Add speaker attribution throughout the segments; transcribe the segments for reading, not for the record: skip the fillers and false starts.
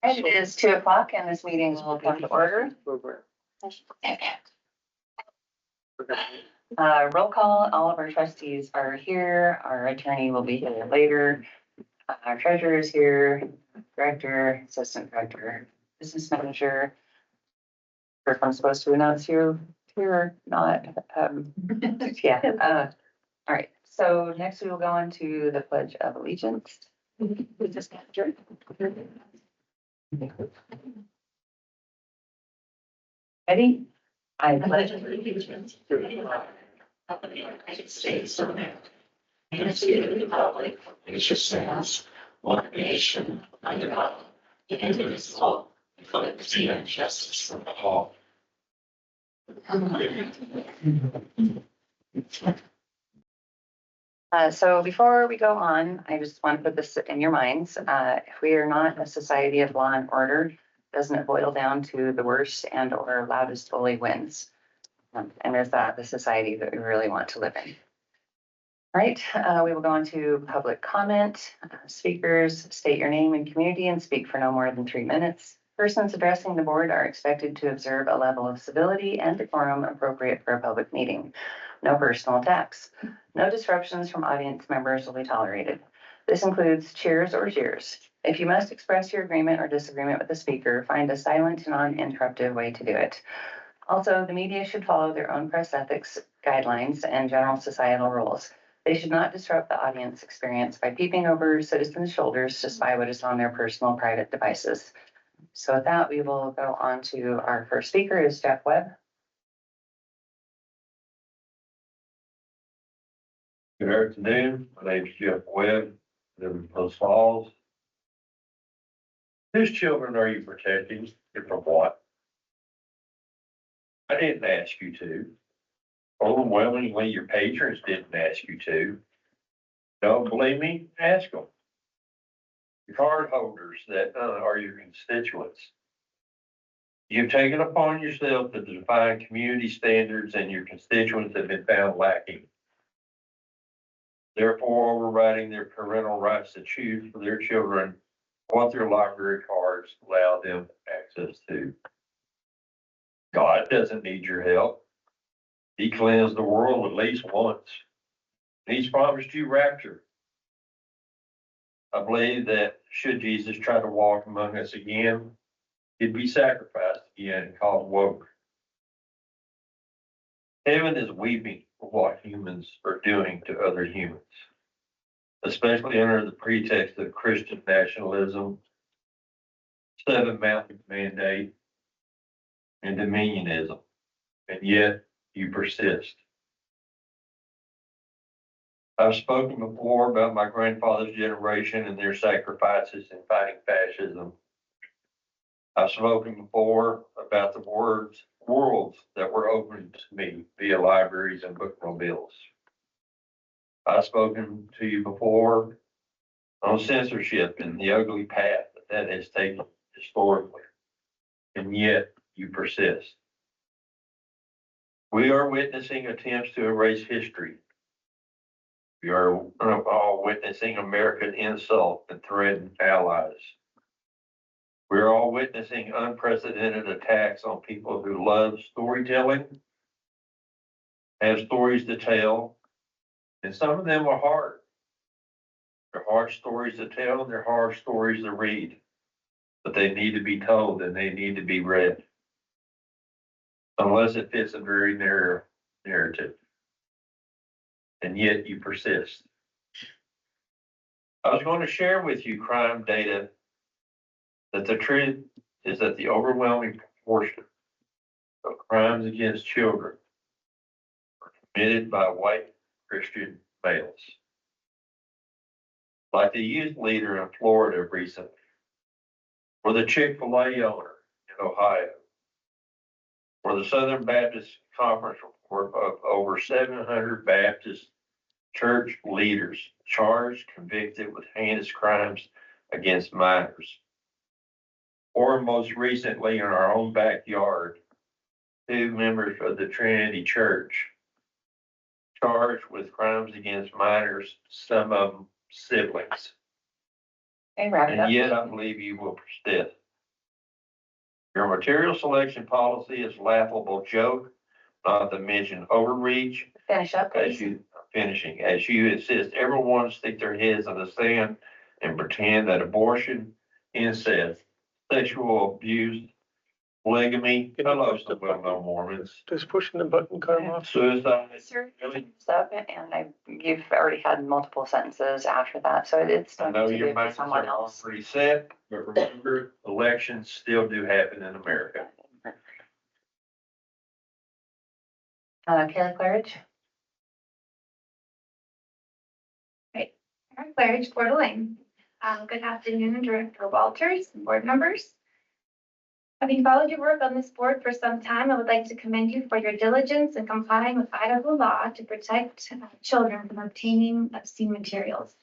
Speaker 1: It is 2:00 and this meeting will come to order. Roll call, all of our trustees are here. Our attorney will be here later. Our treasurer is here, director, assistant director, business manager. If I'm supposed to announce you here or not. Yeah. All right. So next we will go on to the Pledge of Allegiance. Ready? I pledge
Speaker 2: allegiance to the flag of the United States of America and to the republic which stands one nation under God, indivisible, with liberty and justice for all.
Speaker 1: So before we go on, I just want to put this in your minds. If we are not a society of law and order, doesn't it boil down to the worst and or loudest bully wins? And is that the society that we really want to live in? All right, we will go on to public comment. Speakers, state your name and community and speak for no more than 3 minutes. Persons addressing the board are expected to observe a level of civility and decorum appropriate for a public meeting. No personal attacks. No disruptions from audience members will be tolerated. This includes cheers or jeers. If you must express your agreement or disagreement with the speaker, find a silent, non-interruptive way to do it. Also, the media should follow their own press ethics guidelines and general societal rules. They should not disrupt the audience experience by peeping over citizens' shoulders to spy what is on their personal private devices. So with that, we will go on to our first speaker is Jeff Webb.
Speaker 3: Good afternoon. My name is Jeff Webb. I live in Post Falls. Whose children are you protecting and from what? I didn't ask you to. Overwhelmingly, your patrons didn't ask you to. Don't believe me? Ask them. Your card holders that are your constituents. You've taken upon yourself to define community standards and your constituents have been found lacking. Therefore, overriding their parental rights to choose for their children what their library cards allow them access to. God doesn't need your help. He cleansed the world at least once. He's promised you rapture. I believe that should Jesus try to walk among us again, he'd be sacrificed again and called woke. Heaven is weeping for what humans are doing to other humans, especially under the pretext of Christian nationalism, Seven Mountain Mandate, and dominionism, and yet you persist. I've spoken before about my grandfather's generation and their sacrifices in fighting fascism. I've spoken before about the worlds that were opened to me via libraries and bookmobiles. I've spoken to you before on censorship and the ugly path that has taken historically, and yet you persist. We are witnessing attempts to erase history. We are all witnessing American insult and threatened allies. We are all witnessing unprecedented attacks on people who love storytelling, have stories to tell, and some of them are hard. They're hard stories to tell and they're hard stories to read, but they need to be told and they need to be read, unless it fits a very narrow narrative. And yet you persist. I was going to share with you crime data that the truth is that the overwhelming proportion of crimes against children are committed by white Christian males. Like the youth leader in Florida recently, or the Chick-fil-A owner in Ohio, or the Southern Baptist Conference report of over 700 Baptist church leaders charged, convicted with heinous crimes against minors. Or most recently in our own backyard, 2 members of the Trinity Church charged with crimes against minors, some of them siblings.
Speaker 1: Hey, wrap it up.
Speaker 3: And yet I believe you will persist. Your material selection policy is laughable joke, not to mention overreach.
Speaker 1: Finish up,
Speaker 3: As
Speaker 1: please.
Speaker 3: as you insist everyone stick their heads in the sand and pretend that abortion, incest, sexual abuse, polygamy, hello, some well-known Mormons,
Speaker 4: Just pushing the button, cut them off.
Speaker 3: suicide,
Speaker 1: Sir,
Speaker 3: really.
Speaker 1: up, and you've already had multiple sentences after that, so it's
Speaker 3: I
Speaker 1: time
Speaker 3: know
Speaker 1: to
Speaker 3: your
Speaker 1: do it for
Speaker 3: minds
Speaker 1: someone
Speaker 3: are
Speaker 1: else.
Speaker 3: already set, but remember, elections still do happen in America.
Speaker 1: Kayla Claridge?
Speaker 5: Eric Claridge, Coeur d'Alene. Good afternoon, Director Walters and board members. Having followed your work on this board for some time, I would like to commend you for your diligence in complying with Idaho law to protect children from obtaining obscene materials.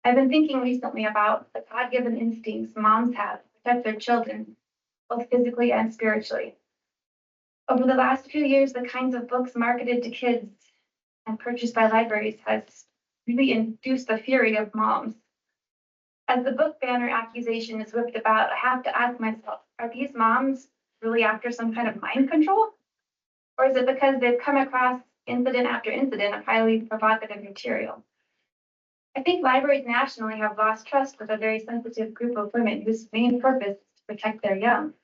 Speaker 5: I've been thinking recently about the God-given instincts moms have to protect their children, both physically and spiritually. Over the last few years, the kinds of books marketed to kids and purchased by libraries has really induced the fury of moms. As the book banner accusation is whipped about, I have to ask myself, are these moms really after some kind of mind control? Or is it because they've come across incident after incident of highly provocative material? I think libraries nationally have lost trust with a very sensitive group of women whose main purpose is to protect their young.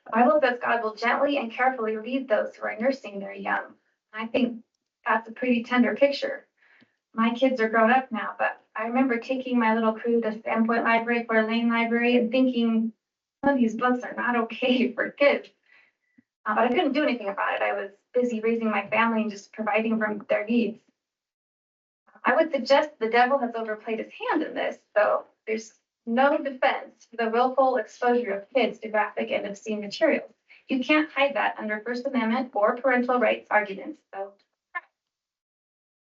Speaker 5: The Bible says God will gently and carefully lead those who are nursing their young. I think that's a pretty tender picture. My kids are grown up now, but I remember taking my little crew to Sandpoint Library, Coeur d'Alene Library, and thinking, some of these books are not okay for kids. But I couldn't do anything about it. I was busy raising my family and just providing for their needs. I would suggest the devil has overplayed his hand in this, though there's no defense for the willful exposure of kids to graphic and obscene materials. You can't hide that under First Amendment or parental rights arguments, so.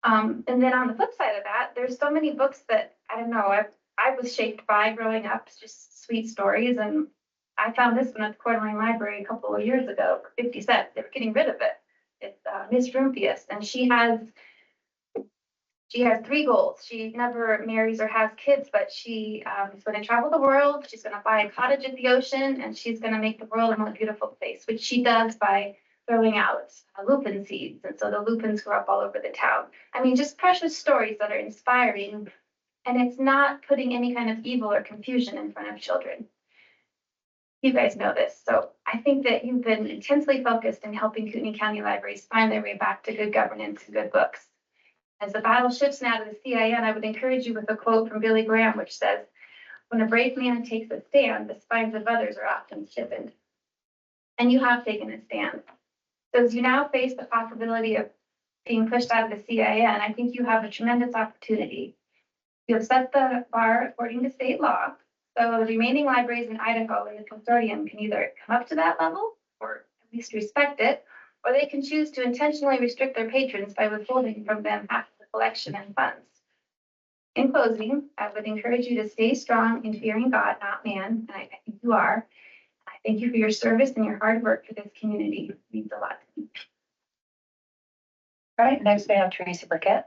Speaker 5: And then on the flip side of that, there's so many books that, I don't know, I was shaped by growing up, just sweet stories, and I found this one at the Coeur d'Alene Library a couple of years ago for 50 cents. They were getting rid of it. It's Miss Rumphius, and she has 3 goals. She never marries or has kids, but she is going to travel the world. She's going to buy a cottage at the ocean, and she's going to make the world a more beautiful place, which she does by throwing out lupin seeds. And so the lupins grow up all over the town. I mean, just precious stories that are inspiring, and it's not putting any kind of evil or confusion in front of children. You guys know this, so I think that you've been intensely focused in helping Kootenai County libraries find their way back to good governance and good books. As the battle shifts now to the CIN, I would encourage you with a quote from Billy Graham, which says, "When a brave man takes a stand, the spines of others are often stiffened." And you have taken a stand. So as you now face the possibility of being pushed out of the CIN, I think you have a tremendous opportunity. You have set the bar according to state law, so the remaining libraries in Idaho in the consortium can either come up to that level or at least respect it, or they can choose to intentionally restrict their patrons by withholding from them half of the collection and funds. In closing, I would encourage you to stay strong in fearing God, not man, and I think you are. I thank you for your service and your hard work for this community. It means a lot to me.
Speaker 1: All right, next we have Teresa Burkett.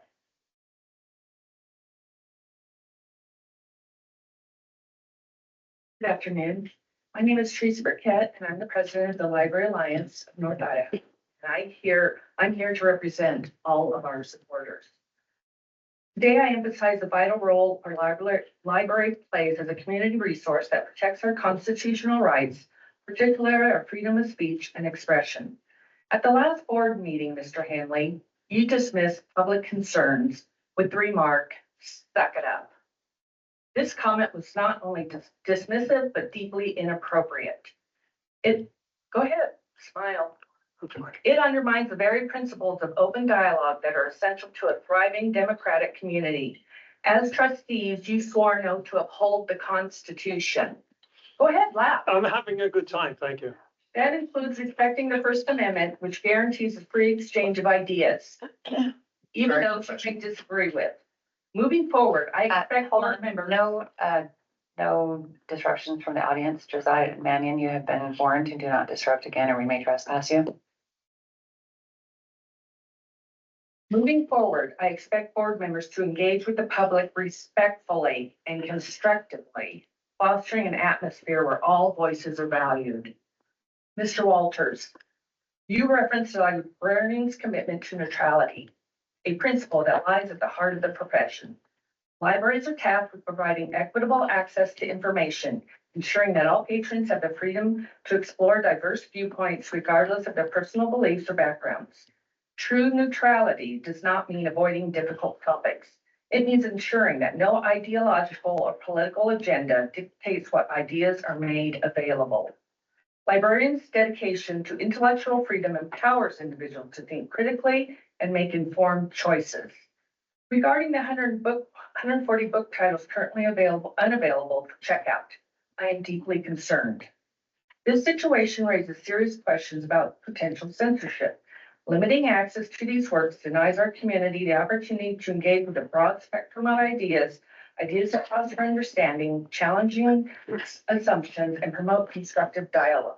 Speaker 6: Good afternoon. My name is Teresa Burkett, and I'm the president of the Library Alliance of North Idaho. And I'm here to represent all of our supporters. Today, I emphasize the vital role our library plays as a community resource that protects our constitutional rights, particularly our freedom of speech and expression. At the last board meeting, Mr. Hanley, you dismissed public concerns with the remark, "Suck it up." This comment was not only dismissive, but deeply inappropriate. Go ahead, smile. It undermines the very principles of open dialogue that are essential to a thriving democratic community. As trustees, you swore an oath to uphold the Constitution. Go ahead, laugh.
Speaker 4: I'm having a good time, thank you.
Speaker 6: That includes respecting the First Amendment, which guarantees the free exchange of ideas, even those you may disagree with. Moving forward, I expect
Speaker 1: Hold
Speaker 6: board
Speaker 1: on,
Speaker 6: members.
Speaker 1: no disruptions from the audience. Josiah Mannion, you have been warned to do not disrupt again, or we may trespass you.
Speaker 6: Moving forward, I expect board members to engage with the public respectfully and constructively, fostering an atmosphere where all voices are valued. Mr. Walters, you referenced the librarian's commitment to neutrality, a principle that lies at the heart of the profession. Libraries are tasked with providing equitable access to information, ensuring that all patrons have the freedom to explore diverse viewpoints regardless of their personal beliefs or backgrounds. True neutrality does not mean avoiding difficult topics. It means ensuring that no ideological or political agenda dictates what ideas are made available. Librarians' dedication to intellectual freedom empowers individuals to think critically and make informed choices. Regarding the 140 book titles currently unavailable for checkout, I am deeply concerned. This situation raises serious questions about potential censorship. Limiting access to these works denies our community the opportunity to engage with a broad spectrum of ideas that foster understanding, challenging assumptions, and promote constructive dialogue.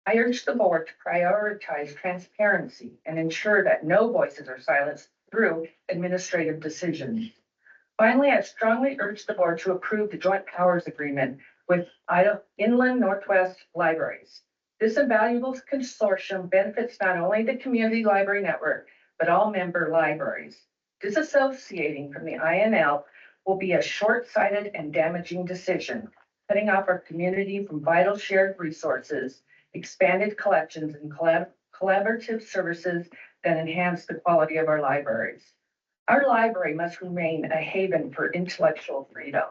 Speaker 6: I urge the board to prioritize transparency and ensure that no voices are silenced through administrative decisions. Finally, I strongly urge the board to approve the joint powers agreement with Inland Northwest Libraries. This invaluable consortium benefits not only the community library network, but all member libraries. Disassociating from the INL will be a short-sighted and damaging decision, cutting off our community from vital shared resources, expanded collections, and collaborative services that enhance the quality of our libraries. Our library must remain a haven for intellectual freedom,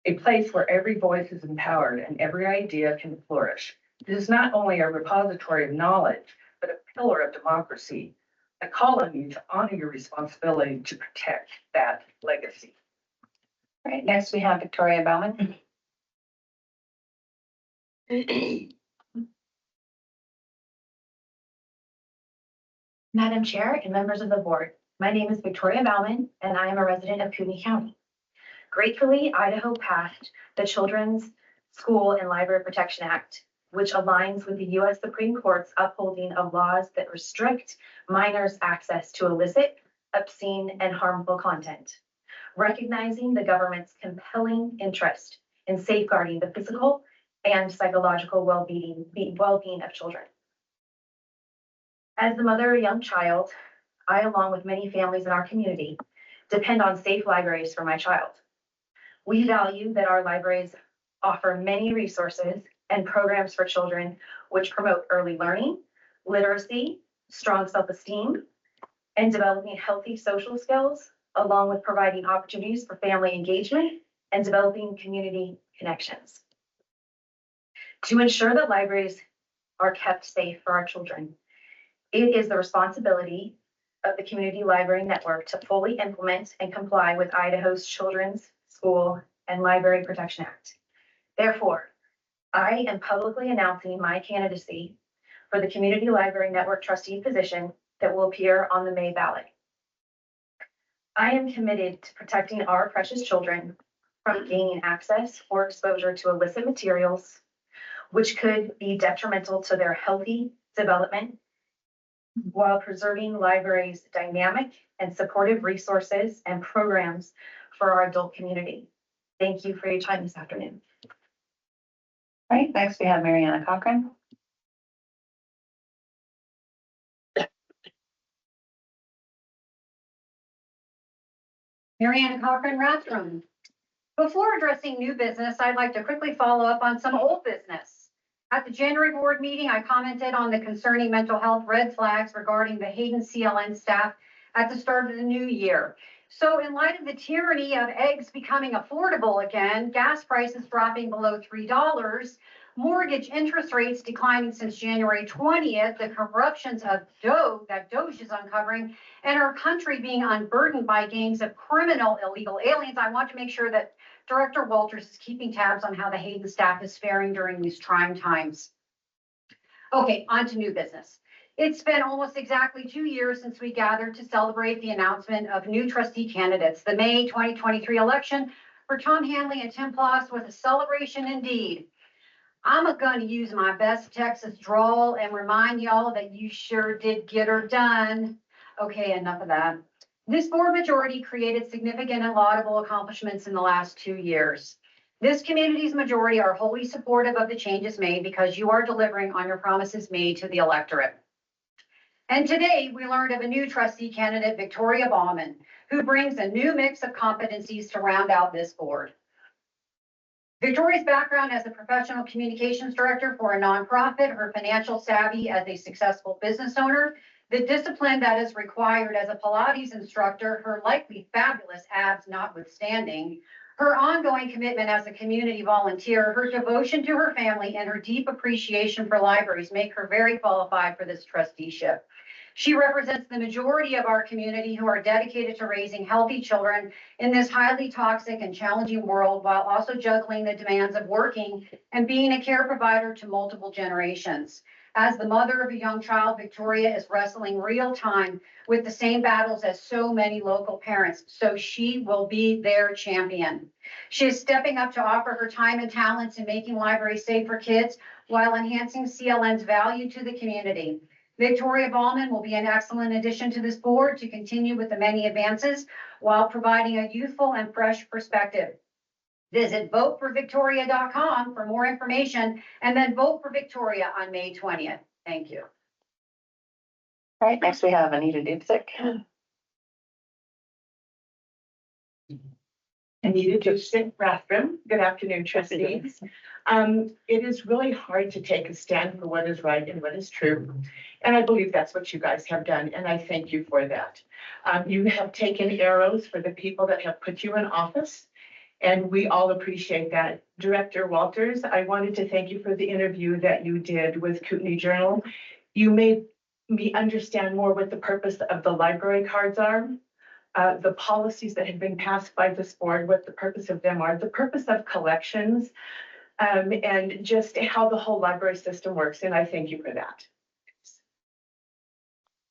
Speaker 6: a place where every voice is empowered and every idea can flourish. It is not only a repository of knowledge, but a pillar of democracy. I call on you to honor your responsibility to protect that legacy.
Speaker 1: All right, next we have Victoria Bauman.
Speaker 7: Madam Chair and members of the board, my name is Victoria Bauman, and I am a resident of Cooney County. Gratefully, Idaho passed the Children's School and Library Protection Act, which aligns with the U.S. Supreme Court's upholding of laws that restrict minors' access to illicit, obscene, and harmful content, recognizing the government's compelling interest in safeguarding the physical and psychological well-being of children. As the mother of a young child, I, along with many families in our community, depend on safe libraries for my child. We value that our libraries offer many resources and programs for children which promote early learning, literacy, strong self-esteem, and developing healthy social skills, along with providing opportunities for family engagement and developing community connections. To ensure that libraries are kept safe for our children, it is the responsibility of the Community Library Network to fully implement and comply with Idaho's Children's School and Library Protection Act. Therefore, I am publicly announcing my candidacy for the Community Library Network trustee position that will appear on the May ballot. I am committed to protecting our precious children from gaining access or exposure to illicit materials, which could be detrimental to their healthy development, while preserving libraries' dynamic and supportive resources and programs for our adult community. Thank you for your time this afternoon.
Speaker 1: All right, next we have Mariana Cochran.
Speaker 8: Mariana Cochran, Rathdrum. Before addressing new business, I'd like to quickly follow up on some old business. At the January board meeting, I commented on the concerning mental health red flags regarding the Hayden CLN staff at the start of the new year. So in light of the tyranny of eggs becoming affordable again, gas prices dropping below $3, mortgage interest rates declining since January 20th, the corruptions of Doge is uncovering, and our country being unburdened by gangs of criminal illegal aliens, I want to make sure that Director Walters is keeping tabs on how the Hayden staff is faring during these trying times. Okay, on to new business. It's been almost exactly 2 years since we gathered to celebrate the announcement of new trustee candidates. The May 2023 election for Tom Hanley and Tim Ploss was a celebration indeed. I'm going to use my best Texas drawl and remind y'all that you sure did get her done. Okay, enough of that. This board majority created significant and laudable accomplishments in the last 2 years. This community's majority are wholly supportive of the changes made because you are delivering on your promises made to the electorate. And today we learned of a new trustee candidate, Victoria Baumann, who brings a new mix of competencies to round out this board. Victoria's background as a professional communications director for a nonprofit, her financial savvy as a successful business owner, the discipline that is required as a Pilates instructor, her likely fabulous abs notwithstanding, her ongoing commitment as a community volunteer, her devotion to her family, and her deep appreciation for libraries make her very qualified for this trusteeship. She represents the majority of our community who are dedicated to raising healthy children in this highly toxic and challenging world, while also juggling the demands of working and being a care provider to multiple generations. As the mother of a young child, Victoria is wrestling real time with the same battles as so many local parents, so she will be their champion. She is stepping up to offer her time and talents in making libraries safe for kids while enhancing CLN's value to the community. Victoria Baumann will be an excellent addition to this board to continue with the many advances while providing a youthful and fresh perspective. Visit voteforvictoria.com for more information and then vote for Victoria on May 20th. Thank you.
Speaker 1: All right, next we have Anita Dubczyk.
Speaker 9: Anita Dubczyk, Rathdrum. Good afternoon, trustees. It is really hard to take a stand for what is right and what is true. And I believe that's what you guys have done, and I thank you for that. You have taken arrows for the people that have put you in office, and we all appreciate that. Director Walters, I wanted to thank you for the interview that you did with Kootenai Journal. You made me understand more what the purpose of the library cards are. The policies that have been passed by this board, what the purpose of them are, the purpose of collections, and just how the whole library system works. And I thank you for that.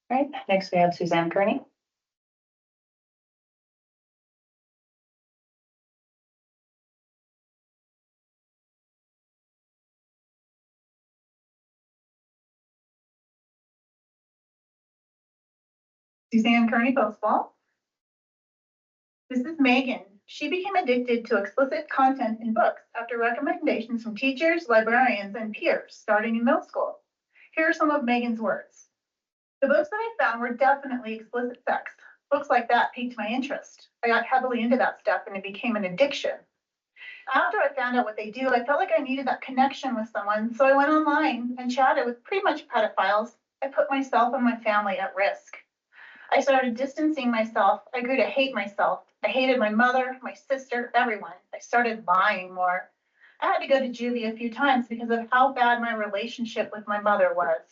Speaker 1: All right, next we have Suzanne Kearney.
Speaker 10: Suzanne Kearney Postball. This is Megan. She became addicted to explicit content in books after recommendations from teachers, librarians, and peers starting in middle school. Here are some of Megan's words. The books that I found were definitely explicit sex. Books like that piqued my interest. I got heavily into that stuff and it became an addiction. After I found out what they do, I felt like I needed that connection with someone, so I went online and chatted with pretty much pedophiles. I put myself and my family at risk. I started distancing myself. I grew to hate myself. I hated my mother, my sister, everyone. I started lying more. I had to go to juvie a few times because of how bad my relationship with my mother was.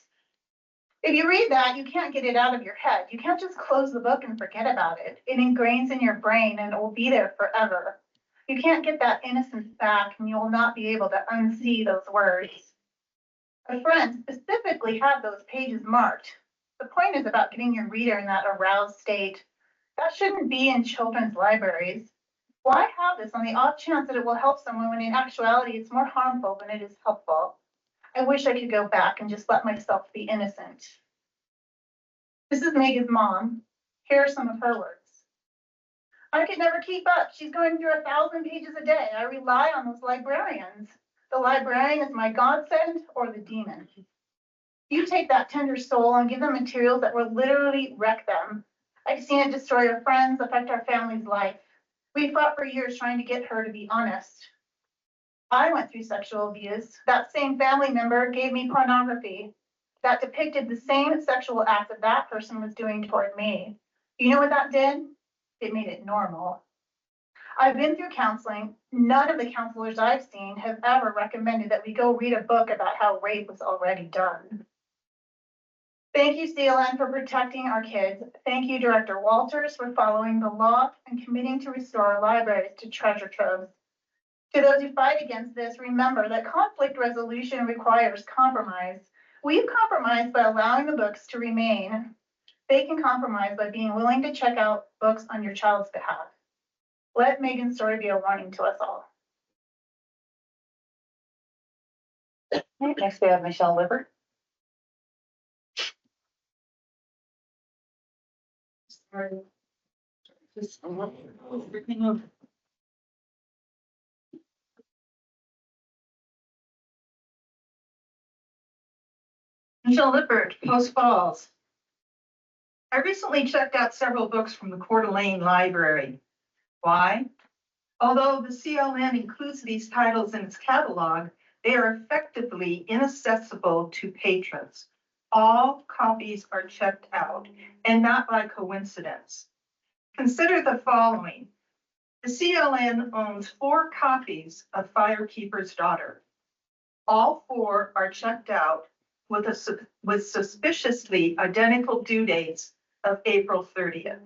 Speaker 10: If you read that, you can't get it out of your head. You can't just close the book and forget about it. It ingrains in your brain and it will be there forever. You can't get that innocence back and you will not be able to unsee those words. A friend specifically had those pages marked. The point is about getting your reader in that aroused state. That shouldn't be in children's libraries. Why have this on the off chance that it will help someone when in actuality it's more harmful than it is helpful? I wish I could go back and just let myself be innocent. This is Megan's mom. Here are some of her words. I could never keep up. She's going through 1,000 pages a day. I rely on those librarians. The librarian is my godsend or the demon. You take that tender soul and give them materials that will literally wreck them. I've seen it destroy our friends, affect our family's life. We fought for years trying to get her to be honest. I went through sexual abuse. That same family member gave me pornography that depicted the same sexual act that that person was doing toward me. You know what that did? It made it normal. I've been through counseling. None of the counselors I've seen have ever recommended that we go read a book about how rape was already done. Thank you, CLN, for protecting our kids. Thank you, Director Walters, for following the law and committing to restore our libraries to treasure troves. To those who fight against this, remember that conflict resolution requires compromise. We've compromised by allowing the books to remain. They can compromise by being willing to check out books on your child's behalf. Let Megan's story be a warning to us all.
Speaker 1: Right, next we have Michelle Lippert.
Speaker 10: Michelle Lippert, Post Falls. I recently checked out several books from the Coeur d'Alene Library. Why? Although the CLN includes these titles in its catalog, they are effectively inaccessible to patrons. All copies are checked out, and not by coincidence. Consider the following. The CLN owns 4 copies of Firekeeper's Daughter. All 4 are checked out with suspiciously identical due dates of April 30th.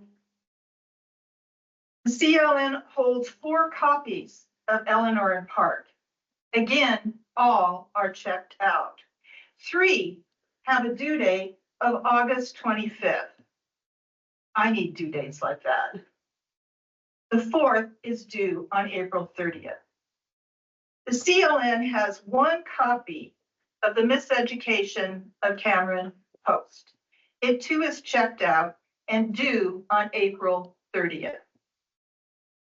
Speaker 10: The CLN holds 4 copies of Eleanor and Park. Again, all are checked out. 3 have a due date of August 25th. I need due dates like that. The 4th is due on April 30th. The CLN has 1 copy of the Miseducation of Cameron Post. It too is checked out and due on April 30th.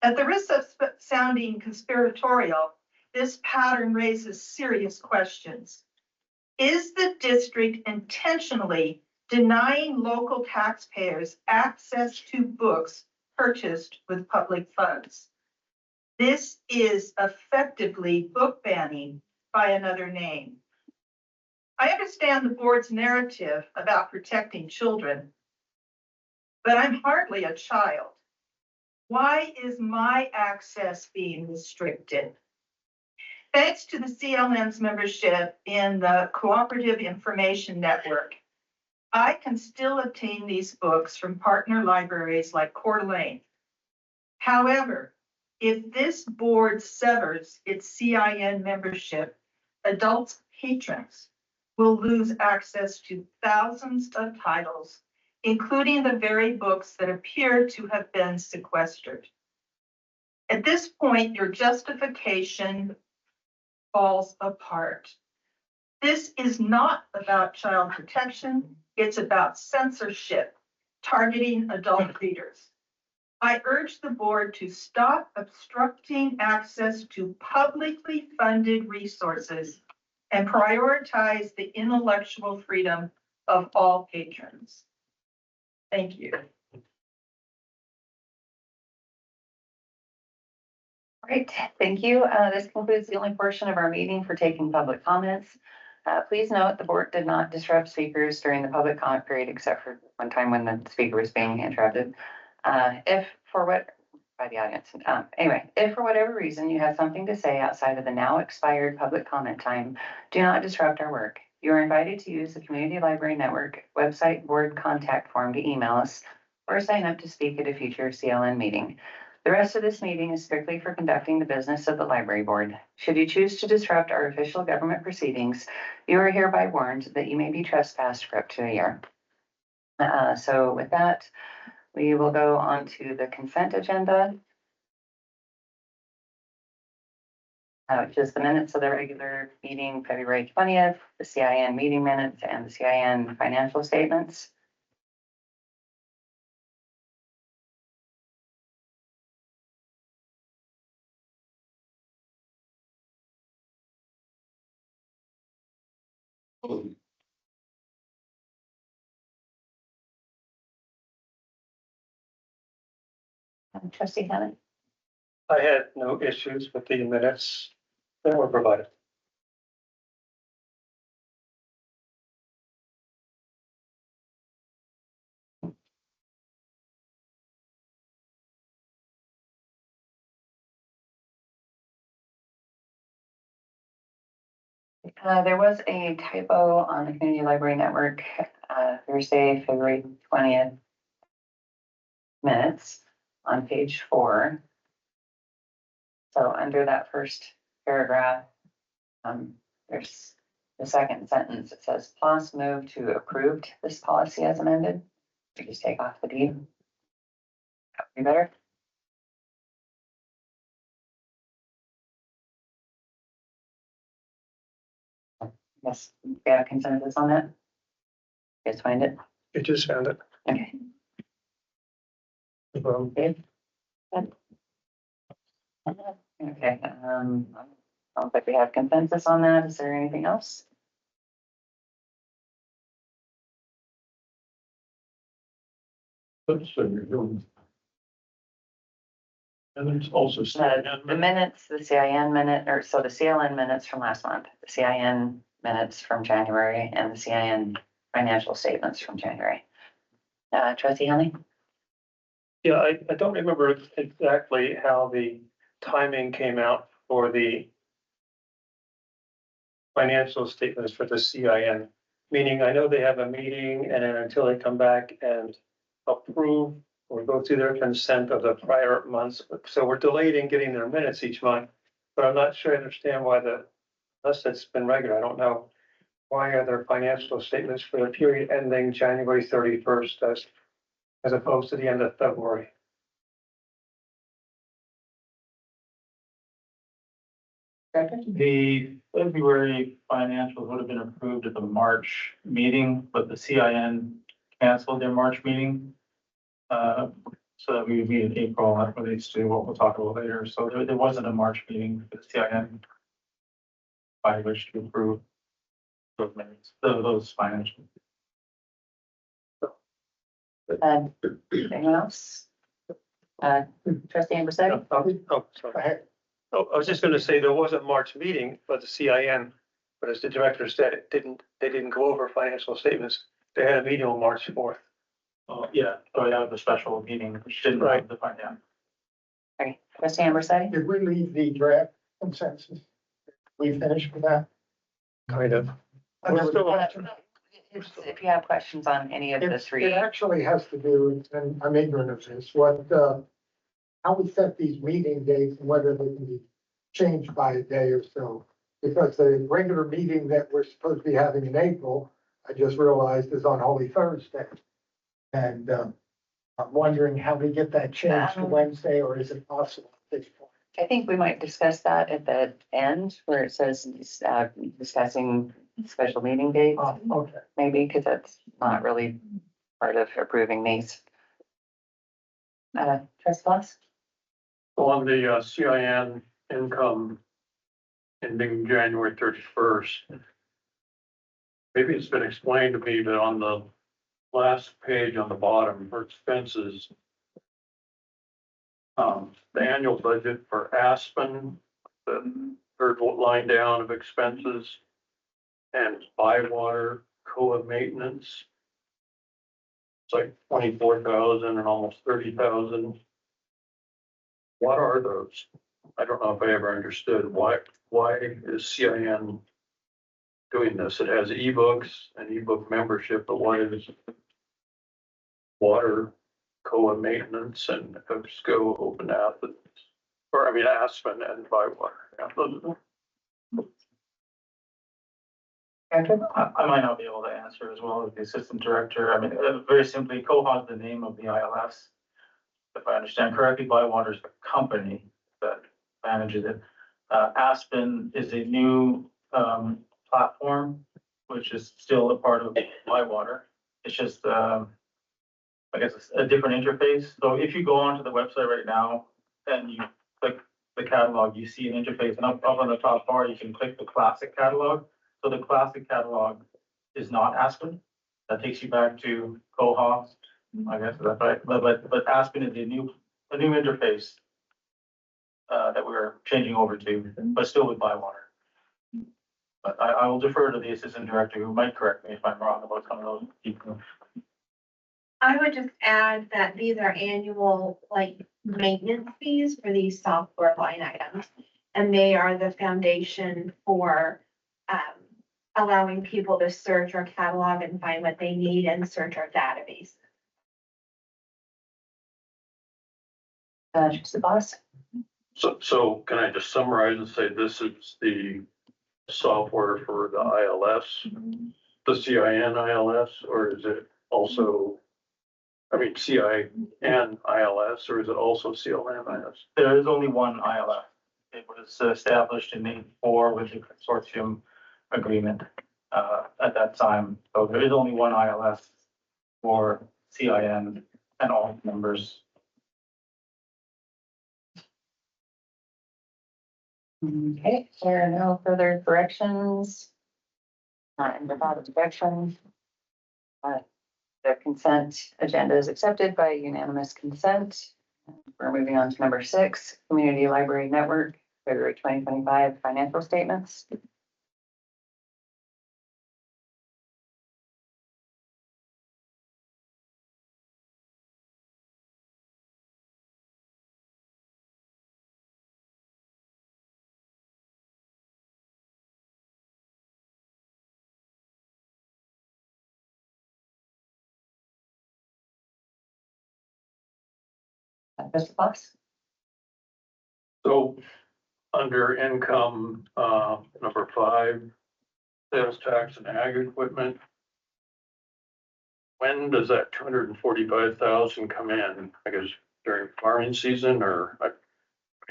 Speaker 10: At the risk of sounding conspiratorial, this pattern raises serious questions. Is the district intentionally denying local taxpayers access to books purchased with public funds? This is effectively book banning by another name. I understand the board's narrative about protecting children, but I'm hardly a child. Why is my access being restricted? Thanks to the CLN's membership in the Cooperative Information Network, I can still obtain these books from partner libraries like Coeur d'Alene. However, if this board severs its CIN membership, adult patrons will lose access to thousands of titles, including the very books that appear to have been sequestered. At this point, your justification falls apart. This is not about child protection, it's about censorship, targeting adult readers. I urge the board to stop obstructing access to publicly funded resources and prioritize the intellectual freedom of all patrons. Thank you.
Speaker 1: Great, thank you. This concludes the only portion of our meeting for taking public comments. Please note the board did not disrupt speakers during the public comment period, except for one time when the speaker was being interrupted. If for what, by the audience, anyway, if for whatever reason you have something to say outside of the now expired public comment time, do not disrupt our work. You are invited to use the Community Library Network website board contact form to email us or sign up to speak at a future CLN meeting. The rest of this meeting is strictly for conducting the business of the library board. Should you choose to disrupt our official government proceedings, you are hereby warned that you may be trespassed for up to a year. So with that, we will go on to the consent agenda, which is the minutes of the regular meeting, February 20th, the CIN meeting minutes, and the CIN financial statements. Trustee Hammond?
Speaker 4: I had no issues with the minutes that were provided.
Speaker 1: There was a typo on the Community Library Network Thursday, February 20th minutes on page 4. So under that first paragraph, there's the second sentence. It says, "Plus move to approved this policy as amended." You just take off the D. That would be better. Yes, we have consensus on that. You guys find it?
Speaker 4: You just found it.
Speaker 1: Okay.
Speaker 4: Okay.
Speaker 1: Okay. I don't think we have consensus on that. Is there anything else?
Speaker 4: And it's also.
Speaker 1: The minutes, the CIN minute, or so the CLN minutes from last month, the CIN minutes from January, and the CIN financial statements from January. Trustee Henley?
Speaker 4: Yeah, I don't remember exactly how the timing came out for the financial statements for the CIN. Meaning I know they have a meeting and then until they come back and approve or go through their consent of the prior months. So we're delayed in getting their minutes each month. But I'm not sure I understand why unless it's been regular, I don't know. Why are there financial statements for the period ending January 31st as opposed to the end of February?
Speaker 11: The February financials would have been approved at the March meeting, but the CIN canceled their March meeting. So that we would meet in April, that relates to what we'll talk about later. So there wasn't a March meeting for the CIN by which to approve those minutes, those financials.
Speaker 1: Anyone else? Trustee Ambersett?
Speaker 4: Oh, sorry. Oh, I was just gonna say there was a March meeting for the CIN, but as the director said, they didn't go over financial statements. They had a meeting on March 4th.
Speaker 11: Oh, yeah, the special meeting, which didn't
Speaker 4: Right.
Speaker 11: have the finance.
Speaker 1: Right, Trustee Ambersett?
Speaker 12: Did we leave the draft consensus? We finished with that?
Speaker 4: Kind of.
Speaker 1: If you have questions on any of the
Speaker 12: It
Speaker 1: three,
Speaker 12: actually has to do, and I'm ignorant of this, how we set these meeting dates and whether they can be changed by a day or so. Because the regular meeting that we're supposed to be having in April, I just realized is on Holy Thursday. And I'm wondering how we get that changed to Wednesday, or is it possible at this point?
Speaker 1: I think we might discuss that at the end where it says discussing special meeting dates,
Speaker 12: Okay.
Speaker 1: maybe, because that's not really part of approving these. Trustee Foss?
Speaker 4: On the CIN income ending January 31st. Maybe it's been explained to me, but on the last page on the bottom for expenses, the annual budget for Aspen, the third line down of expenses, and Bywater COA maintenance. It's like 24,000 and almost 30,000. What are those? I don't know if I ever understood why is CIN doing this? It has ebooks and ebook membership, but why is water COA maintenance and EBSCO open Athens, or I mean Aspen and Bywater?
Speaker 11: I might not be able to answer as well as the assistant director. I mean, very simply, COHA is the name of the ILS. If I understand correctly, Bywater is the company that manages it. Aspen is a new platform, which is still a part of Bywater. It's just, I guess, it's a different interface. So if you go onto the website right now and you click the catalog, you see an interface, and up on the top bar, you can click the classic catalog. So the classic catalog is not Aspen. That takes you back to COHA, I guess, is that right? But Aspen is a new interface that we're changing over to, but still with Bywater. But I will defer to the assistant director, who might correct me if I'm wrong about some of those people.
Speaker 13: I would just add that these are annual, like, maintenance fees for these software line items. And they are the foundation for allowing people to search our catalog and find what they need and search our database.
Speaker 1: Trustee Foss?
Speaker 3: So can I just summarize and say this is the software for the ILS, the CIN ILS, or is it also, I mean, CIN ILS, or is it also CLN ILS?
Speaker 11: There is only one ILF. It was established in '84 with the consortium agreement at that time. So there is only one ILS for CIN and all members.
Speaker 1: Okay, there are no further corrections. Not in the direction. The consent agenda is accepted by unanimous consent. We're moving on to number 6, Community Library Network, February 2025 financial statements. Mr. Fox?
Speaker 4: So under income, number 5, sales tax and ag equipment. When does that 245,000 come in? I guess during farming season, or I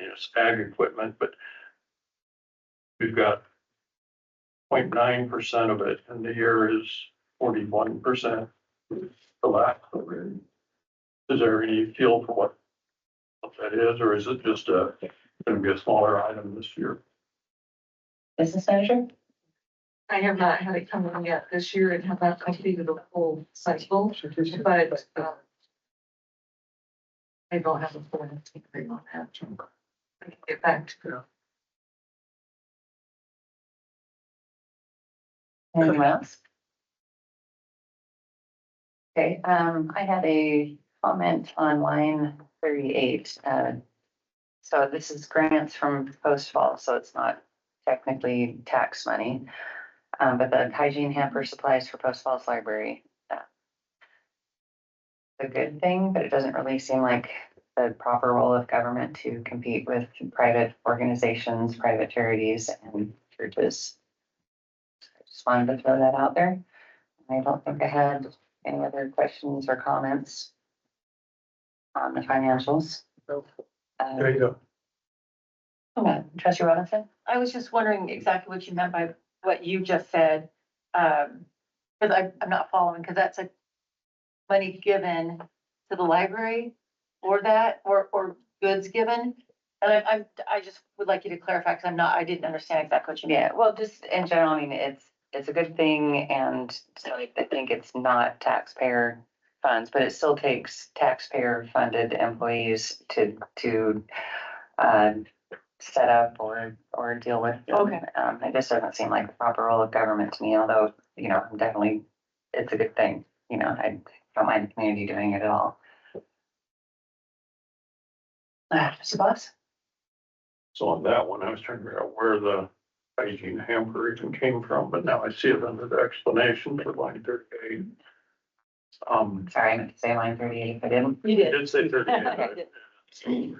Speaker 4: mean, it's ag equipment, but we've got 0.9% of it, and the year is 41%. The last, is there any feel for what that is, or is it just going to be a smaller item this year?
Speaker 1: Business manager?
Speaker 6: I have not had it come in yet this year and have not completed a full cycle, but I don't have a full answer on that. I can get back to you.
Speaker 1: Anyone else? Okay, I had a comment on line 38. So this is grants from Post Fall, so it's not technically tax money. But the hygiene hamper supplies for Post Falls Library. A good thing, but it doesn't really seem like the proper role of government to compete with private organizations, private charities, and churches. I just wanted to throw that out there. I don't think I had any other questions or comments on the financials.
Speaker 4: There you go.
Speaker 1: Trustee Robinson?
Speaker 6: I was just wondering exactly what you meant by what you just said. Because I'm not following, because that's a money given to the library or that, or goods given. And I just would like you to clarify, because I didn't understand exactly what you meant.
Speaker 1: Yeah, well, just in general, I mean, it's a good thing, and so I think it's not taxpayer funds, but it still takes taxpayer funded employees to set up or deal with.
Speaker 6: Okay.
Speaker 1: It just doesn't seem like the proper role of government to me, although, definitely it's a good thing. I don't mind the community doing it at all. Mr. Boss?
Speaker 4: So on that one, I was trying to figure out where the hygiene hamper even came from, but now I see it under the explanation for line 38.
Speaker 1: Sorry, I meant to say line 38, I didn't.
Speaker 6: You
Speaker 4: It did say 38. Right?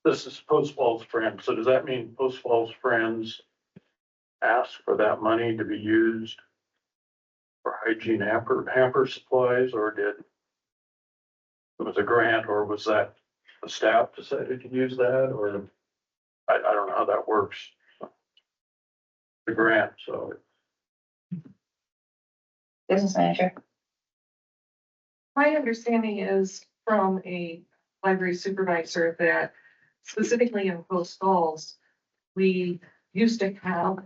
Speaker 4: This is Post Falls Friends. So does that mean Post Falls Friends asked for that money to be used for hygiene hamper supplies, or did it was a grant, or was that the staff decided to use that, or I don't know how that works. The grant, so.
Speaker 1: Business manager?
Speaker 6: My understanding is from a library supervisor that specifically in Post Falls, we used to have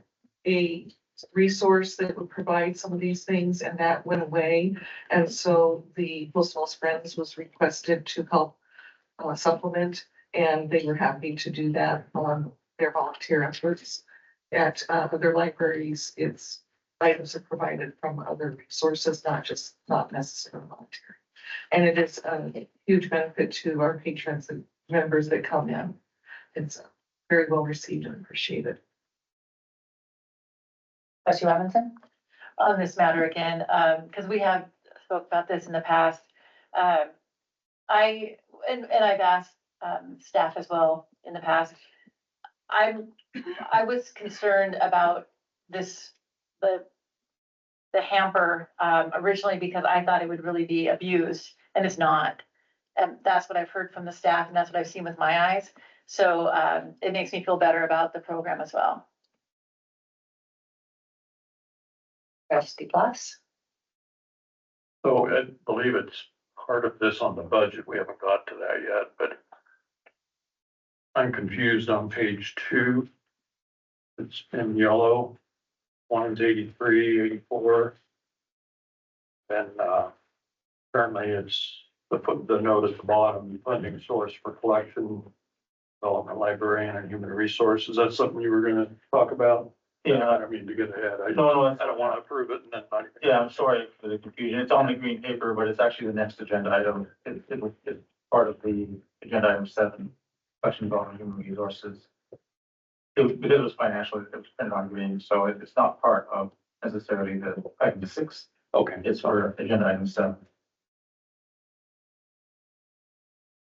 Speaker 6: a resource that would provide some of these things, and that went away. And so the Post Falls Friends was requested to help supplement, and they were happy to do that on their volunteer efforts. At other libraries, it's items are provided from other resources, not necessarily voluntary. And it is a huge benefit to our patrons and members that come in. It's very well received and appreciated.
Speaker 1: Trustee Robinson?
Speaker 14: On this matter again, because we have spoke about this in the past. I've asked staff as well in the past. I was concerned about the hamper originally because I thought it would really be abused, and it's not. And that's what I've heard from the staff, and that's what I've seen with my eyes. So it makes me feel better about the program as well.
Speaker 1: Trustee Plus?
Speaker 4: So I believe it's part of this on the budget. We haven't got to that yet, but I'm confused on page 2. It's in yellow, lines 83, 84. And Currently, it's the note at the bottom, funding source for collection, development, librarian and human resources. That's something you were gonna talk about?
Speaker 11: Yeah.
Speaker 4: I don't mean to get ahead. I
Speaker 11: No,
Speaker 4: I don't want to approve it and then not even.
Speaker 11: Yeah, I'm sorry for the confusion. It's on the green paper, but it's actually the next agenda item. It's part of the agenda item 7, question about human resources. Because it was financial, it was dependent on green, so it's not part of necessarily the item 6.
Speaker 4: Okay.
Speaker 11: It's for agenda item 7.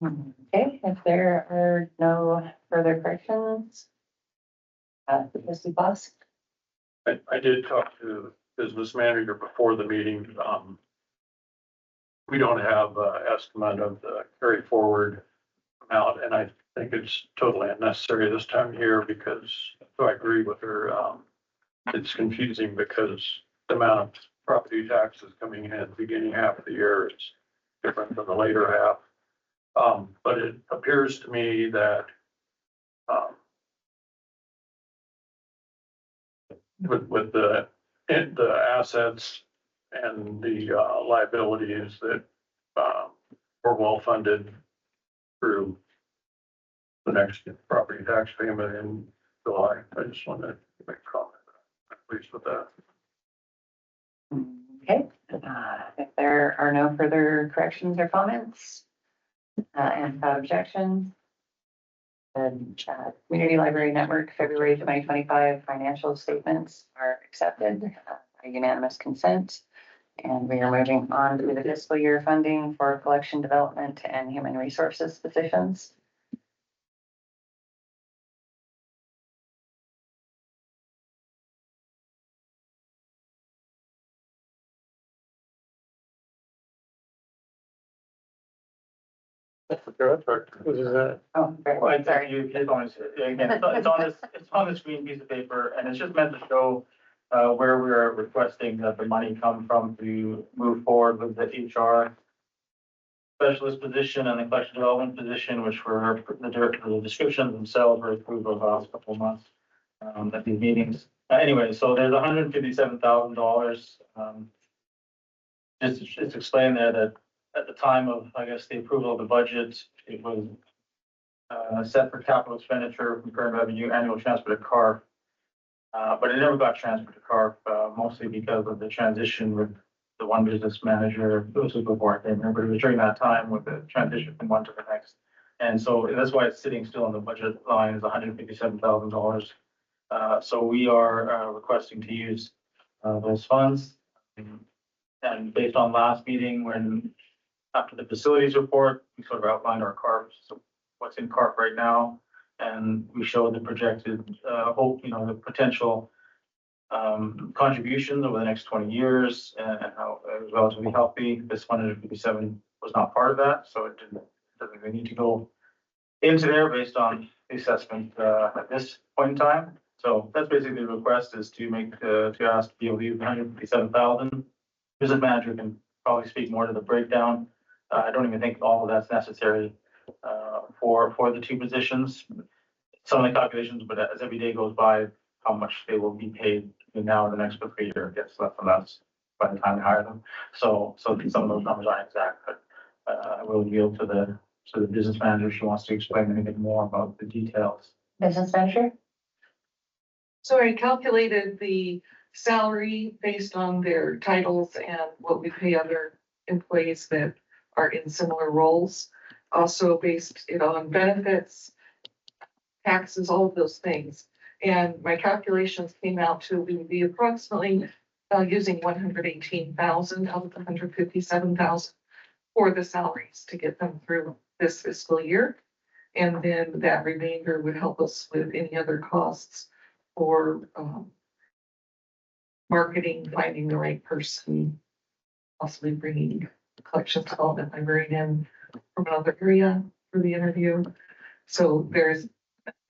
Speaker 1: Okay, if there are no further questions. Trustee Boss?
Speaker 4: I did talk to the business manager before the meeting. We don't have an estimate of the carry forward amount, and I think it's totally unnecessary this time of year because, so I agree with her. It's confusing because the amount of property taxes coming in at the beginning half of the year is different than the later half. But it appears to me that with the assets and the liabilities that we're well funded through the next property tax payment in July. I just wanted to make a comment. I'm pleased with that.
Speaker 1: Okay, if there are no further corrections or comments, and without objection, the Community Library Network February 2025 financial statements are accepted by unanimous consent. And we are moving on to the fiscal year funding for collection development and human resources positions.
Speaker 11: Which is that?
Speaker 1: Oh,
Speaker 11: Well, I
Speaker 1: sorry.
Speaker 11: think you hit on it. Again, it's on this green piece of paper, and it's just meant to show where we are requesting that the money come from to move forward with the HR specialist position and the collection development position, which were the descriptions themselves were approved over the last couple of months at these meetings. Anyway, so there's $157,000. Just explain there that at the time of, I guess, the approval of the budget, it was set for capital expenditure from current revenue, annual transfer to CARF. But it never got transferred to CARF, mostly because of the transition with the one business manager. It was before I came here, but it was during that time with the transition from one to the next. And so that's why it's sitting still on the budget line is $157,000. So we are requesting to use those funds. And based on last meeting, when after the facilities report, we sort of outlined our CARF, so what's in CARF right now. And we showed the projected hope, the potential contributions over the next 20 years and how it was relatively healthy. This 157 was not part of that, so it doesn't really need to go into there based on the assessment at this point in time. So that's basically the request is to ask to be able to use 157,000. Business manager can probably speak more to the breakdown. I don't even think all of that's necessary for the 2 positions. Some of the calculations, but as every day goes by, how much they will be paid between now and the next fiscal year gets less and less by the time we hire them. So some of those numbers aren't exact, but I will yield to the business manager if she wants to explain anything more about the details.
Speaker 1: Business manager?
Speaker 6: So I calculated the salary based on their titles and what we pay other employees that are in similar roles. Also based it on benefits, taxes, all of those things. And my calculations came out to we would be approximately using 118,000 out of the 157,000 for the salaries to get them through this fiscal year. And then that remainder would help us with any other costs for marketing, finding the right person, possibly bringing collections development librarian in from another area for the interview. So there's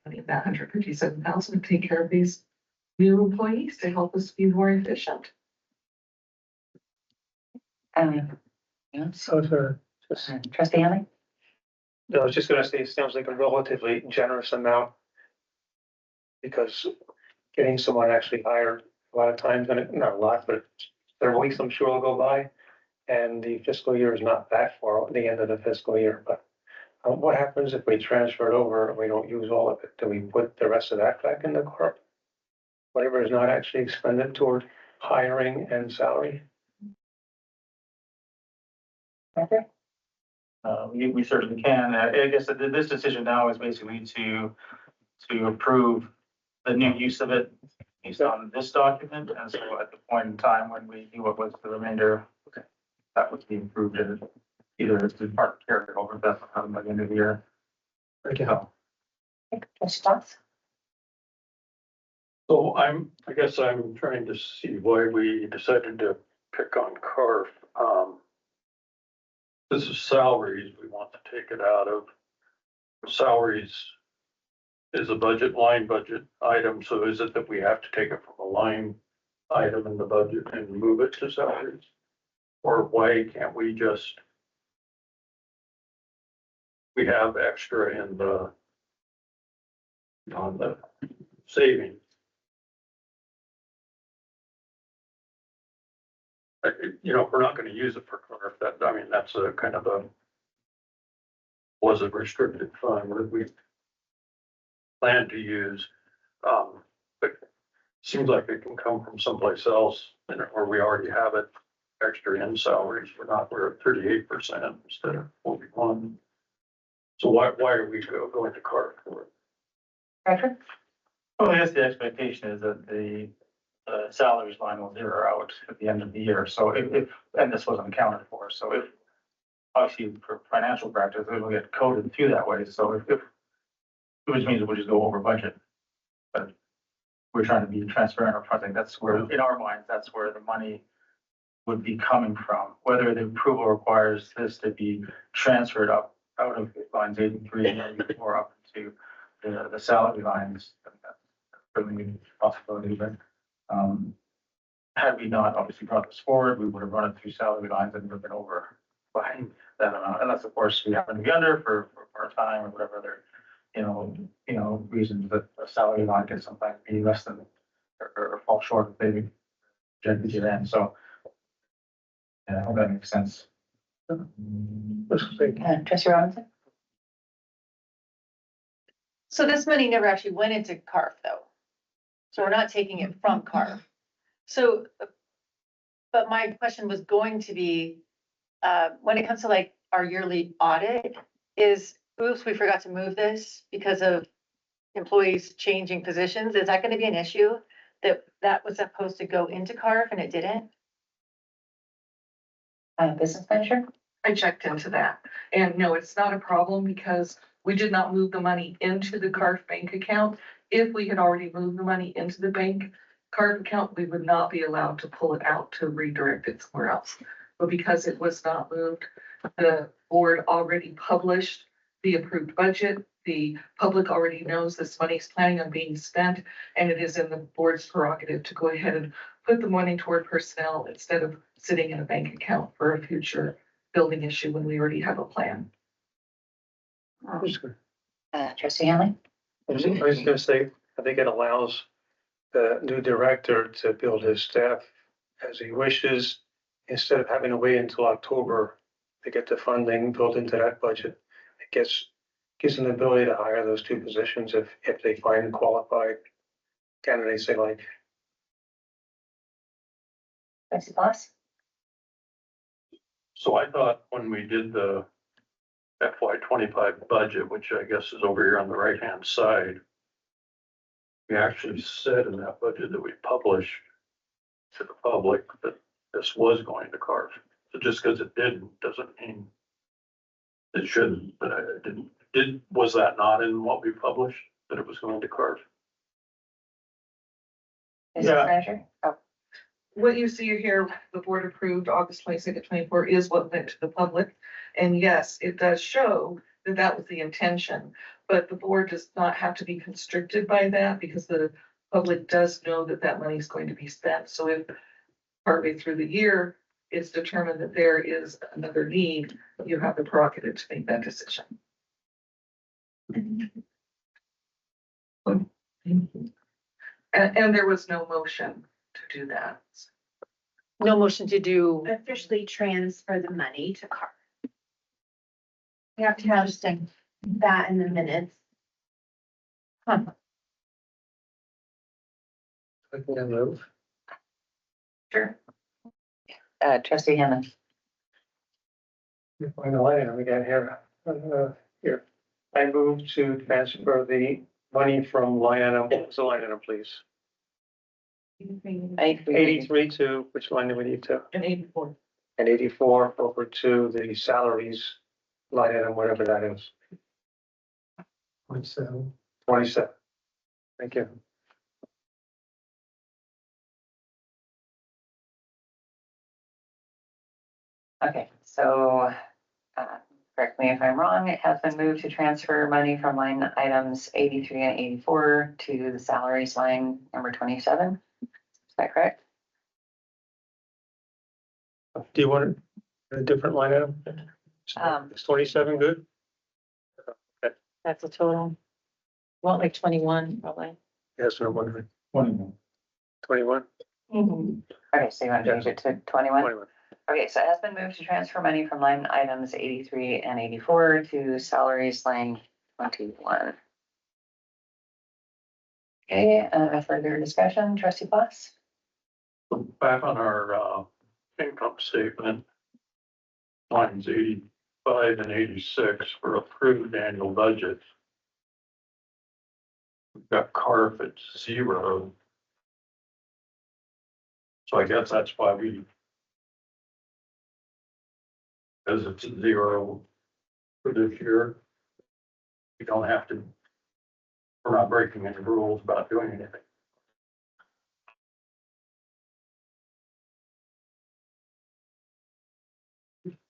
Speaker 6: money in that 157,000 to take care of these new employees to help us be more efficient.
Speaker 1: So Trustee Hanley?
Speaker 15: I was just gonna say, it sounds like a relatively generous amount. Because getting someone actually hired a lot of times, and not a lot, but several weeks, I'm sure will go by. and the fiscal year is not that far, the end of the fiscal year, but what happens if we transfer it over and we don't use all of it? Do we put the rest of that back in the corp? Whatever is not actually expended toward hiring and salary?
Speaker 11: We certainly can. I guess that this decision now is basically to approve the new use of it based on this document. And so at the point in time when we do what was the remainder, that would be approved and either it's been part carried over, that's what happened by the end of the year.
Speaker 15: Thank you.
Speaker 14: Response?
Speaker 4: So I guess I'm trying to see why we decided to pick on CARF. This is salaries, we want to take it out of. Salaries is a budget item, so is it that we have to take it from a line item in the budget and move it to salaries? Or why can't we just, we have extra in on the savings? You know, if we're not gonna use it for CARF, that, I mean, that's a kind of was a restricted fund that we plan to use. But seems like it can come from someplace else, or we already have it extra in salaries. We're at 38% instead of 41. So why are we going to CARF for it?
Speaker 14: Patrick?
Speaker 11: Well, I guess the expectation is that the salaries line will zero out at the end of the year. So if and this wasn't accounted for, so if obviously for financial practice, it will get coded through that way. So if which means it would just go over budget. But we're trying to be transparent up front. I think that's where, in our minds, that's where the money would be coming from. Whether the approval requires this to be transferred up out of lines 83 and 84 up to the salary lines, that's certainly a possibility. But had we not obviously brought this forward, we would have run it through salary lines and would have been over by that amount. Unless, of course, we happen to be under for part-time or whatever other, reasons that a salary line can sometimes be less than or fall short of maybe generally then. So yeah, I hope that makes sense.
Speaker 14: Trustee Robinson? So this money never actually went into CARF though. So we're not taking it from CARF. So, but my question was going to be, when it comes to like our yearly audit, oops, we forgot to move this because of employees changing positions. Is that going to be an issue that was supposed to go into CARF and it didn't? Business manager?
Speaker 6: I checked into that, and no, it's not a problem because we did not move the money into the CARF bank account. If we had already moved the money into the bank CARF account, we would not be allowed to pull it out to redirect it somewhere else. But because it was not moved, the board already published the approved budget. The public already knows this money is planning on being spent, and it is in the board's prerogative to go ahead and put the money toward personnel instead of sitting in a bank account for a future building issue when we already have a plan.
Speaker 14: Trustee Hanley?
Speaker 15: I was gonna say, I think it allows the new director to build his staff as he wishes, instead of having to wait until October to get the funding built into that budget. It gives them the ability to hire those two positions if they find qualified candidates they like.
Speaker 14: Trustee Boss?
Speaker 4: So I thought when we did the FY25 budget, which I guess is over here on the right-hand side, we actually said in that budget that we published to the public that this was going to CARF. So just because it didn't, doesn't mean it shouldn't, but it didn't. Was that not in what we published, that it was going to CARF?
Speaker 14: Business manager? Oh,
Speaker 6: What you see here, the board approved August 22nd, 24 is what went to the public. And yes, it does show that that was the intention, but the board does not have to be constricted by that because the public does know that that money is going to be spent. So if partway through the year, it's determined that there is another need, you have the prerogative to make that decision. And there was no motion to do that.
Speaker 14: No motion to do,
Speaker 13: officially transfer the money to CAR. We have to have that in the minutes.
Speaker 15: I can move.
Speaker 1: Sure. Trustee Hammond.
Speaker 15: Final item again here. Here. I move to transfer the money from line item, what was the line item, please? 83 to, which line do we need to?
Speaker 6: And 84.
Speaker 15: And 84 over to the salaries line item, whatever that is. 27. 27. Thank you.
Speaker 1: Okay, so, correct me if I'm wrong, it has been moved to transfer money from line items 83 and 84 to the salaries line number 27. Is that correct?
Speaker 15: Do you want a different line item? Is 27 good?
Speaker 14: that's a total. Want like 21, probably.
Speaker 15: Yes, I'm wondering.
Speaker 11: 21.
Speaker 15: 21?
Speaker 1: Okay, so you want to change it to 21?
Speaker 15: 21.
Speaker 1: Okay, so it has been moved to transfer money from line items 83 and 84 to salaries line 21. Okay, further discussion, trustee Foss?
Speaker 4: Back on our, income statement, lines 85 and 86 for approved annual budget. We've got CARF at 0. So I guess that's why because it's 0 for this year. We don't have to, we're not breaking any rules about doing anything.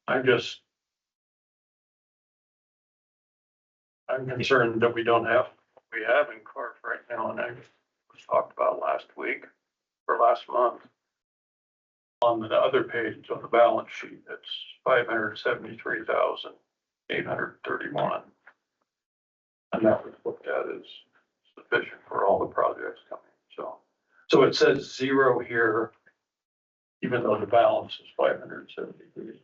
Speaker 4: I'm concerned that we don't have, we have in CARF right now, and I was talked about last week or last month. On the other page on the balance sheet, it's 573,831. And that was looked at as sufficient for all the projects coming, so it says 0 here, even though the balance is 573.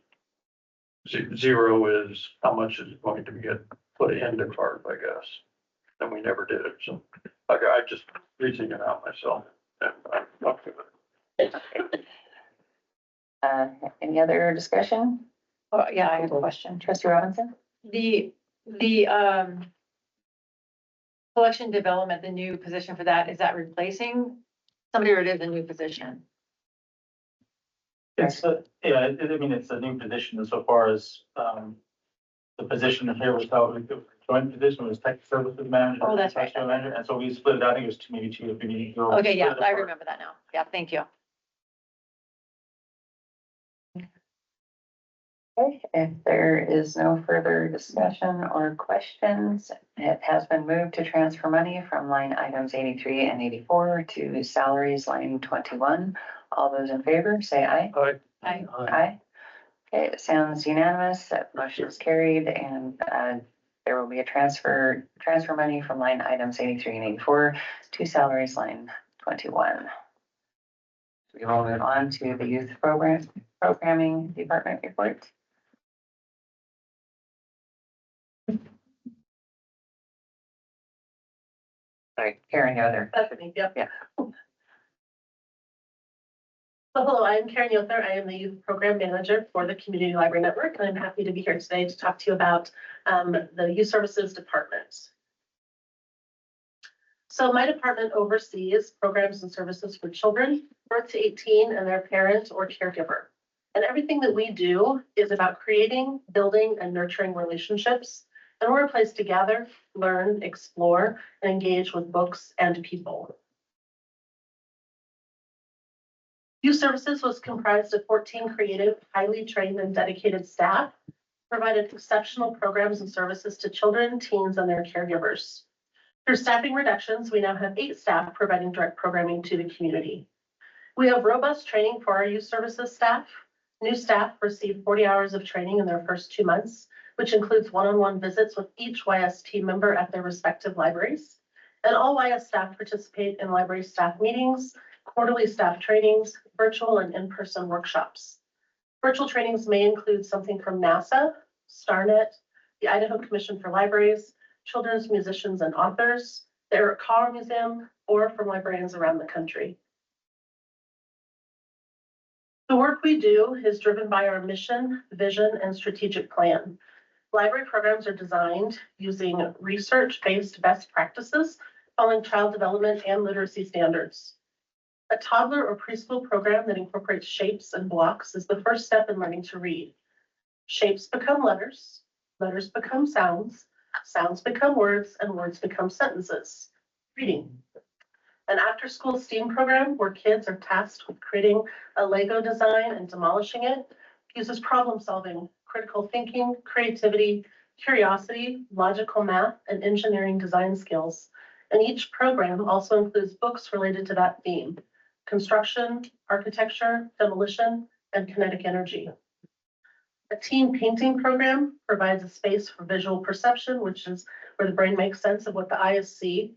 Speaker 4: 0 is how much is going to get put into CARF, I guess. And we never did it, so I just reaching it out myself, and I'm not good with it.
Speaker 1: Any other discussion?
Speaker 14: Oh, yeah, I have a question.
Speaker 1: Trustee Robinson?
Speaker 14: The collection development, the new position for that, is that replacing somebody or it is a new position?
Speaker 11: It's it's a new position insofar as, the position here was how the joint position was tech services manager.
Speaker 14: Oh, that's right.
Speaker 11: industrial manager, and so we split it, I think it was maybe two or 3 meetings ago.
Speaker 14: Okay, yeah,
Speaker 11: Split it
Speaker 14: I
Speaker 11: apart.
Speaker 14: remember that now. Yeah, thank you.
Speaker 1: Okay, if there is no further discussion or questions, it has been moved to transfer money from line items 83 and 84 to salaries line 21. All those in favor, say aye.
Speaker 15: Aye.
Speaker 14: Aye.
Speaker 1: Aye. Okay, it sounds unanimous. That motion is carried, and there will be a transfer money from line items 83 and 84 to salaries line 21. We will move on to the youth programming department report. Sorry, Karen, you're there.
Speaker 16: Bethany, yep.
Speaker 1: Yeah.
Speaker 16: So hello, I'm Karen Yother. I am the Youth Program Manager for the Community Library Network, and I'm happy to be here today to talk to you about the Youth Services Department. So my department oversees programs and services for children birth to 18 and their parent or caregiver. And everything that we do is about creating, building, and nurturing relationships. And we're a place to gather, learn, explore, and engage with books and people. Youth Services was comprised of 14 creative, highly trained and dedicated staff, provided exceptional programs and services to children, teens, and their caregivers. Through staffing reductions, we now have 8 staff providing direct programming to the community. We have robust training for our Youth Services staff. New staff receive 40 hours of training in their first 2 months, which includes one-on-one visits with each YS team member at their respective libraries. And all YS staff participate in library staff meetings quarterly staff trainings, virtual and in-person workshops. Virtual trainings may include something from NASA, StarNet, the Idaho Commission for Libraries, children's musicians and authors, the Eric Carr Museum, or from librarians around the country. The work we do is driven by our mission, vision, and strategic plan. Library programs are designed using research-based best practices, following child development and literacy standards. A toddler or preschool program that incorporates shapes and blocks is the first step in learning to read. Shapes become letters, letters become sounds, sounds become words, and words become sentences. Reading. An after-school STEAM program where kids are tasked with creating a Lego design and demolishing it uses problem solving, critical thinking, creativity, curiosity, logical math, and engineering design skills. And each program also includes books related to that theme: construction, architecture, demolition, and kinetic energy. A teen painting program provides a space for visual perception, which is where the brain makes sense of what the eye is see,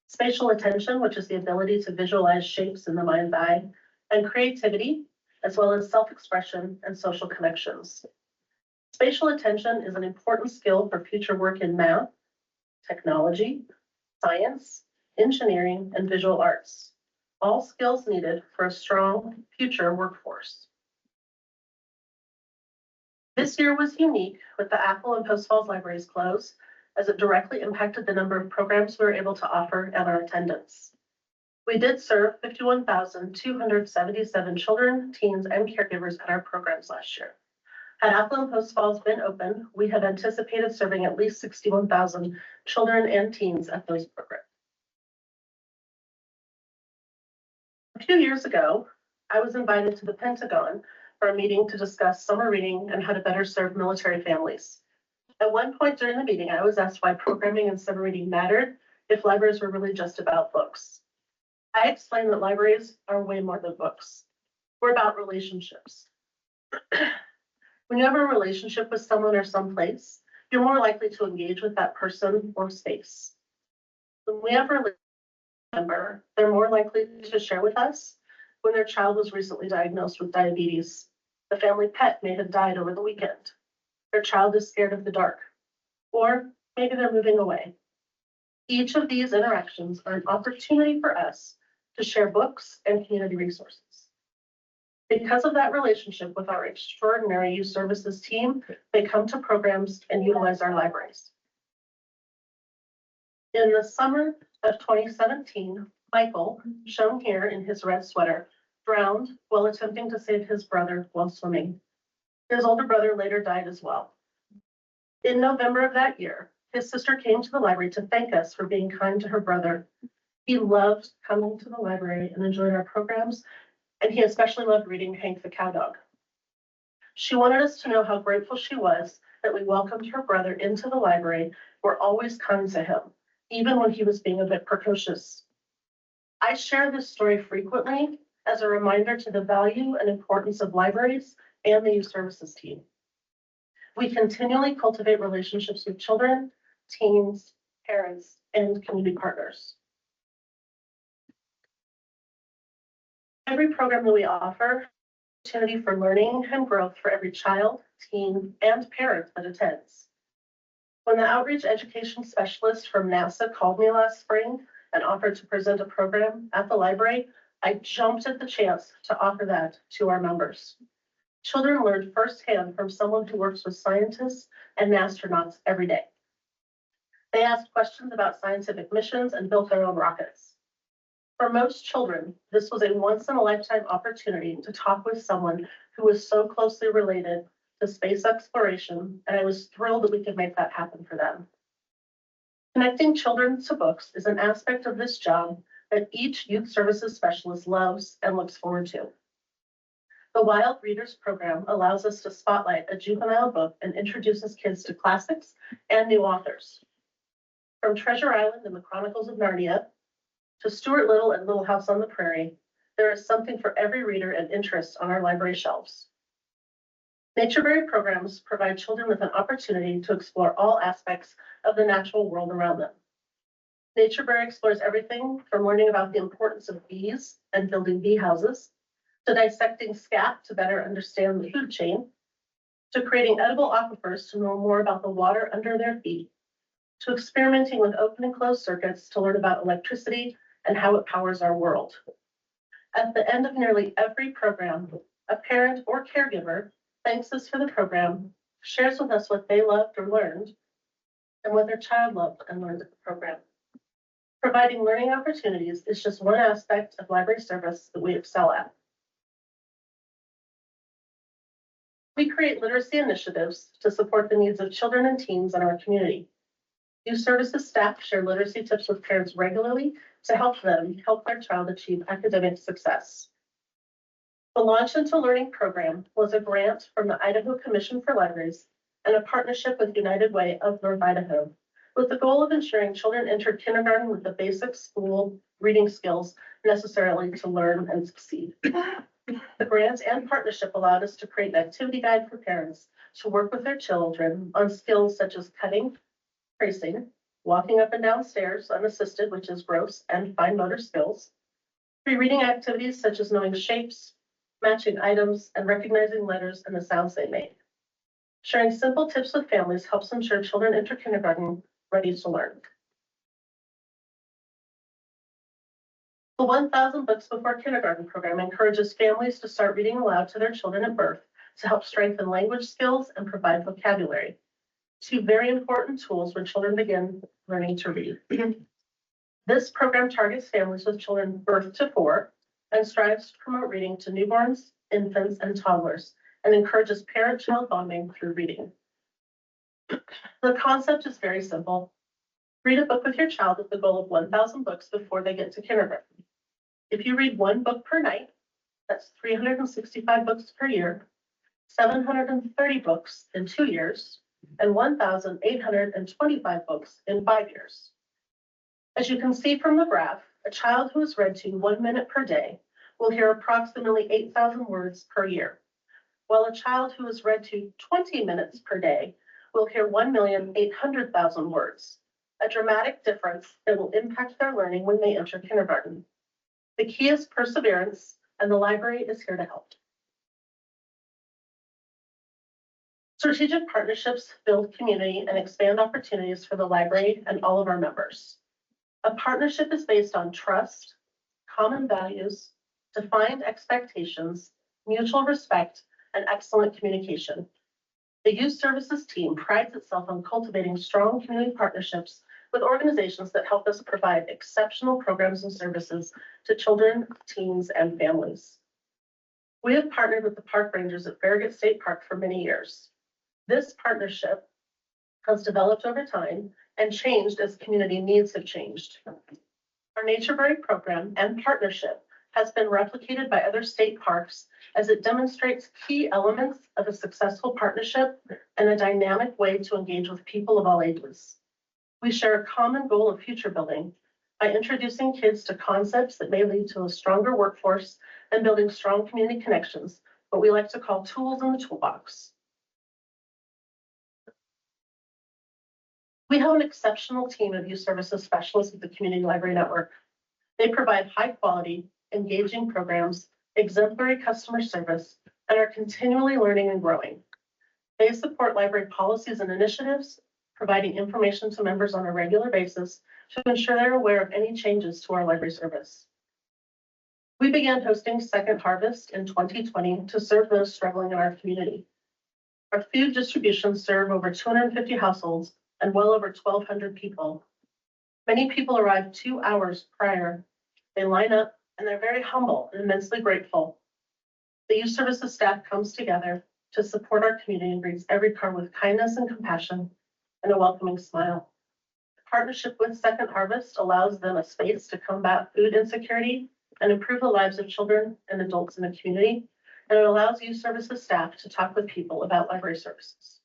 Speaker 16: spatial attention, which is the ability to visualize shapes in the mind's eye, and creativity, as well as self-expression and social connections. Spatial attention is an important skill for future work in math, technology, science, engineering, and visual arts, all skills needed for a strong future workforce. This year was unique with the Apple and Post Falls libraries closed, as it directly impacted the number of programs we were able to offer and our attendance. We did serve 51,277 children, teens, and caregivers at our programs last year. Had Apple and Post Falls been open, we had anticipated serving at least 61,000 children and teens at those programs. A few years ago, I was invited to the Pentagon for a meeting to discuss summer reading and how to better serve military families. At one point during the meeting, I was asked why programming and summer reading mattered if libraries were really just about books. I explained that libraries are way more than books. We're about relationships. When you have a relationship with someone or someplace, you're more likely to engage with that person or space. When we have a member, they're more likely to share with us when their child was recently diagnosed with diabetes. The family pet may have died over the weekend. Their child is scared of the dark, or maybe they're moving away. Each of these interactions are an opportunity for us to share books and community resources. Because of that relationship with our extraordinary youth services team, they come to programs and utilize our libraries. In the summer of 2017, Michael, shown here in his red sweater, drowned while attempting to save his brother while swimming. His older brother later died as well. In November of that year, his sister came to the library to thank us for being kind to her brother. He loved coming to the library and enjoying our programs, and he especially loved reading Hank the Cowdog. She wanted us to know how grateful she was that we welcomed her brother into the library. We're always kind to him, even when he was being a bit precocious. I share this story frequently as a reminder to the value and importance of libraries and the youth services team. We continually cultivate relationships with children, teens, parents, and community partners. Every program that we offer, opportunity for learning and growth for every child, teen, and parent that attends. When the outreach education specialist from NASA called me last spring and offered to present a program at the library, I jumped at the chance to offer that to our members. Children learned firsthand from someone who works with scientists and astronauts every day. They asked questions about scientific missions and built their own rockets. For most children, this was a once-in-a-lifetime opportunity to talk with someone who was so closely related to space exploration, and I was thrilled that we could make that happen for them. Connecting children to books is an aspect of this job that each youth services specialist loves and looks forward to. The Wild Readers program allows us to spotlight a juvenile book and introduces kids to classics and new authors. From Treasure Island and the Chronicles of Narnia to Stuart Little and Little House on the Prairie, there is something for every reader and interest on our library shelves. Natureberry programs provide children with an opportunity to explore all aspects of the natural world around them. NatureBerry explores everything from learning about the importance of bees and building bee houses, to dissecting scat to better understand the food chain, to creating edible aquifers to know more about the water under their feet, to experimenting with open and closed circuits to learn about electricity and how it powers our world. At the end of nearly every program, a parent or caregiver thanks us for the program, shares with us what they loved or learned, and what their child loved and learned at the program. Providing learning opportunities is just one aspect of library service that we excel at. We create literacy initiatives to support the needs of children and teens in our community. Youth Services staff share literacy tips with parents regularly to help them help their child achieve academic success. The Launch into Learning program was a grant from the Idaho Commission for Libraries and a partnership with United Way of North Idaho, with the goal of ensuring children enter kindergarten with the basic school reading skills necessarily to learn and succeed. The grant and partnership allowed us to create an activity guide for parents to work with their children on skills such as cutting, tracing, walking up and down stairs unassisted, which is gross and fine motor skills, pre-reading activities such as knowing shapes, matching items, and recognizing letters and the sounds they make. Sharing simple tips with families helps ensure children enter kindergarten ready to learn. The 1,000 Books Before Kindergarten program encourages families to start reading aloud to their children at birth to help strengthen language skills and provide vocabulary. Two very important tools when children begin learning to read. This program targets families with children birth to 4 and strives to promote reading to newborns, infants, and toddlers, and encourages parent-child bonding through reading. The concept is very simple. Read a book with your child with the goal of 1,000 books before they get to kindergarten. If you read one book per night, that's 365 books per year, 730 books in 2 years, and 1,825 books in 5 years. As you can see from the graph, a child who is read to 1 minute per day will hear approximately 8,000 words per year, while a child who is read to 20 minutes per day will hear 1,800,000 words, a dramatic difference that will impact their learning when they enter kindergarten. The key is perseverance, and the library is here to help. Strategic partnerships build community and expand opportunities for the library and all of our members. A partnership is based on trust, common values, defined expectations, mutual respect, and excellent communication. The Youth Services team prides itself on cultivating strong community partnerships with organizations that help us provide exceptional programs and services to children, teens, and families. We have partnered with the park rangers at Farragut State Park for many years. This partnership has developed over time and changed as community needs have changed. Our NatureBerry program and partnership has been replicated by other state parks as it demonstrates key elements of a successful partnership and a dynamic way to engage with people of all ages. We share a common goal of future building by introducing kids to concepts that may lead to a stronger workforce and building strong community connections, what we like to call tools in the toolbox. We have an exceptional team of youth services specialists at the Community Library Network. They provide high quality, engaging programs, exemplary customer service, and are continually learning and growing. They support library policies and initiatives, providing information to members on a regular basis to ensure they're aware of any changes to our library service. We began hosting Second Harvest in 2020 to serve those struggling in our community. Our food distributions serve over 250 households and well over 1,200 people. Many people arrive 2 hours prior. They line up and they're very humble and immensely grateful. The Youth Services staff comes together to support our community and greets every car with kindness and compassion and a welcoming smile. The partnership with Second Harvest allows them a space to combat food insecurity and improve the lives of children and adults in the community, and it allows Youth Services staff to talk with people about library services.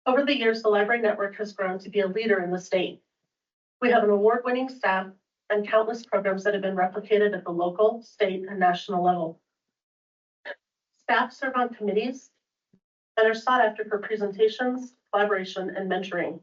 Speaker 16: Over the years, the Library Network has grown to be a leader in the state. We have an award-winning staff and countless programs that have been replicated at the local, state, and national level. Staff serve on committees and are sought after for presentations, collaboration, and mentoring.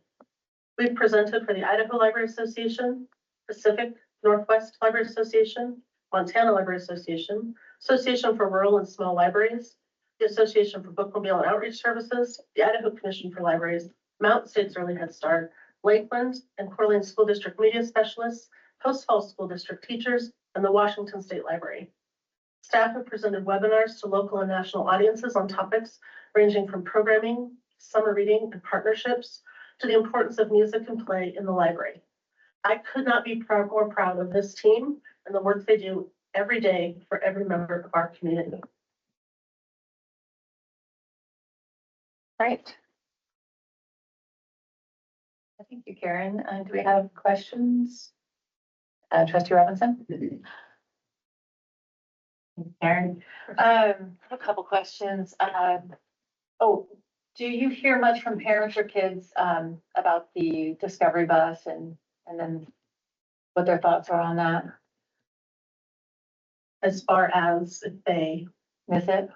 Speaker 16: We've presented for the Idaho Library Association, Pacific Northwest Library Association, Montana Library Association, Association for Rural and Small Libraries, the Association for Bookmobile and Outreach Services, the Idaho Commission for Libraries, Mountain States Early Head Start, Lakeland and Coeur d'Alene School District Media Specialists, Post Falls School District teachers, and the Washington State Library. Staff have presented webinars to local and national audiences on topics ranging from programming, summer reading, and partnerships to the importance of music and play in the library. I could not be more proud of this team and the work they do every day for every member of our community.
Speaker 1: Right. Thank you, Karen. Do we have questions? Trustee Robinson?
Speaker 14: Karen, a couple questions. Do you hear much from parents or kids about the Discovery Bus and then what their thoughts are on that?
Speaker 16: As far as if they
Speaker 14: Miss it?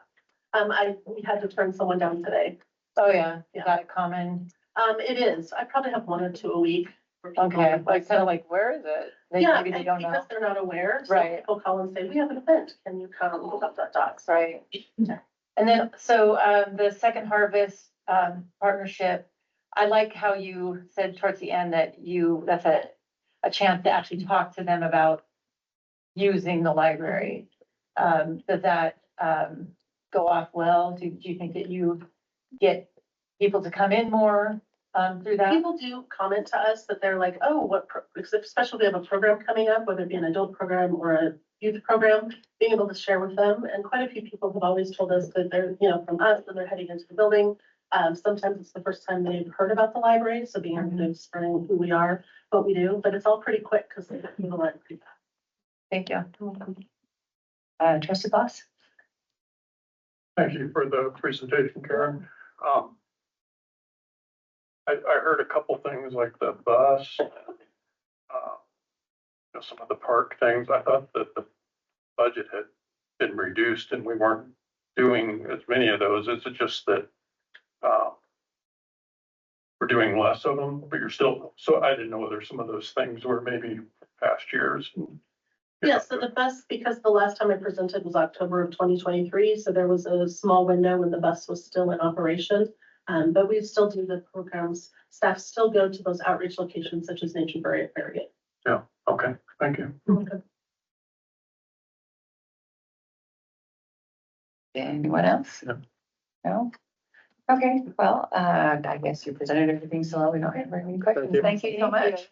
Speaker 16: we had to turn someone down today.
Speaker 14: Oh, yeah. Is
Speaker 16: Yeah.
Speaker 14: that a common?
Speaker 16: It is. I probably have 1 or 2 a week. for people
Speaker 14: Okay,
Speaker 16: who-
Speaker 14: like kind of like, where is it?
Speaker 16: Yeah,
Speaker 14: Maybe they don't know.
Speaker 16: because they're not aware. So
Speaker 14: Right.
Speaker 16: people call and say, we have an event. Can you come? Dots.
Speaker 14: Right. And then, so, the Second Harvest, partnership, I like how you said towards the end that that's a chance to actually talk to them about using the library. Does that, go off well? Do you think that you get people to come in more, through that?
Speaker 16: People do comment to us that they're like, oh, especially if we have a program coming up, whether it be an adult program or a youth program, being able to share with them. And quite a few people have always told us that they're, from us, that they're heading into the building. Sometimes it's the first time they've heard about the library, so being able to explain who we are, what we do, but it's all pretty quick because they get the library.
Speaker 14: Thank you. Trustee Boss?
Speaker 4: Thank you for the presentation, Karen. I heard a couple things like the bus, some of the park things. I thought that the budget had been reduced and we weren't doing as many of those. Is it just that we're doing less of them, but you're still, so I didn't know whether some of those things were maybe past years.
Speaker 16: Yeah, so the bus, because the last time I presented was October of 2023, so there was a small window when the bus was still in operation. But we still do the programs. Staff still go to those outreach locations such as Nature Area.
Speaker 4: Yeah, okay, thank you.
Speaker 1: Anyone else?
Speaker 4: No.
Speaker 1: No? Okay, well, I guess you presented everything, so we don't have very many questions.
Speaker 4: you.
Speaker 1: Thank you so much.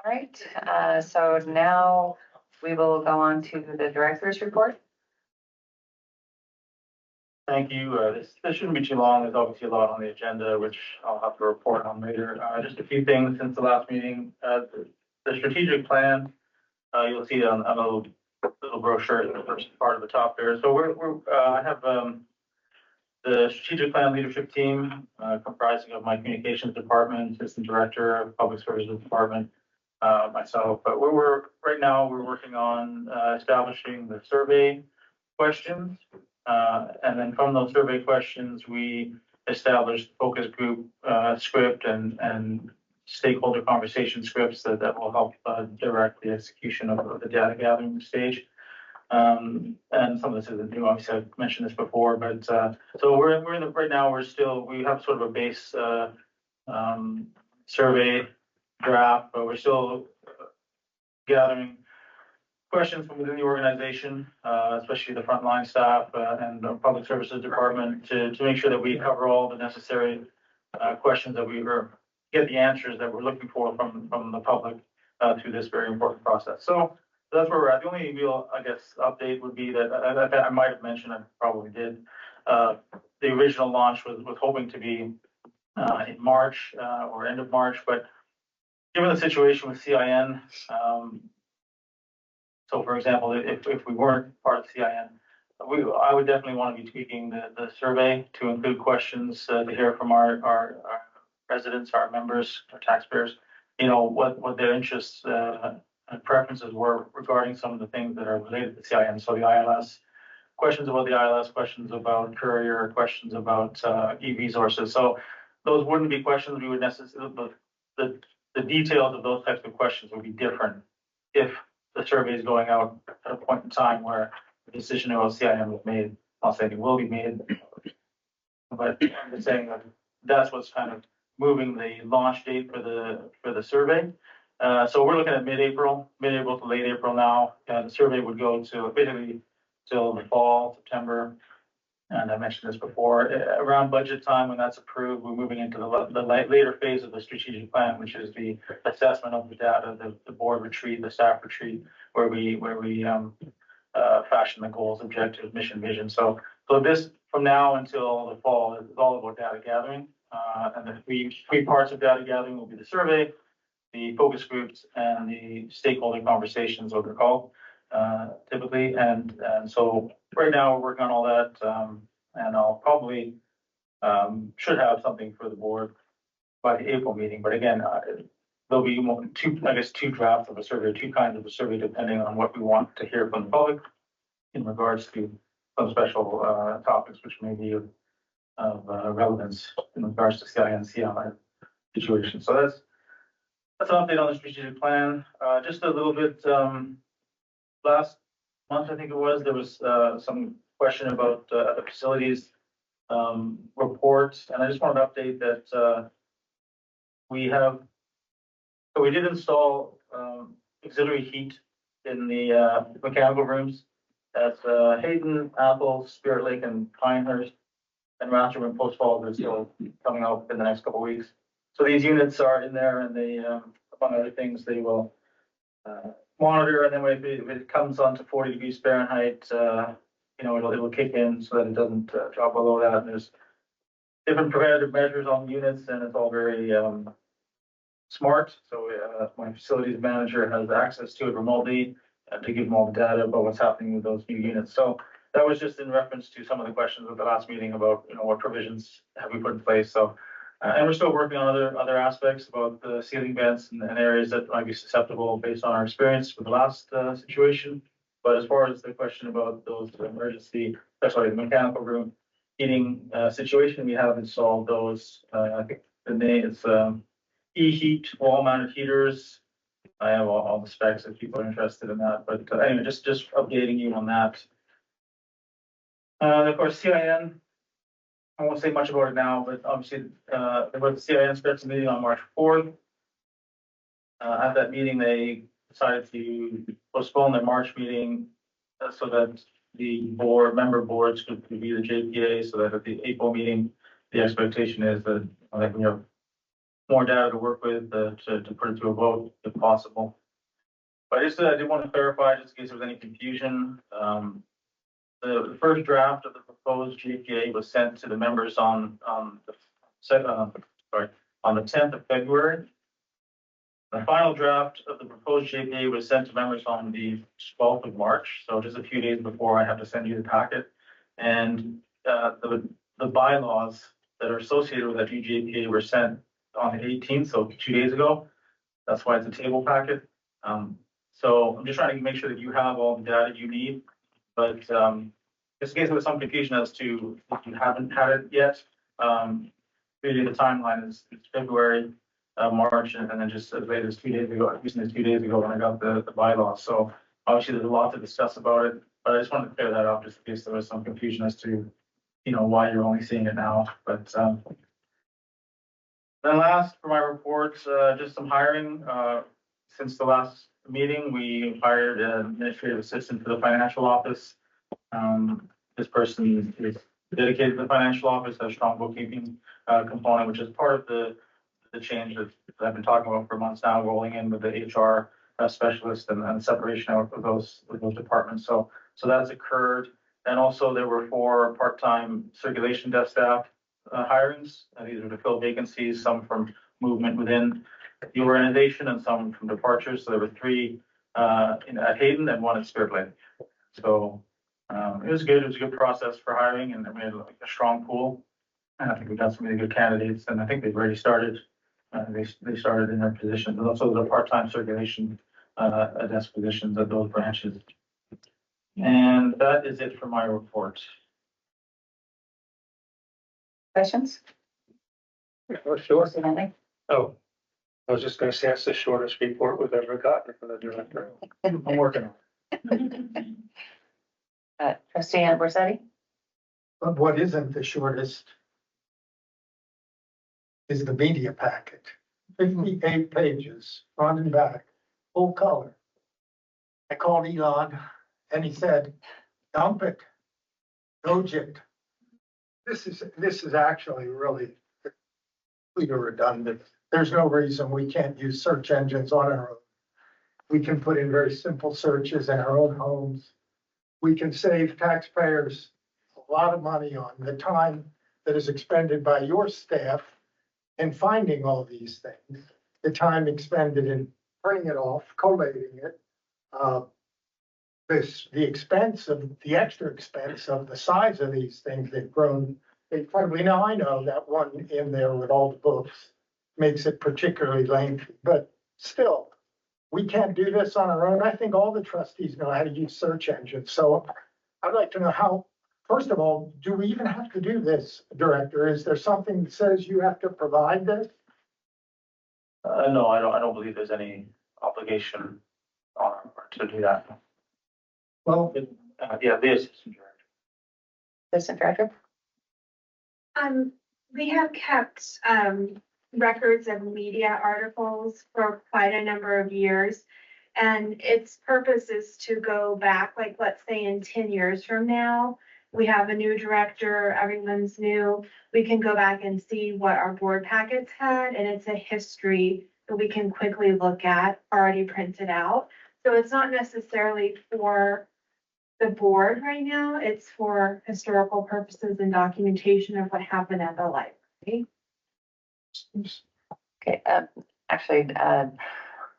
Speaker 1: All right, so now we will go on to the director's report.
Speaker 11: Thank you. This shouldn't be too long. There's obviously a lot on the agenda, which I'll have to report on later. Just a few things since the last meeting. The strategic plan, you'll see on a little brochure in the first part of the top there. So I have the strategic plan leadership team comprising of my communications department, assistant director, public services department, myself. But right now we're working on establishing the survey questions. And then from those survey questions, we established focus group script and stakeholder conversation scripts that will help direct the execution of the data gathering stage. And some of this isn't new, obviously I've mentioned this before, but so we're in the, right now we have sort of a base survey draft, but we're still gathering questions from within the organization, especially the frontline staff and the public services department to make sure that we cover all the necessary questions that get the answers that we're looking for from the public through this very important process. So that's where we're at. The only real, I guess, update would be that I might have mentioned, I probably did, the original launch was hoping to be in March or end of March, but given the situation with CIN, so for example, if we weren't part of CIN, I would definitely want to be tweaking the survey to include questions to hear from our residents, our members, our taxpayers, what their interests and preferences were regarding some of the things that are related to CIN. So the ILS, questions about the ILS, questions about courier, questions about EV sources. So those wouldn't be questions we would necessarily, the details of those types of questions would be different if the survey is going out at a point in time where the decision about CIM was made. I'll say it will be made, but I'm just saying that that's what's kind of moving the launch date for the survey. So we're looking at mid-April to late April now. The survey would go to basically till the fall, September. And I mentioned this before, around budget time, when that's approved, we're moving into the later phase of the strategic plan, which is the assessment of the data, the board retreat, the staff retreat, where we fashion the goals, objectives, mission, vision. So this, from now until the fall, is all about data gathering. And the three parts of data gathering will be the survey, the focus groups, and the stakeholder conversations, what they're called, typically. And so right now we're working on all that, and I'll probably should have something for the board by the April meeting. But again, there'll be two drafts of a survey, two kinds of a survey, depending on what we want to hear from the public in regards to some special topics which may be of relevance in regards to CI and CI situation. So that's an update on the strategic plan. Just a little bit, last month, I think it was, there was some question about the facilities report, and I just wanted to update that we did install auxiliary heat in the mechanical rooms at Hayden, Apple, Spirit Lake, and Pinehurst, and Rathdrum and Post Falls are still coming out in the next couple of weeks. So these units are in there, and they, among other things, they will monitor, and then if it comes on to 40 degrees Fahrenheit, it'll kick in so that it doesn't drop below that. And there's different preventative measures on the units, and it's all very smart. So my facilities manager has access to it remotely to give them all the data about what's happening with those new units. So that was just in reference to some of the questions at the last meeting about, what provisions have we put in place. So, and we're still working on other aspects about the ceiling vents and areas that might be susceptible based on our experience with the last situation. But as far as the question about those the mechanical room heating situation, we have installed those. I think the name is E-Heat wall-mounted heaters. I have all the specs if people are interested in that. But anyway, just updating you on that. Of course, CIN. I won't say much about it now, but obviously, the CIN starts a meeting on March 4th. At that meeting, they decided to postpone their March meeting so that the member boards could review the JPA, so that at the April meeting, the expectation is that we have more data to work with to put it to a vote if possible. But I did want to clarify, just in case there was any confusion. The first draft of the proposed JPA was sent to the members on the 10th of February. The final draft of the proposed JPA was sent to members on the 12th of March, so just a few days before I have to send you the packet. And the bylaws that are associated with that new JPA were sent on the 18th, so 2 days ago. That's why it's a table packet. So I'm just trying to make sure that you have all the data you need. But just in case there was some confusion as to if you haven't had it yet, really the timeline is February, March, and then just as late as 2 days ago, recently 2 days ago when I got the bylaws. So obviously there's a lot to discuss about it, but I just wanted to clear that up just in case there was some confusion as to, why you're only seeing it now. But then last for my reports, just some hiring. Since the last meeting, we hired an administrative assistant for the financial office. This person is dedicated to the financial office, has a strong bookkeeping component, which is part of the change that I've been talking about for months now, rolling in with the HR specialist and separation out of those departments. So that's occurred. And also there were 4 part-time circulation desk staff hirings. These are to fill vacancies, some from movement within the organization and some from departures. So there were 3 at Hayden and 1 at Spirit Lake. So it was good. It was a good process for hiring, and we had a strong pool. And I think we got some really good candidates, and I think they've already started. They started in their positions, and also the part-time circulation desk positions at those branches. And that is it for my report.
Speaker 1: Questions?
Speaker 15: Oh, sure.
Speaker 1: Trustee Henley?
Speaker 15: Oh, I was just gonna say that's the shortest report we've ever gotten from the director.
Speaker 4: I'm working on
Speaker 1: Trustee Ambrossetti?
Speaker 12: But what isn't the shortest is the media packet. 58 pages, front and back, full color. I called Elon and he said, dump it, doge it. This is actually really completely redundant. There's no reason we can't use search engines on our own. We can put in very simple searches in our own homes. We can save taxpayers a lot of money on the time that is expended by your staff in finding all these things, the time expended in printing it off, collating it, the expense of the extra expense of the size of these things, they've grown incredibly. Now, I know that one in there with all the books makes it particularly lengthy, but still, we can't do this on our own. I think all the trustees know how to use search engines. So I'd like to know how, first of all, do we even have to do this, Director? Is there something that says you have to provide this?
Speaker 11: No, I don't believe there's any obligation on our part to do that.
Speaker 12: Well,
Speaker 11: Yeah, the assistant director.
Speaker 1: Assistant Director?
Speaker 13: We have kept, records of media articles for quite a number of years. And its purpose is to go back, like, let's say in 10 years from now, we have a new director, everyone's new. We can go back and see what our board packets had, and it's a history that we can quickly look at, already printed out. So it's not necessarily for the board right now, it's for historical purposes and documentation of what happened at the library.
Speaker 1: Okay, actually, I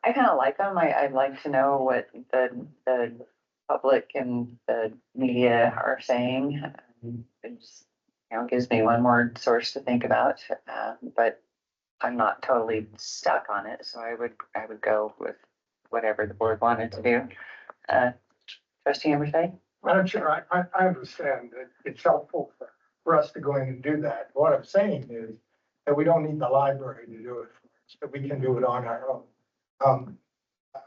Speaker 1: kind of like them. I'd like to know what the public and the media are saying. It just, gives me one more source to think about, but I'm not totally stuck on it, so I would go with whatever the board wanted to do. Trustee Ambrossetti?
Speaker 12: Madam Chair, I understand that it's helpful for us to go in and do that. What I'm saying is that we don't need the library to do it for us, that we can do it on our own.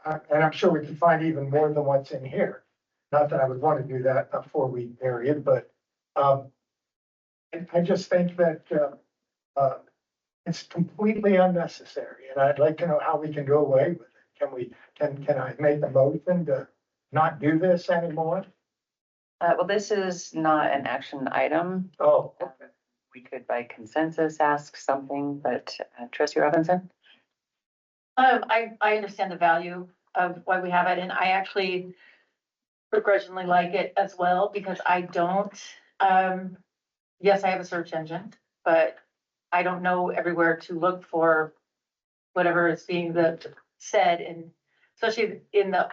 Speaker 12: And I'm sure we can find even more than what's in here. Not that I would want to do that a 4-week period, but I just think that it's completely unnecessary, and I'd like to know how we can do away with it. Can I make a motion to not do this anymore?
Speaker 1: Well, this is not an action item.
Speaker 12: Oh, okay.
Speaker 1: We could by consensus ask something, but Trustee Robinson?
Speaker 14: I understand the value of why we have it, and I actually begrudgingly like it as well, because I don't, yes, I have a search engine, but I don't know everywhere to look for whatever is being said, and especially in the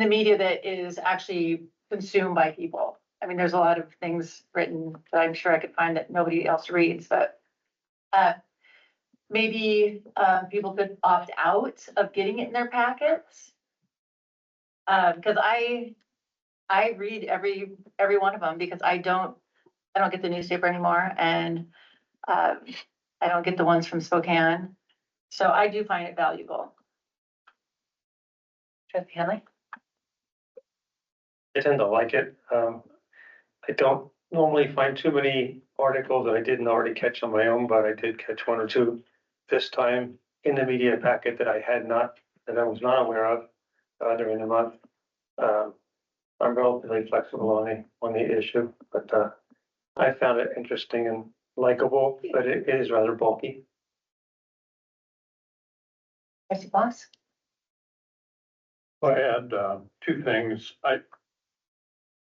Speaker 14: media that is actually consumed by people. I mean, there's a lot of things written that I'm sure I could find that nobody else reads, but maybe people could opt out of getting it in their packets. Because I read every one of them, because I don't get the newspaper anymore, and I don't get the ones from Spokane. So I do find it valuable.
Speaker 1: Trustee Henley?
Speaker 15: I tend to like it. I don't normally find too many articles that I didn't already catch on my own, but I did catch one or two this time in the media packet that I was not aware of during the month. I'm relatively flexible on the issue, but I found it interesting and likable, but it is rather bulky.
Speaker 1: Trustee Bloss?
Speaker 4: I had two things.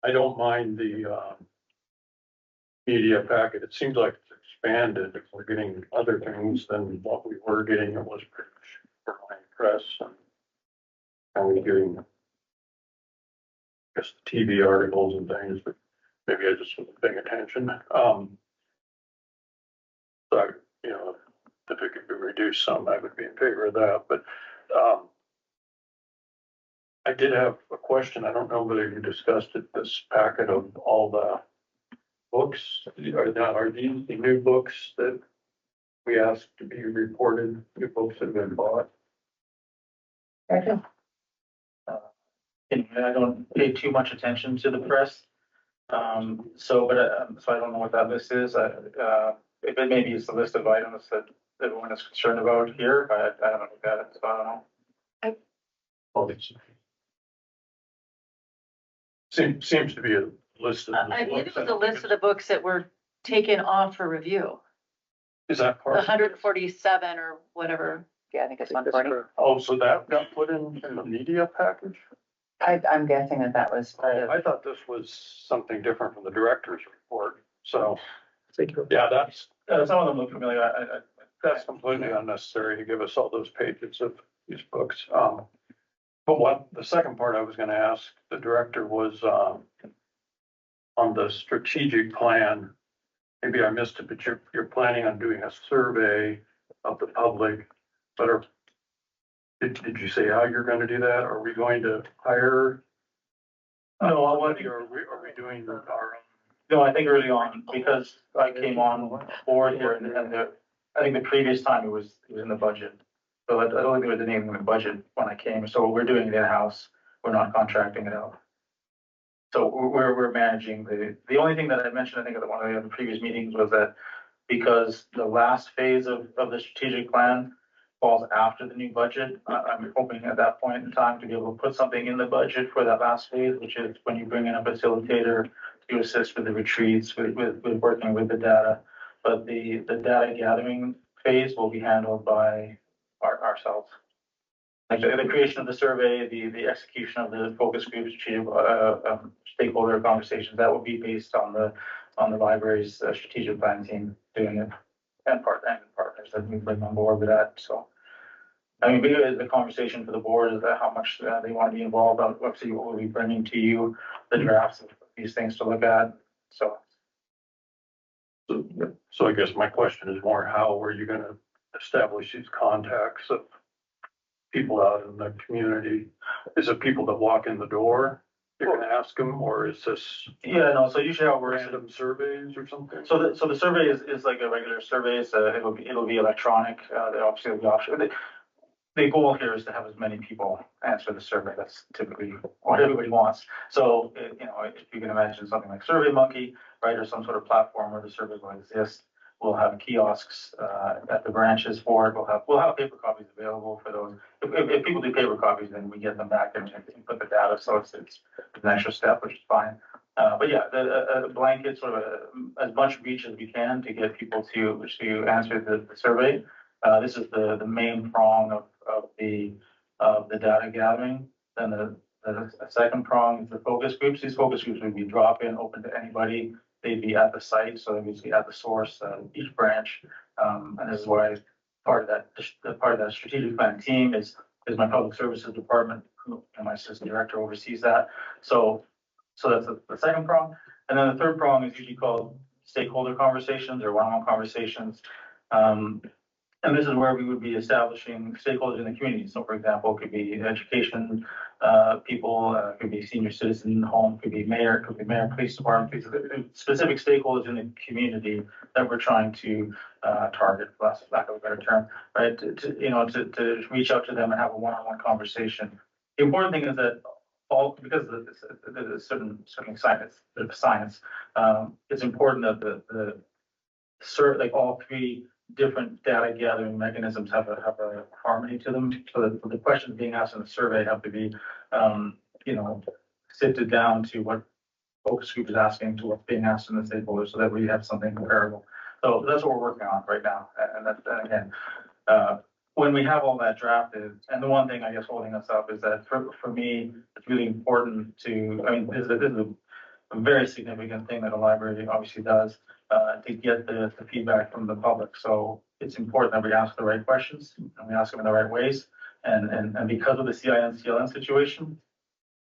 Speaker 4: I don't mind the media packet. It seems like it's expanded. If we're getting other things than what we were getting, it was pretty much for my press and we're getting just the TV articles and things, but maybe I just wasn't paying attention. So, if it could be reduced some, I would be in favor of that, but I did have a question. I don't know whether you discussed it, this packet of all the books. Are these the new books that we asked to be reported, new books that have been bought?
Speaker 11: And I don't pay too much attention to the press. So I don't know what that list is. If it maybe it's the list of items that everyone is concerned about here, I don't know what that is, so I don't know.
Speaker 4: Seems to be a list of.
Speaker 14: I believe it was a list of the books that were taken off for review,
Speaker 4: Is that part?
Speaker 14: 147 or whatever.
Speaker 1: Yeah, I think it's 140.
Speaker 4: Oh, so that got put in the media package?
Speaker 1: I'm guessing that was part of.
Speaker 4: I thought this was something different from the director's report, so. Yeah, that's,
Speaker 11: Some of them look familiar.
Speaker 4: that's completely unnecessary to give us all those pages of these books. But the second part I was gonna ask the director was, on the strategic plan. Maybe I missed it, but you're planning on doing a survey of the public, but did you say how you're gonna do that? Are we going to hire?
Speaker 11: No,
Speaker 4: Are we doing our own?
Speaker 11: No, I think early on, because I came on board here and I think the previous time it was in the budget. So I don't think there was anything in the budget when I came. So we're doing it in-house. We're not contracting it out. So we're managing the only thing that I mentioned, I think at one of the other previous meetings was that because the last phase of the strategic plan falls after the new budget, I'm hoping at that point in time to be able to put something in the budget for that last phase, which is when you bring in a facilitator to assist with the retreats, with working with the data. But the data gathering phase will be handled by ourselves. Like the creation of the survey, the execution of the focus groups, stakeholder conversations, that will be based on the library's strategic plan team doing it, and partners that we bring on board with that. So, I mean, the conversation for the board is that how much they want to be involved. Obviously, we'll be bringing to you the drafts of these things to look at. So
Speaker 4: I guess my question is more, how are you gonna establish these contacts of people out in the community? Is it people that walk in the door? You're gonna ask them, or is this?
Speaker 11: Yeah, no, so usually how it works.
Speaker 4: Random surveys or something?
Speaker 11: So the survey is like a regular survey, so it'll be electronic, they obviously will be optional. The goal here is to have as many people answer the survey, that's typically what everybody wants. So, you know, if you can imagine something like SurveyMonkey, right, or some sort of platform where the survey will exist, we'll have kiosks, at the branches for it, we'll have paper copies available for those. If people do paper copies, then we get them back and put the data, so it's an extra step, which is fine. But yeah, the blanket sort of as much reach as we can to get people to answer the survey. This is the main prong of the data gathering. Then the second prong is the focus groups. These focus groups would be drop-in, open to anybody. They'd be at the site, so they'd be at the source, each branch. And this is why part of that strategic plan team is my public services department, and my assistant director oversees that. So that's the second prong. And then the third prong is usually called stakeholder conversations or one-on-one conversations. And this is where we would be establishing stakeholders in the community. So for example, it could be education people, could be senior citizen home, could be mayor, police department, specific stakeholders in the community that we're trying to target, for lack of a better term, right? To reach out to them and have a one-on-one conversation. The important thing is that because there's certainly science, it's important that like all three different data gathering mechanisms have a harmony to them. So that the questions being asked in the survey have to be, sifted down to what focus group is asking to what's being asked in the stakeholders, so that we have something comparable. So that's what we're working on right now. And again, when we have all that drafted, and the one thing I guess holding us up is that for me, it's really important this is a very significant thing that a library obviously does. To get the feedback from the public. So it's important that we ask the right questions and we ask them in the right ways. And because of the CIN-CLN situation,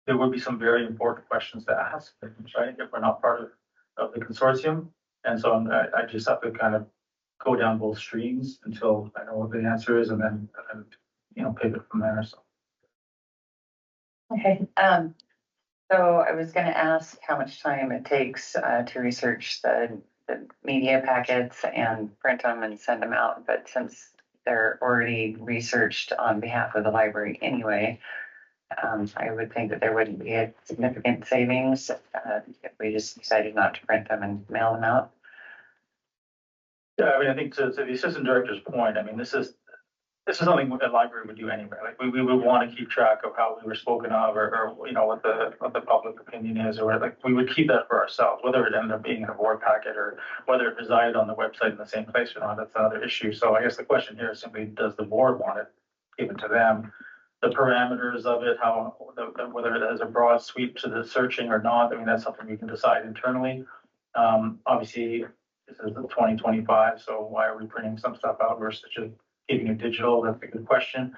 Speaker 11: there will be some very important questions to ask, right? If we're not part of the consortium. And so I just have to kind of go down both streams until I know what the answer is and then pivot from there. So.
Speaker 1: Okay, so I was gonna ask how much time it takes to research the media packets and print them and send them out, but since they're already researched on behalf of the library anyway, I would think that there wouldn't be a significant savings if we just decided not to print them and mail them out.
Speaker 11: Yeah, I mean, I think to the assistant director's point, I mean, this is something a library would do anyway. Like we would want to keep track of how we were spoken of or, you know, what the public opinion is, or like, we would keep that for ourselves, whether it ended up being in a board packet or whether it resided on the website in the same place or not, that's another issue. So I guess the question here is simply, does the board want it given to them? The parameters of it, whether it has a broad sweep to the searching or not, I mean, that's something we can decide internally. Obviously, this is the 2025, so why are we printing some stuff out versus just keeping it digital? That's a good question.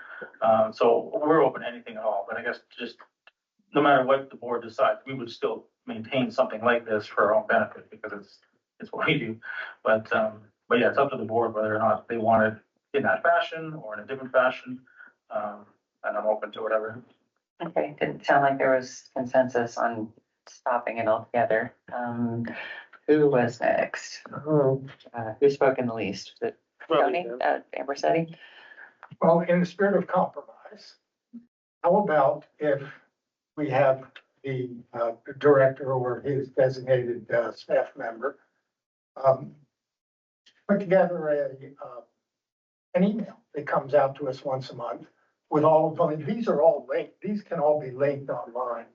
Speaker 11: So we're open to anything at all, but I guess just no matter what the board decides, we would still maintain something like this for our own benefit because it's what we do. But yeah, it's up to the board whether or not they want it in that fashion or in a different fashion. And I'm open to whatever.
Speaker 1: Okay, didn't sound like there was consensus on stopping it altogether. Who was next? Who spoke in the least? Was it Tony, Ambersetti?
Speaker 12: Well, in the spirit of compromise, how about if we have the director or his designated staff member put together an email that comes out to us once a month with all of them. These are all linked. These can all be linked online.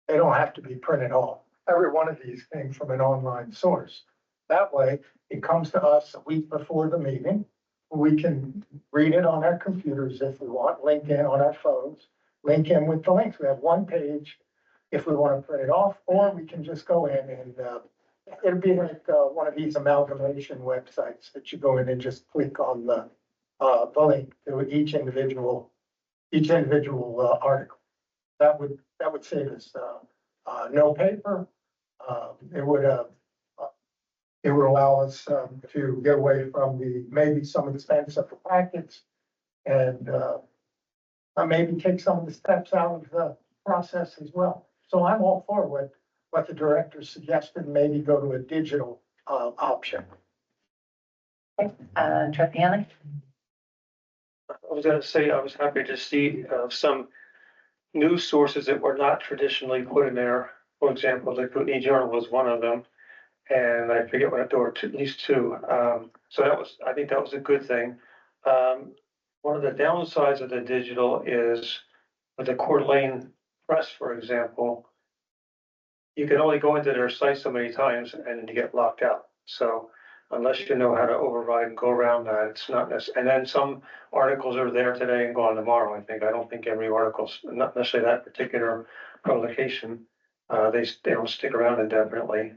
Speaker 12: They don't have to be printed off. Every one of these came from an online source. That way, it comes to us a week before the meeting. We can read it on our computers if we want, link in on our phones, link in with the links. We have one page if we want to print it off, or we can just go in and it'd be like one of these amalgamation websites that you go in and just click on the link to each individual article. That would save us no paper. It would allow us to get away from maybe some expense of the packets and maybe take some of the steps out of the process as well. So I'm all for what the director suggested, maybe go to a digital option.
Speaker 1: Trustee Hanley?
Speaker 15: I was gonna say, I was happy to see some news sources that were not traditionally put in there. For example, the Kootenai Journal was one of them, and I forget what there were at least two. So I think that was a good thing. One of the downsides of the digital is with the Coeur d'Alene Press, for example, you can only go into their site so many times and you get locked out. So unless you know how to override and go around that, it's not necessary. And then some articles are there today and gone tomorrow. I don't think every article's not necessarily that particular publication. They don't stick around indefinitely.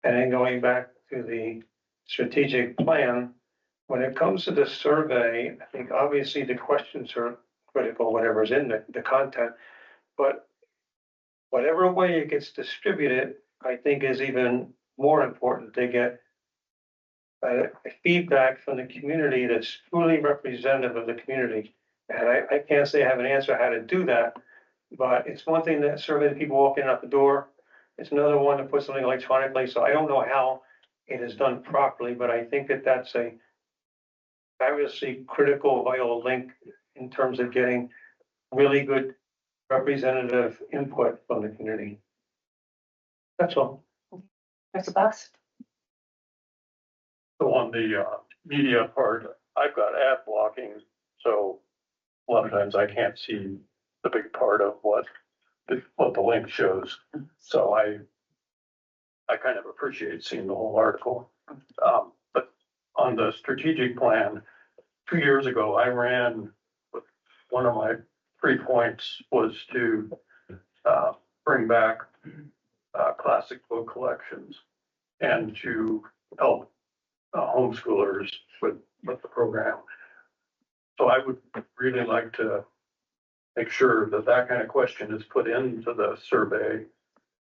Speaker 15: And then going back to the strategic plan, when it comes to the survey, I think obviously the questions are critical, whatever's in the content, but whatever way it gets distributed, I think is even more important. They get feedback from the community that's truly representative of the community. And I can't say I have an answer how to do that, but it's one thing to survey the people walking out the door. It's another one to put something electronically. So I don't know how it is done properly, but I think that that's a fabulously critical, vital link in terms of getting really good representative input from the community. That's all.
Speaker 1: Mr. Box?
Speaker 4: So on the media part, I've got ad blocking, so a lot of times I can't see the big part of what the link shows. So I kind of appreciate seeing the whole article. But on the strategic plan, 2 years ago, I ran with one of my 3 points was to bring back classic book collections and to help homeschoolers with the program. So I would really like to make sure that kind of question is put into the survey.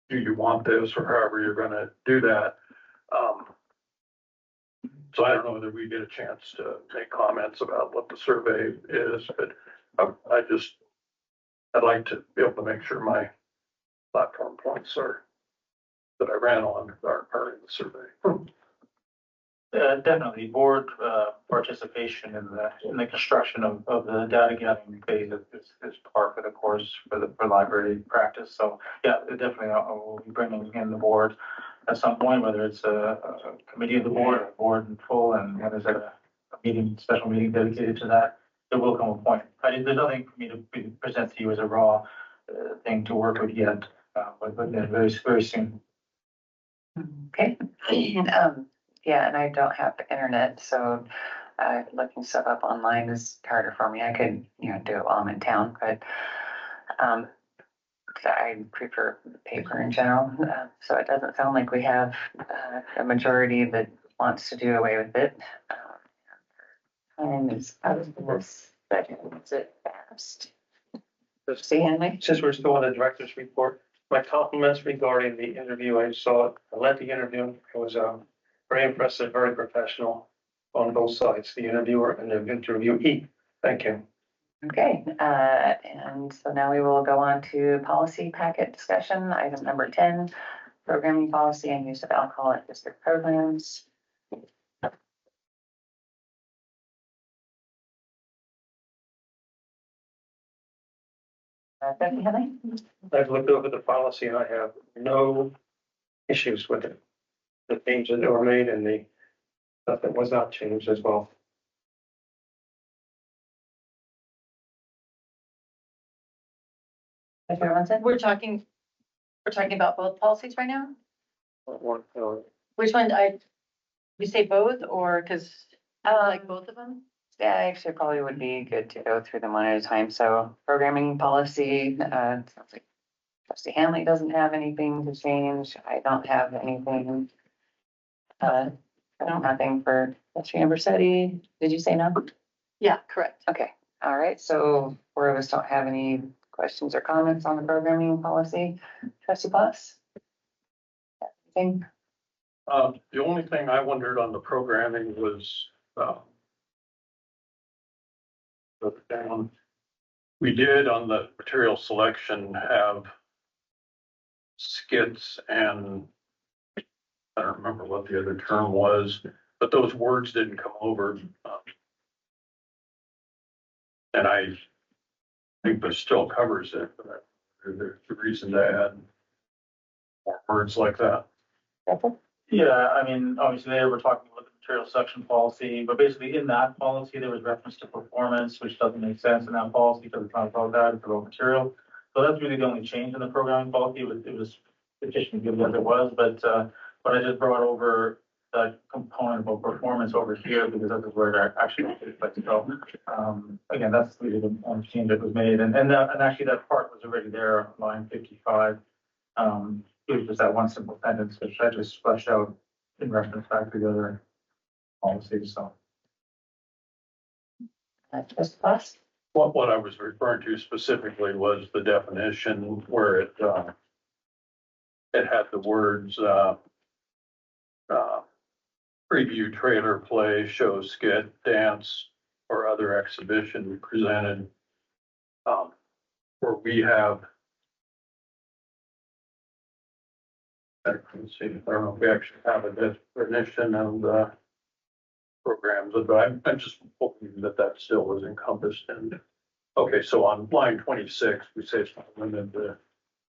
Speaker 4: Do you want this, or however you're going to do that? So I don't know whether we get a chance to make comments about what the survey is, but I'd like to be able to make sure my platform points are, that I ran on are in the survey.
Speaker 11: Definitely, board participation in the construction of the data gathering phase is par for the course for library practice. So yeah, definitely we'll be bringing in the board at some point, whether it's a committee of the board, or board in full, and there's a meeting, special meeting dedicated to that. There will come a point. There's nothing for me to present to you as a raw thing to work with yet, but yeah, very, very soon.
Speaker 1: Okay. Yeah, and I don't have the internet, so looking stuff up online is harder for me. I could, do it while I'm in town, but I prefer paper in general. So it doesn't sound like we have a majority that wants to do away with it. Time is out of this, but it's it fast. See, Henley?
Speaker 15: Since we're still on the director's report, my compliments regarding the interview. I led the interview. It was very impressive, very professional on both sides, the interviewer and the interviewee. Thank you.
Speaker 1: Okay, and so now we will go on to policy packet discussion, item number 10, programming policy and use of alcohol at district programs. Becky, Henley?
Speaker 15: I've looked over the policy and I have no issues with it. The changes that were made and the stuff that was not changed as well.
Speaker 1: If everyone said,
Speaker 14: We're talking about both policies right now?
Speaker 15: One,
Speaker 14: Which one, we say both, or, cause I like both of them?
Speaker 1: yeah, actually probably would be good to go through them one at a time. So programming policy, sounds like Trustee Hanley doesn't have anything to change. I don't have anything. Nothing for Trustee Ambersetti. Did you say no?
Speaker 14: Yeah, correct.
Speaker 1: Okay, all right, so four of us don't have any questions or comments on the programming policy. Trustee Boss? Anything?
Speaker 4: The only thing I wondered on the programming was, we did on the material selection have skits and I don't remember what the other term was, but those words didn't come over. And I think this still covers it, but there's a reason to add more words like that.
Speaker 11: Yeah, I mean, obviously there we're talking about the material section policy, but basically in that policy, there was reference to performance, which doesn't make sense in that policy because it's not about that, it's about material. So that's really the only change in the programming policy. It was sufficient given what it was, but I just brought over that component about performance over here because that's where it actually reflects. So again, that's really the only change that was made, and actually that part was already there on line 55. It was just that one simple sentence, which I just fleshed out in reference back to the other policies, so.
Speaker 1: Trustee Boss?
Speaker 4: What I was referring to specifically was the definition where it had the words, preview, trailer, play, show, skit, dance, or other exhibition presented, where we have, let's see, I don't know if we actually have a definition of the programs, but I'm just hoping that that still was encompassed in. Okay, so on line 26, we say it's not limited to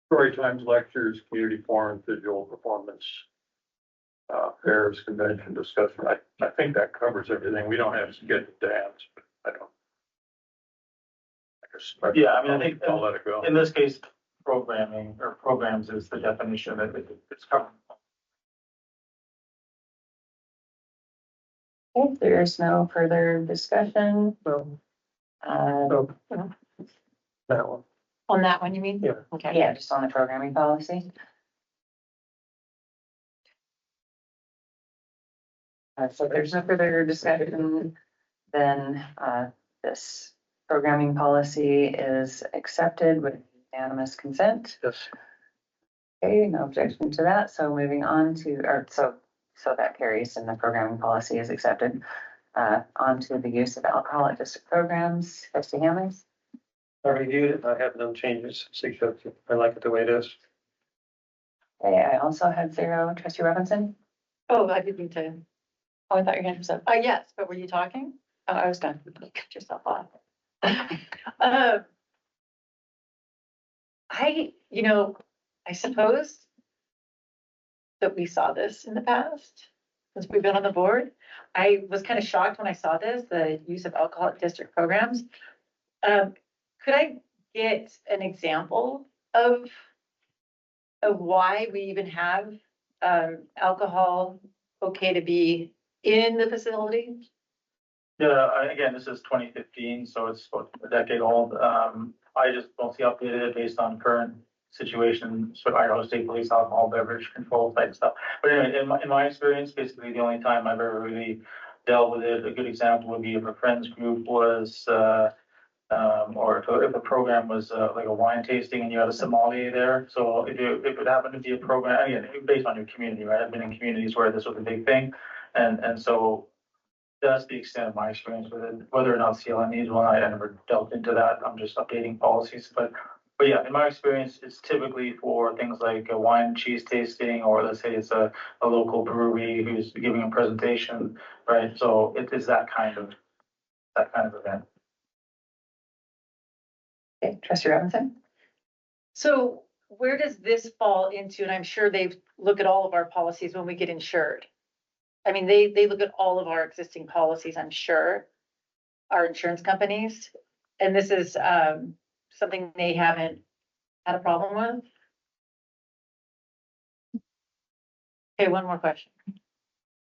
Speaker 4: story times, lectures, community forums, visual performance, fairs, convention, discussion. I think that covers everything. We don't have to get to dance, but I don't.
Speaker 11: Yeah, I mean, I think
Speaker 4: I'll let it go.
Speaker 11: in this case, programming or programs is the definition that it's covered.
Speaker 1: If there's no further discussion.
Speaker 15: That one.
Speaker 14: On that one, you mean?
Speaker 15: Yeah.
Speaker 14: Okay.
Speaker 1: Yeah, just on the programming policy. So if there's no further discussion, then this programming policy is accepted with unanimous consent.
Speaker 15: Yes.
Speaker 1: Okay, no objection to that. So moving on to, so that carries and the programming policy is accepted. On to the use of alcohol at district programs. Trustee Hammonds?
Speaker 15: I reviewed it, I have no changes, suggested, I like it the way it is.
Speaker 1: Okay, I also had 0. Trustee Robinson?
Speaker 14: Oh, I didn't,
Speaker 1: Oh, I thought your hand was up.
Speaker 14: yes, but were you talking?
Speaker 1: Oh, I was done.
Speaker 14: You cut yourself off. I suppose that we saw this in the past, since we've been on the board. I was kind of shocked when I saw this, the use of alcoholic district programs. Could I get an example of why we even have, alcohol okay to be in the facility?
Speaker 11: Yeah, again, this is 2015, so it's about a decade old. I just mostly updated it based on current situation, so Idaho State Police alcohol beverage control type stuff. But anyway, in my experience, basically the only time I've ever really dealt with it, a good example would be if a friend's group was, or if a program was like a wine tasting and you had a sommelier there. So if it happened to be a program, again, based on your community, right? I've been in communities where this was a big thing. And so that's the extent of my experience with it. Whether or not CLN needs one, I never delved into that. I'm just updating policies. But yeah, in my experience, it's typically for things like a wine cheese tasting, or let's say it's a local brewery who's giving a presentation, right? So it is that kind of event.
Speaker 1: Okay, Trustee Robinson?
Speaker 14: So where does this fall into, and I'm sure they've looked at all of our policies when we get insured. I mean, they look at all of our existing policies, I'm sure, our insurance companies. And this is something they haven't had a problem with. Okay, one more question.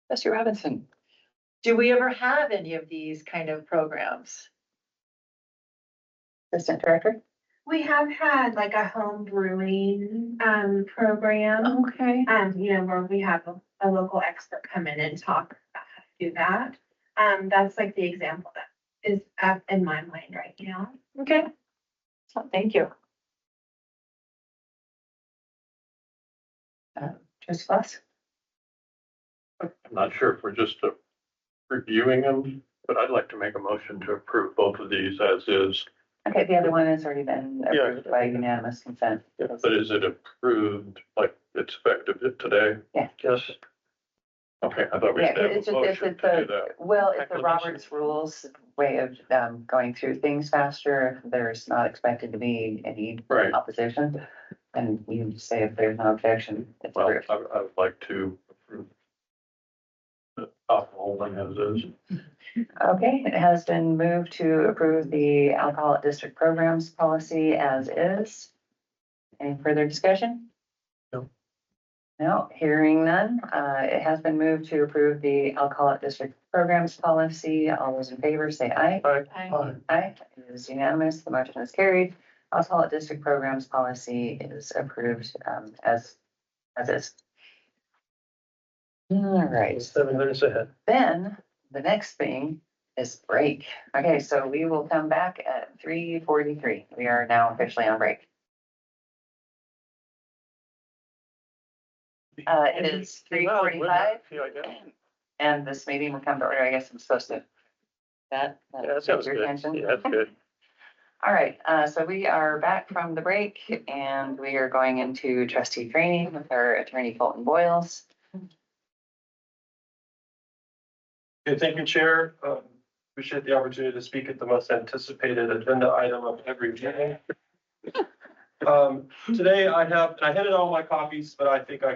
Speaker 1: Trustee Robinson?
Speaker 14: Do we ever have any of these kind of programs?
Speaker 1: Assistant Director?
Speaker 13: We have had like a home brewing program,
Speaker 14: Okay.
Speaker 13: where we have a local expert come in and talk about how to do that. That's like the example that is up in my mind right now.
Speaker 14: Okay. So thank you.
Speaker 1: Trustee Foss?
Speaker 4: I'm not sure if we're just reviewing them, but I'd like to make a motion to approve both of these as is.
Speaker 1: Okay, the other one has already been
Speaker 4: Yeah.
Speaker 1: approved by unanimous consent.
Speaker 4: Yeah, but is it approved, like it's effective today?
Speaker 1: Yeah.
Speaker 4: Yes. Okay, I thought we
Speaker 1: Yeah,
Speaker 4: should have
Speaker 1: it's
Speaker 4: a
Speaker 1: just,
Speaker 4: motion
Speaker 1: it's
Speaker 4: to
Speaker 1: a,
Speaker 4: do that.
Speaker 1: well, it's the
Speaker 4: Acclamation.
Speaker 1: Roberts rules way of going through things faster. If there's not expected to be any
Speaker 4: Right.
Speaker 1: opposition. And you say if there's no objection, it's
Speaker 4: Well,
Speaker 1: approved.
Speaker 4: I would like to approve the alcohol one as is.
Speaker 1: Okay, it has been moved to approve the alcoholic district programs policy as is. Any further discussion?
Speaker 4: No.
Speaker 1: No, hearing none. It has been moved to approve the alcoholic district programs policy. All those in favor say aye.
Speaker 4: Aye.
Speaker 1: Aye, it is unanimous. The motion is carried. Alcoholic district programs policy is approved as is. All right.
Speaker 15: 7 minutes ahead.
Speaker 1: Then the next thing is break. Okay, so we will come back at 3:43. We are now officially on break. It is 3:45 and this meeting will come to order. I guess I'm supposed to. That
Speaker 15: Yeah, that
Speaker 1: gets
Speaker 15: sounds
Speaker 1: your
Speaker 15: good.
Speaker 1: attention?
Speaker 15: Yeah, that's good.
Speaker 1: All right, so we are back from the break and we are going into trustee training with our attorney Fulton Boyles.
Speaker 17: Okay, thank you, Chair. Appreciate the opportunity to speak at the most anticipated agenda item of every meeting. Today I handed all my copies, but I think I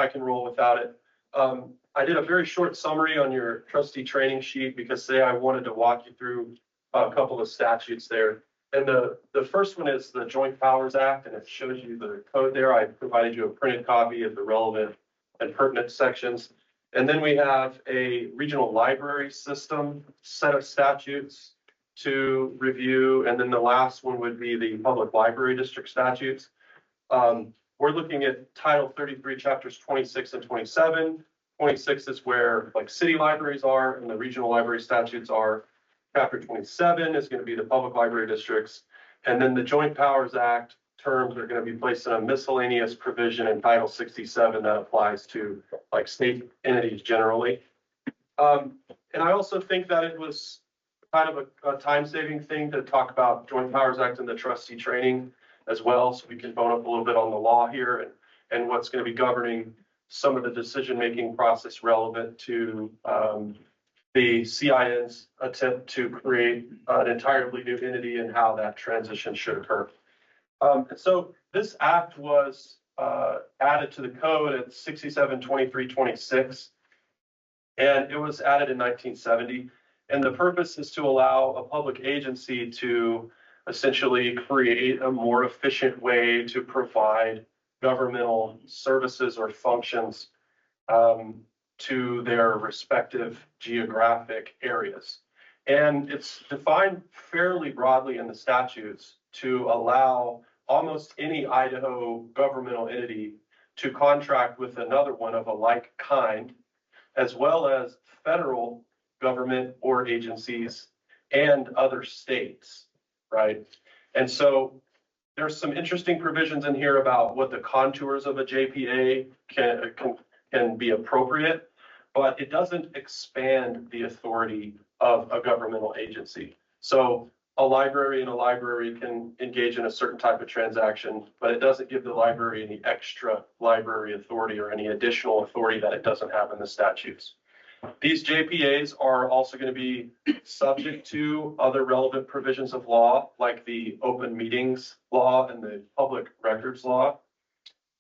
Speaker 17: can roll without it. I did a very short summary on your trustee training sheet because today I wanted to walk you through a couple of statutes there. And the first one is the Joint Powers Act, and it shows you the code there. I provided you a printed copy of the relevant and pertinent sections. And then we have a regional library system set of statutes to review. And then the last one would be the public library district statutes. We're looking at Title 33, chapters 26 and 27. 26 is where like city libraries are and the regional library statutes are. Chapter 27 is going to be the public library districts. And then the Joint Powers Act terms are going to be placed in a miscellaneous provision in Title 67 that applies to like state entities generally. And I also think that it was kind of a time-saving thing to talk about Joint Powers Act and the trustee training as well, so we can bone up a little bit on the law here and what's going to be governing some of the decision-making process relevant to the CIN's attempt to create an entirely new entity and how that transition should occur. And so this act was added to the code at 672326, and it was added in 1970. And the purpose is to allow a public agency to essentially create a more efficient way to provide governmental services or functions to their respective geographic areas. And it's defined fairly broadly in the statutes to allow almost any Idaho governmental entity to contract with another one of a like kind, as well as federal government or agencies and other states, right? And so there's some interesting provisions in here about what the contours of a JPA can be appropriate, but it doesn't expand the authority of a governmental agency. So a library and a library can engage in a certain type of transaction, but it doesn't give the library any extra library authority or any additional authority that it doesn't have in the statutes. These JPAs are also going to be subject to other relevant provisions of law, like the open meetings law and the public records law.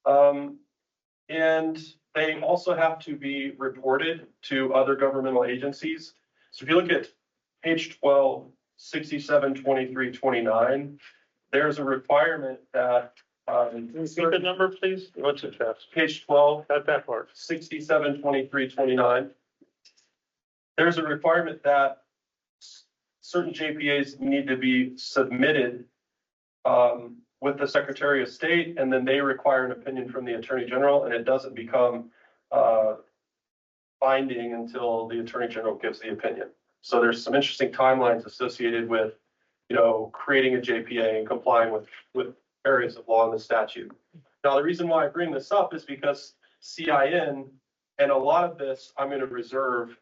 Speaker 17: And they also have to be reported to other governmental agencies. So if you look at page 12, 672329, there's a requirement that
Speaker 15: Repeat the number, please. What's it, Jeff?
Speaker 17: page 12,
Speaker 15: Not that part.
Speaker 17: 672329. There's a requirement that certain JPAs need to be submitted with the Secretary of State, and then they require an opinion from the Attorney General, and it doesn't become binding until the Attorney General gives the opinion. So there's some interesting timelines associated with, creating a JPA and complying with areas of law in the statute. Now, the reason why I bring this up is because CIN, and a lot of this I'm going to reserve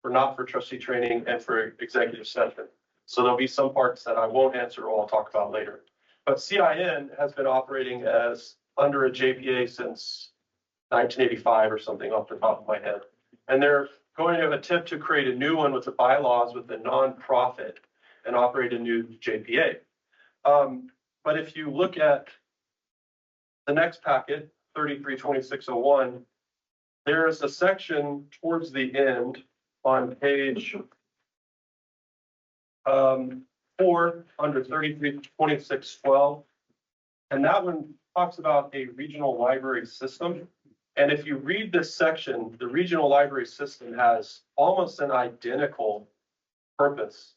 Speaker 17: not for trustee training and for executive session. So there'll be some parts that I won't answer or I'll talk about later. But CIN has been operating as under a JPA since 1985 or something off the top of my head. And they're going to attempt to create a new one with the bylaws with the nonprofit and operate a new JPA. But if you look at the next packet, 332601, there is a section towards the end on page 4 under 332612. And that one talks about a regional library system. And if you read this section, the regional library system has almost an identical purpose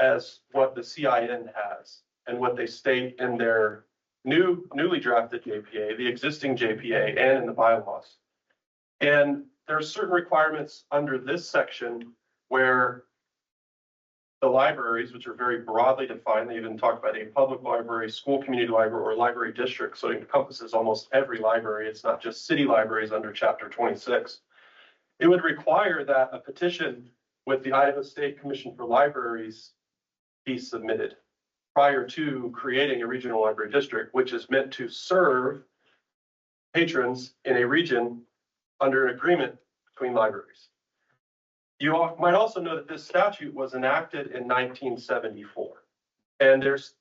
Speaker 17: as what the CIN has and what they state in their newly drafted JPA, the existing JPA, and in the bylaws. And there are certain requirements under this section where the libraries, which are very broadly defined, they even talk about a public library, school community library, or library district. So it encompasses almost every library. It's not just city libraries under Chapter 26. It would require that a petition with the Idaho State Commission for Libraries be submitted prior to creating a regional library district, which is meant to serve patrons in a region under an agreement between libraries. You might also know that this statute was enacted in 1974. And there's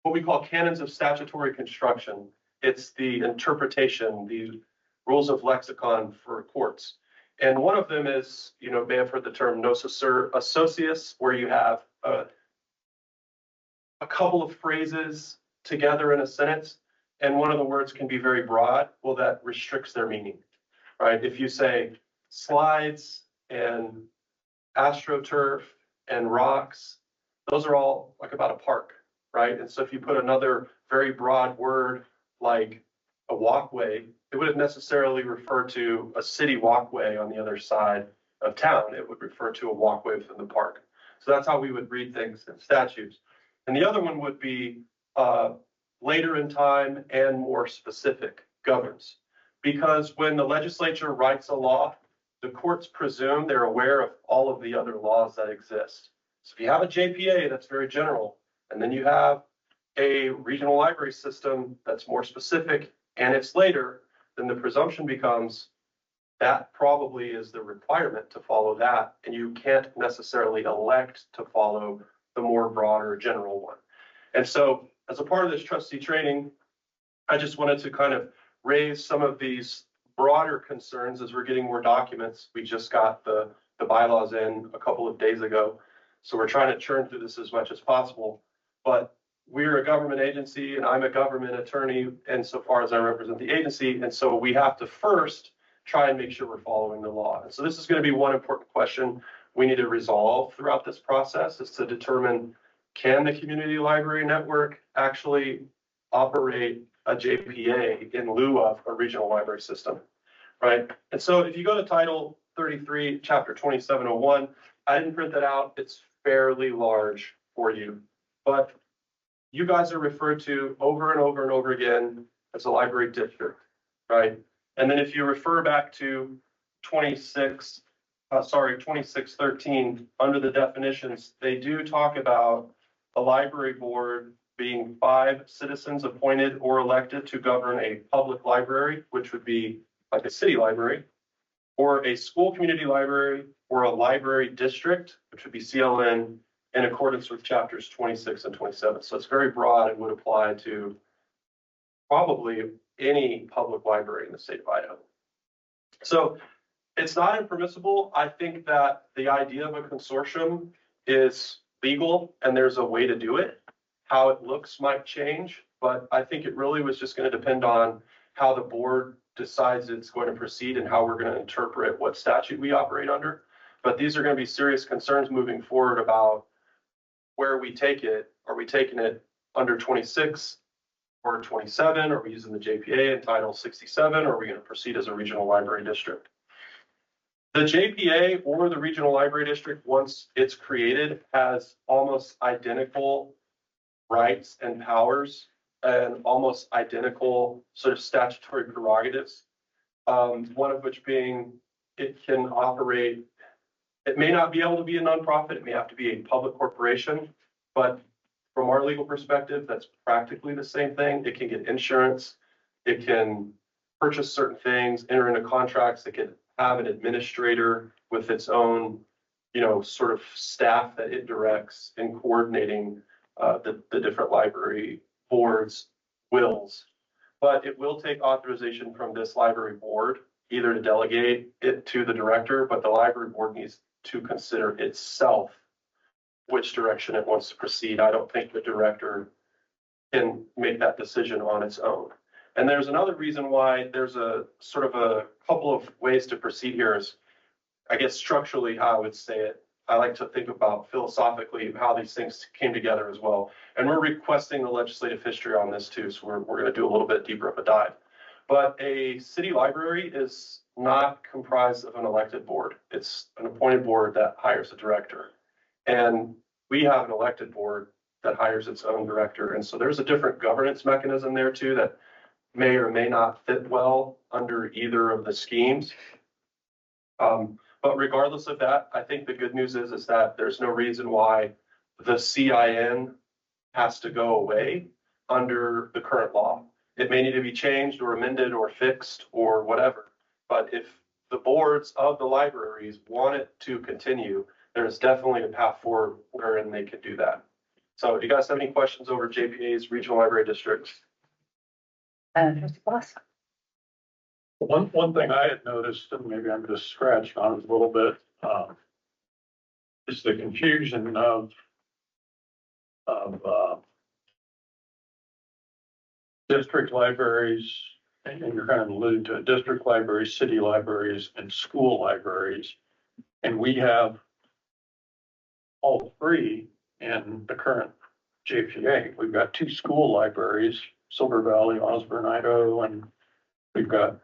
Speaker 17: what we call canons of statutory construction. It's the interpretation, the rules of lexicon for courts. And one of them is, may have heard the term nocere associus, where you have a couple of phrases together in a sentence, and one of the words can be very broad. Well, that restricts their meaning, right? If you say slides and astroturf and rocks, those are all like about a park, right? And so if you put another very broad word like a walkway, it wouldn't necessarily refer to a city walkway on the other side of town. It would refer to a walkway within the park. So that's how we would read things in statutes. And the other one would be later in time and more specific governs. Because when the legislature writes a law, the courts presume they're aware of all of the other laws that exist. So if you have a JPA, that's very general, and then you have a regional library system that's more specific and it's later, then the presumption becomes that probably is the requirement to follow that, and you can't necessarily elect to follow the more broader general one. And so as a part of this trustee training, I just wanted to kind of raise some of these broader concerns as we're getting more documents. We just got the bylaws in a couple of days ago, so we're trying to churn through this as much as possible. But we're a government agency and I'm a government attorney insofar as I represent the agency. And so we have to first try and make sure we're following the law. And so this is going to be one important question we need to resolve throughout this process, is to determine, can the community library network actually operate a JPA in lieu of a regional library system, right? And so if you go to Title 33, Chapter 2701, I didn't print that out. It's fairly large for you, but you guys are referred to over and over and over again as a library district, right? And then if you refer back to 2613, under the definitions, they do talk about a library board being 5 citizens appointed or elected to govern a public library, which would be like a city library, or a school community library, or a library district, which would be CLN, in accordance with chapters 26 and 27. So it's very broad and would apply to probably any public library in the state of Idaho. So it's not impermissible. I think that the idea of a consortium is legal and there's a way to do it. How it looks might change, but I think it really was just going to depend on how the board decides it's going to proceed and how we're going to interpret what statute we operate under. But these are going to be serious concerns moving forward about where we take it. Are we taking it under 26 or 27? Are we using the JPA in Title 67? Or are we going to proceed as a regional library district? The JPA or the regional library district, once it's created, has almost identical rights and powers and almost identical sort of statutory prerogatives. One of which being it can operate. It may not be able to be a nonprofit, it may have to be a public corporation, but from our legal perspective, that's practically the same thing. It can get insurance, it can purchase certain things, enter into contracts, it can have an administrator with its own, sort of staff that it directs in coordinating the different library boards' wills. But it will take authorization from this library board, either to delegate it to the director, but the library board needs to consider itself which direction it wants to proceed. I don't think the director can make that decision on its own. And there's another reason why there's a sort of a couple of ways to proceed here is, I guess structurally how I would say it. I like to think about philosophically how these things came together as well. And we're requesting the legislative history on this too, so we're going to do a little bit deeper of a dive. But a city library is not comprised of an elected board. It's an appointed board that hires a director. And we have an elected board that hires its own director. And so there's a different governance mechanism there too that may or may not fit well under either of the schemes. But regardless of that, I think the good news is that there's no reason why the CIN has to go away under the current law. It may need to be changed or amended or fixed or whatever. But if the boards of the libraries want it to continue, there's definitely a path forward wherein they could do that. So do you guys have any questions over JPA's regional library districts?
Speaker 1: Trustee Boss?
Speaker 4: One thing I had noticed, and maybe I'm just scratching on it a little bit, is the confusion of district libraries, and you're kind of alluding to district libraries, city libraries, and school libraries. And we have all 3 in the current JPA. We've got 2 school libraries, Silver Valley, Osborne, Idaho, and we've got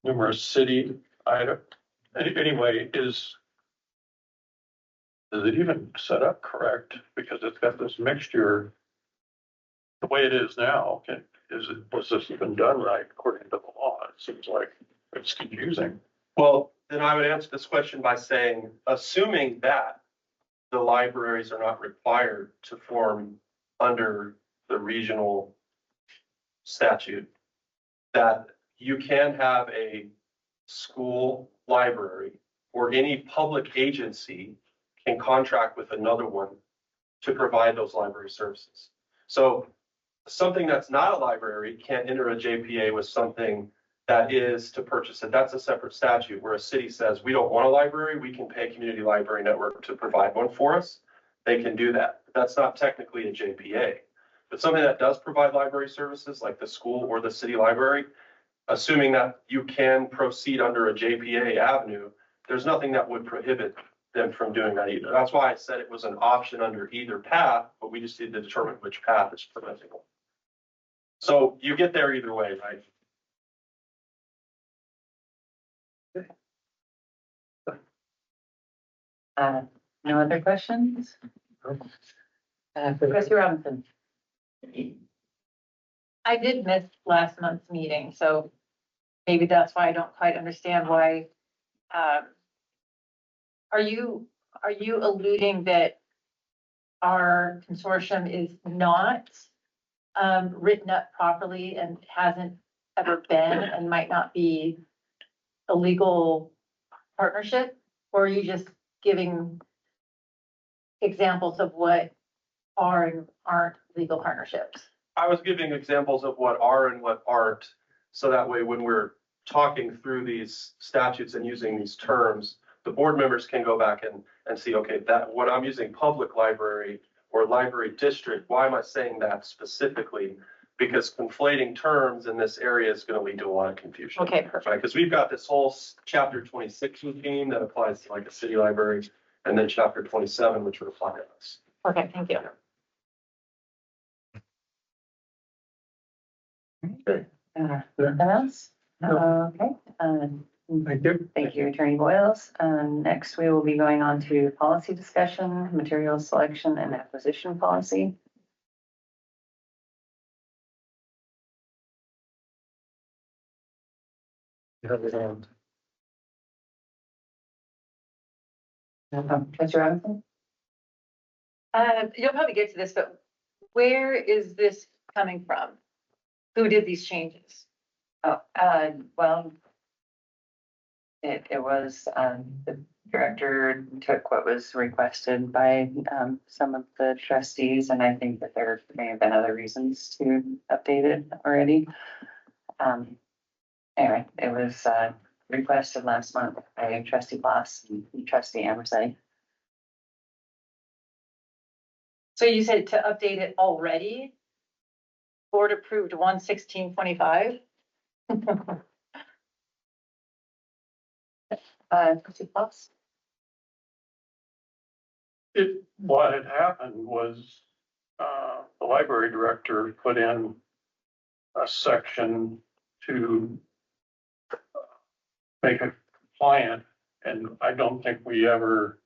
Speaker 4: numerous city Idaho. Anyway, is it even set up correct? Because it's got this mixture the way it is now. Was this even done right according to the law? It seems like it's confusing.
Speaker 17: Well, then I would answer this question by saying, assuming that the libraries are not required to form under the regional statute, that you can have a school library or any public agency can contract with another one to provide those library services. So something that's not a library can't enter a JPA with something that is to purchase it. That's a separate statute where a city says, we don't want a library, we can pay Community Library Network to provide one for us. They can do that. That's not technically a JPA. But something that does provide library services like the school or the city library, assuming that you can proceed under a JPA avenue, there's nothing that would prohibit them from doing that either. That's why I said it was an option under either path, but we just need to determine which path is permissible. So you get there either way, right?
Speaker 1: No other questions? Professor Robinson.
Speaker 14: I did miss last month's meeting, so maybe that's why I don't quite understand why. Are you alluding that our consortium is not written up properly and hasn't ever been and might not be a legal partnership? Or are you just giving examples of what are and aren't legal partnerships?
Speaker 17: I was giving examples of what are and what aren't. So that way, when we're talking through these statutes and using these terms, the board members can go back and see, okay, that when I'm using public library or library district, why am I saying that specifically? Because conflating terms in this area is going to lead to a lot of confusion.
Speaker 14: Okay, perfect.
Speaker 17: Right, because we've got this whole chapter 26 routine that applies to like a city library, and then chapter 27, which would apply to us.
Speaker 14: Okay, thank you.
Speaker 1: Anything else? Okay.
Speaker 4: Thank you.
Speaker 1: Thank you, Attorney Boyles. Next, we will be going on to policy discussion, material selection and acquisition policy. Professor Robinson?
Speaker 14: You'll probably get to this, but where is this coming from? Who did these changes?
Speaker 1: Oh, well, it was, the director took what was requested by, some of the trustees, and I think that there may have been other reasons to update it already. Anyway, it was, requested last month by trustee Boss and trustee Amersetti.
Speaker 14: So you said to update it already? Board approved 1/16/25?
Speaker 1: Trustee Boss?
Speaker 4: What had happened was, the library director put in a section to make it compliant, and I don't think we ever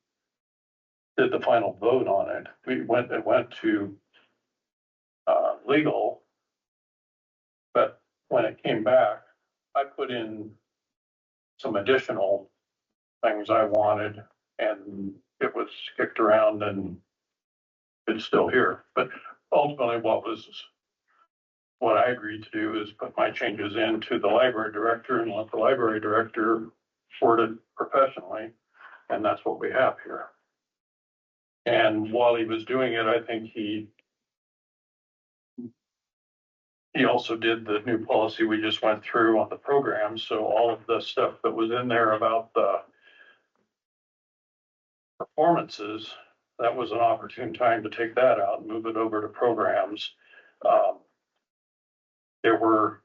Speaker 4: did the final vote on it. It went to legal, but when it came back, I put in some additional things I wanted, and it was kicked around and it's still here. But ultimately, what I agreed to do is put my changes into the library director and let the library director word it professionally, and that's what we have here. And while he was doing it, I think he also did the new policy we just went through on the program. So all of the stuff that was in there about the performances, that was an opportune time to take that out and move it over to programs. There were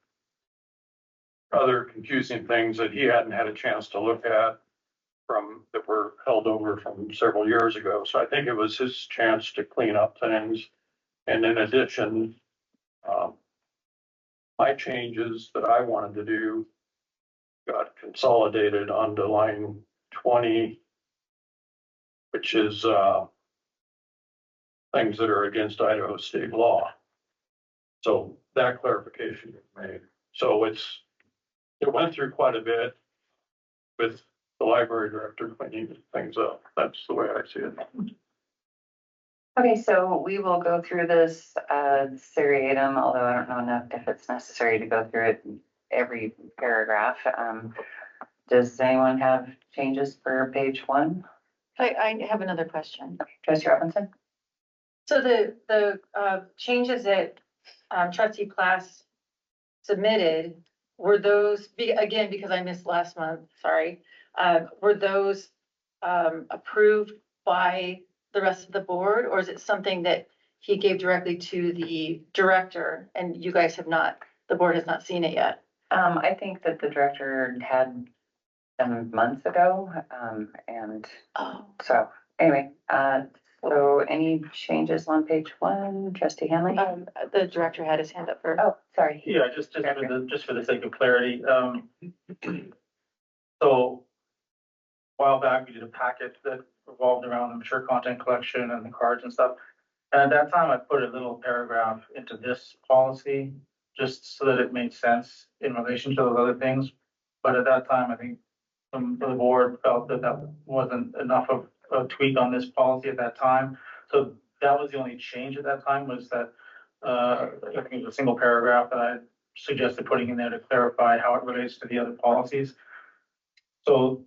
Speaker 4: other confusing things that he hadn't had a chance to look at that were held over from several years ago. So I think it was his chance to clean up things. And in addition, my changes that I wanted to do got consolidated onto line 20, which is things that are against Idaho state law. So that clarification was made. So it went through quite a bit with the library director cleaning things up. That's the way I see it.
Speaker 1: Okay, so we will go through this seriatim, although I don't know enough if it's necessary to go through it every paragraph. Does anyone have changes for page one?
Speaker 14: I have another question.
Speaker 1: Trustee Robinson?
Speaker 14: So the changes that trustee Class submitted, were those, again, because I missed last month, sorry, were those approved by the rest of the board, or is it something that he gave directly to the director and you guys have not, the board has not seen it yet?
Speaker 1: I think that the director had them months ago, and
Speaker 14: Oh.
Speaker 1: so anyway, so any changes on page one, trustee Hanley?
Speaker 14: The director had his hand up first.
Speaker 1: Oh, sorry.
Speaker 11: Yeah, just for the sake of clarity, so a while back, we did a packet that revolved around the mature content collection and the cards and stuff. And at that time, I put a little paragraph into this policy, just so that it made sense in relation to those other things. But at that time, I think the board felt that that wasn't enough of a tweak on this policy at that time. So that was the only change at that time, was that, I think it was a single paragraph that I suggested putting in there to clarify how it relates to the other policies. So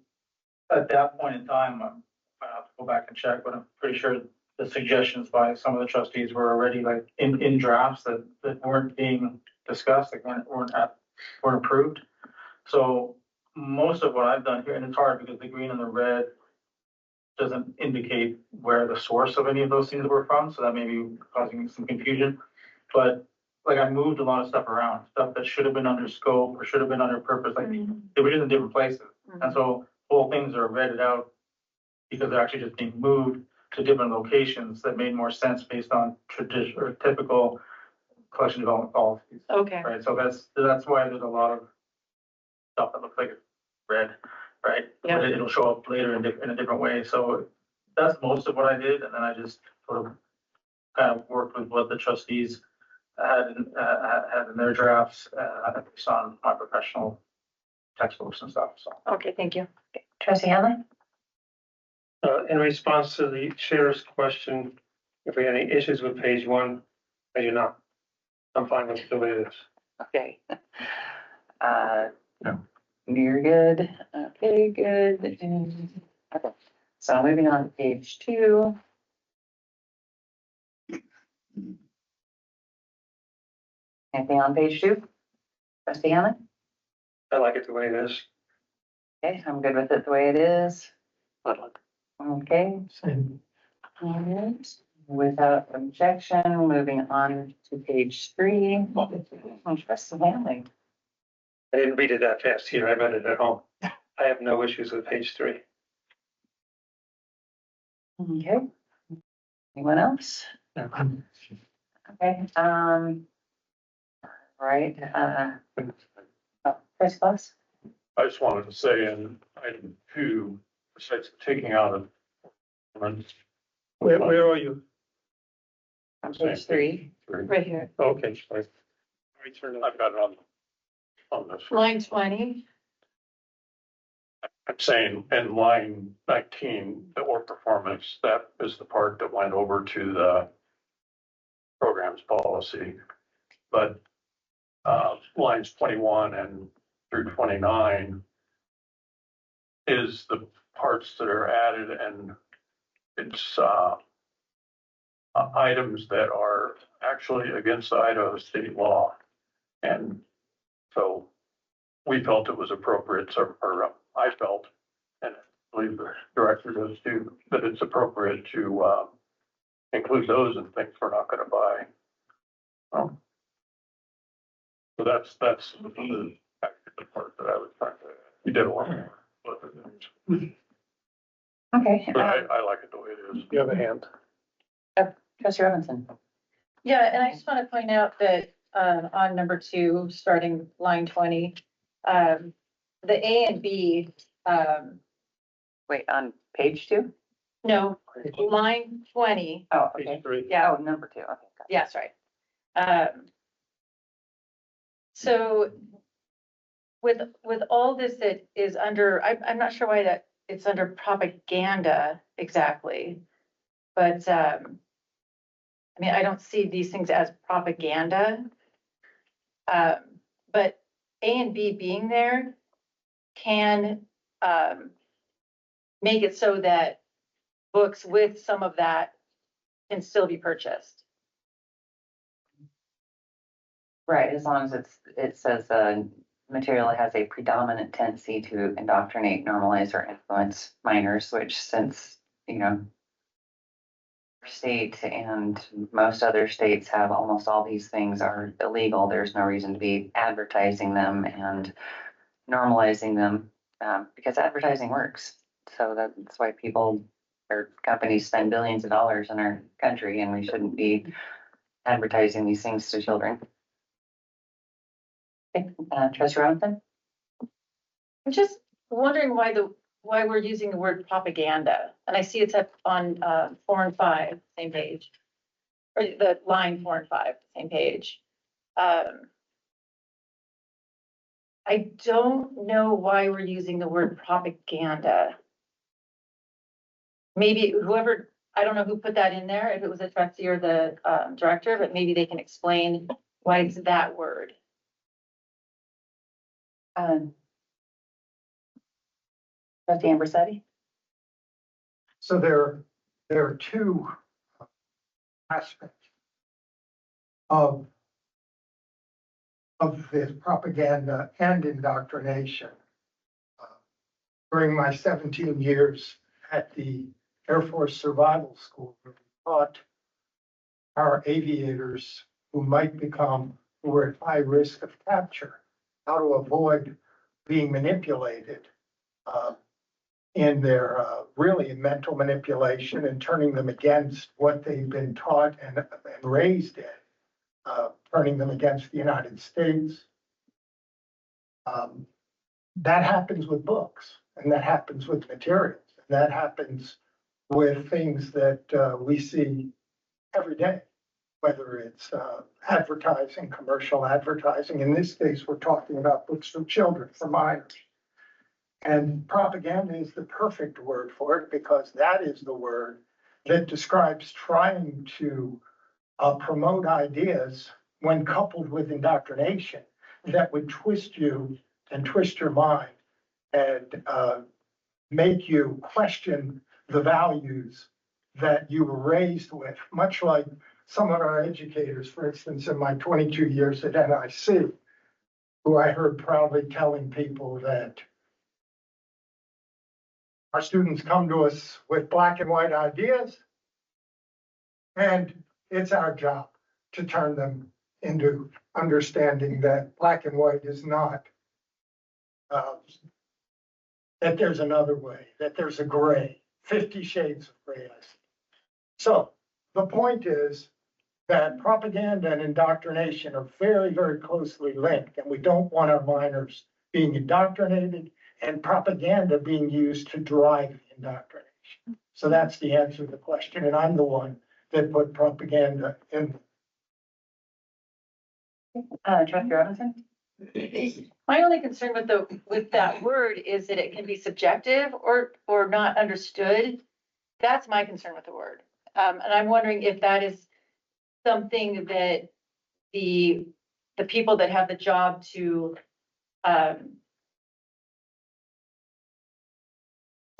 Speaker 11: at that point in time, I have to go back and check, but I'm pretty sure the suggestions by some of the trustees were already like in drafts that weren't being discussed, like weren't approved. So most of what I've done here, and it's hard because the green and the red doesn't indicate where the source of any of those things were from, so that may be causing some confusion. But like I moved a lot of stuff around, stuff that should have been under scope or should have been under purpose, like they were just in different places. And so whole things are read out because they're actually just being moved to different locations that made more sense based on tradition or typical collection development policies.
Speaker 14: Okay.
Speaker 11: Right, so that's why there's a lot of stuff that looks like it's red, right?
Speaker 14: Yeah.
Speaker 11: But it'll show up later in a different way, so that's most of what I did, and then I just sort of kind of worked with what the trustees had in their drafts, based on my professional textbooks and stuff, so.
Speaker 14: Okay, thank you.
Speaker 1: Trustee Hanley?
Speaker 15: In response to the sheriff's question, if we had any issues with page one, I do not. I'm fine with the way it is.
Speaker 1: Okay. You're good. Okay, good. And, okay. So moving on to page two. Anything on page two? Trustee Hanley?
Speaker 15: I like it the way it is.
Speaker 1: Okay, I'm good with it the way it is.
Speaker 15: I like
Speaker 1: Okay. All right. Without objection, moving on to page three. Trustee Hanley.
Speaker 15: I didn't read it that fast here. I read it at home. I have no issues with page three.
Speaker 1: Okay. Anyone else? Okay, right, Chris Foss?
Speaker 4: I just wanted to say in item two, besides taking out of.
Speaker 15: Where are you?
Speaker 1: On page three.
Speaker 14: Right here.
Speaker 15: Okay, sorry.
Speaker 4: I've got it on this.
Speaker 14: Line 20.
Speaker 4: I'm saying in line 19, the work performance, that is the part that went over to the programs policy. But lines 21 and through 29 is the parts that are added, and it's items that are actually against the Idaho state law. And so we felt it was appropriate, or I felt, and I believe the director does too, that it's appropriate to include those in things we're not going to buy. So that's the part that I was trying to, you did a lot more.
Speaker 1: Okay.
Speaker 4: But I like it the way it is.
Speaker 15: You have a hand.
Speaker 1: Trustee Robinson.
Speaker 14: Yeah, and I just want to point out that on number 2, starting line 20, the A and B,
Speaker 1: Wait, on page 2?
Speaker 14: no, line 20.
Speaker 1: Oh, okay.
Speaker 15: Page 3.
Speaker 14: Yeah.
Speaker 1: Oh, number 2, okay. Got it.
Speaker 14: Yeah, that's right. So with all this that is under, I'm not sure why that it's under propaganda exactly, but I mean, I don't see these things as propaganda. But A and B being there can, make it so that books with some of that can still be purchased.
Speaker 1: Right, as long as it says, material has a predominant tendency to indoctrinate, normalize, or influence minors, which since, state and most other states have almost all these things are illegal, there's no reason to be advertising them and normalizing them, because advertising works. So that's why people or companies spend billions of dollars in our country, and we shouldn't be advertising these things to children. Okay, Trustee Robinson?
Speaker 14: I'm just wondering why we're using the word propaganda. And I see it's up on 4 and 5, same page. Or the line 4 and 5, same page. I don't know why we're using the word propaganda. Maybe whoever, I don't know who put that in there, if it was a trustee or the director, but maybe they can explain why it's that word. Trustee Ambersetti?
Speaker 12: So there are two aspects of this propaganda and indoctrination. During my 17 years at the Air Force Survival School, we taught our aviators who were at high risk of capture, how to avoid being manipulated in their really mental manipulation and turning them against what they've been taught and raised in, turning them against the United States. That happens with books, and that happens with materials, and that happens with things that we see every day, whether it's advertising, commercial advertising. In this case, we're talking about books for children, for minors. And propaganda is the perfect word for it, because that is the word that describes trying to promote ideas when coupled with indoctrination that would twist you and twist your mind and make you question the values that you were raised with, much like some of our educators, for instance, in my 22 years at NIC, who I heard proudly telling people that our students come to us with black and white ideas, and it's our job to turn them into understanding that black and white is not, that there's another way, that there's a gray, 50 shades of gray. So the point is that propaganda and indoctrination are very, very closely linked, and we don't want our minors being indoctrinated and propaganda being used to drive indoctrination. So that's the answer to the question, and I'm the one that put propaganda in.
Speaker 1: Trustee Robinson?
Speaker 14: My only concern with that word is that it can be subjective or not understood. That's my concern with the word. And I'm wondering if that is something that the people that have the job to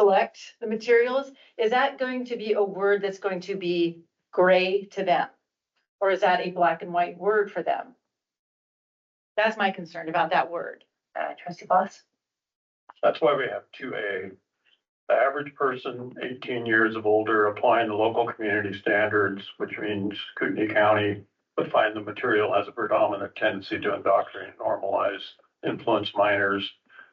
Speaker 14: select the materials, is that going to be a word that's going to be gray to them? Or is that a black and white word for them? That's my concern about that word.
Speaker 1: Trustee Boss?
Speaker 4: That's why we have 2A. The average person, 18 years of older, applying the local community standards, which means Kootenai County would find the material has a predominant tendency to indoctrinate, normalize, influence minors,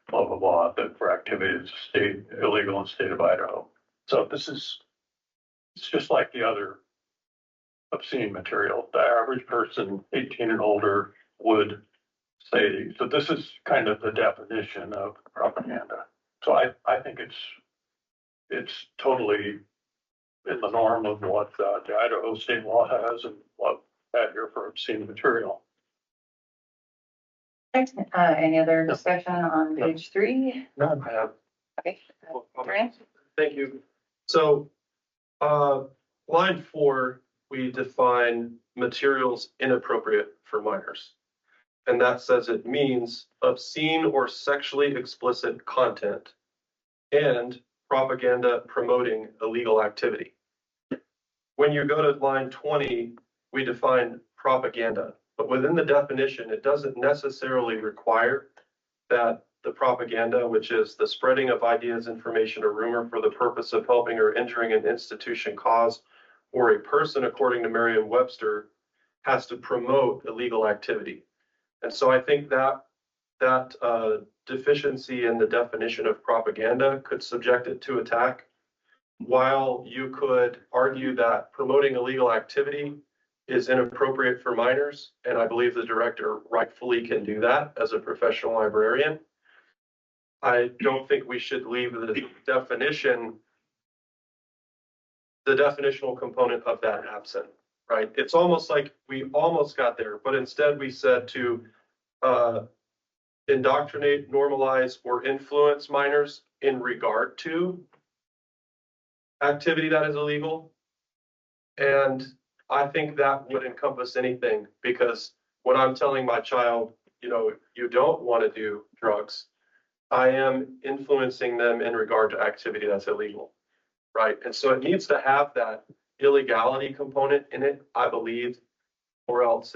Speaker 4: blah, blah, blah, that for activities illegal in the state of Idaho. So it's just like the other obscene material. The average person, 18 and older, would say, so this is kind of the definition of propaganda. So I think it's totally in the norm of what the Idaho state law has and what had here for obscene material.
Speaker 1: Any other discussion on page 3?
Speaker 17: None. I have.
Speaker 1: Okay. Grant?
Speaker 17: Thank you. So, line 4, we define materials inappropriate for minors. And that says it means obscene or sexually explicit content and propaganda promoting illegal activity. When you go to line 20, we define propaganda, but within the definition, it doesn't necessarily require that the propaganda, which is the spreading of ideas, information, or rumor for the purpose of helping or injuring an institution, cause, or a person, according to Merriam-Webster, has to promote illegal activity. And so I think that deficiency in the definition of propaganda could subject it to attack. While you could argue that promoting illegal activity is inappropriate for minors, and I believe the director rightfully can do that as a professional librarian, I don't think we should leave the definitional component of that absent, right? It's almost like we almost got there, but instead we said to indoctrinate, normalize, or influence minors in regard to activity that is illegal. And I think that would encompass anything, because when I'm telling my child, you know, you don't want to do drugs, I am influencing them in regard to activity that's illegal, right? And so it needs to have that illegality component in it, I believe, or else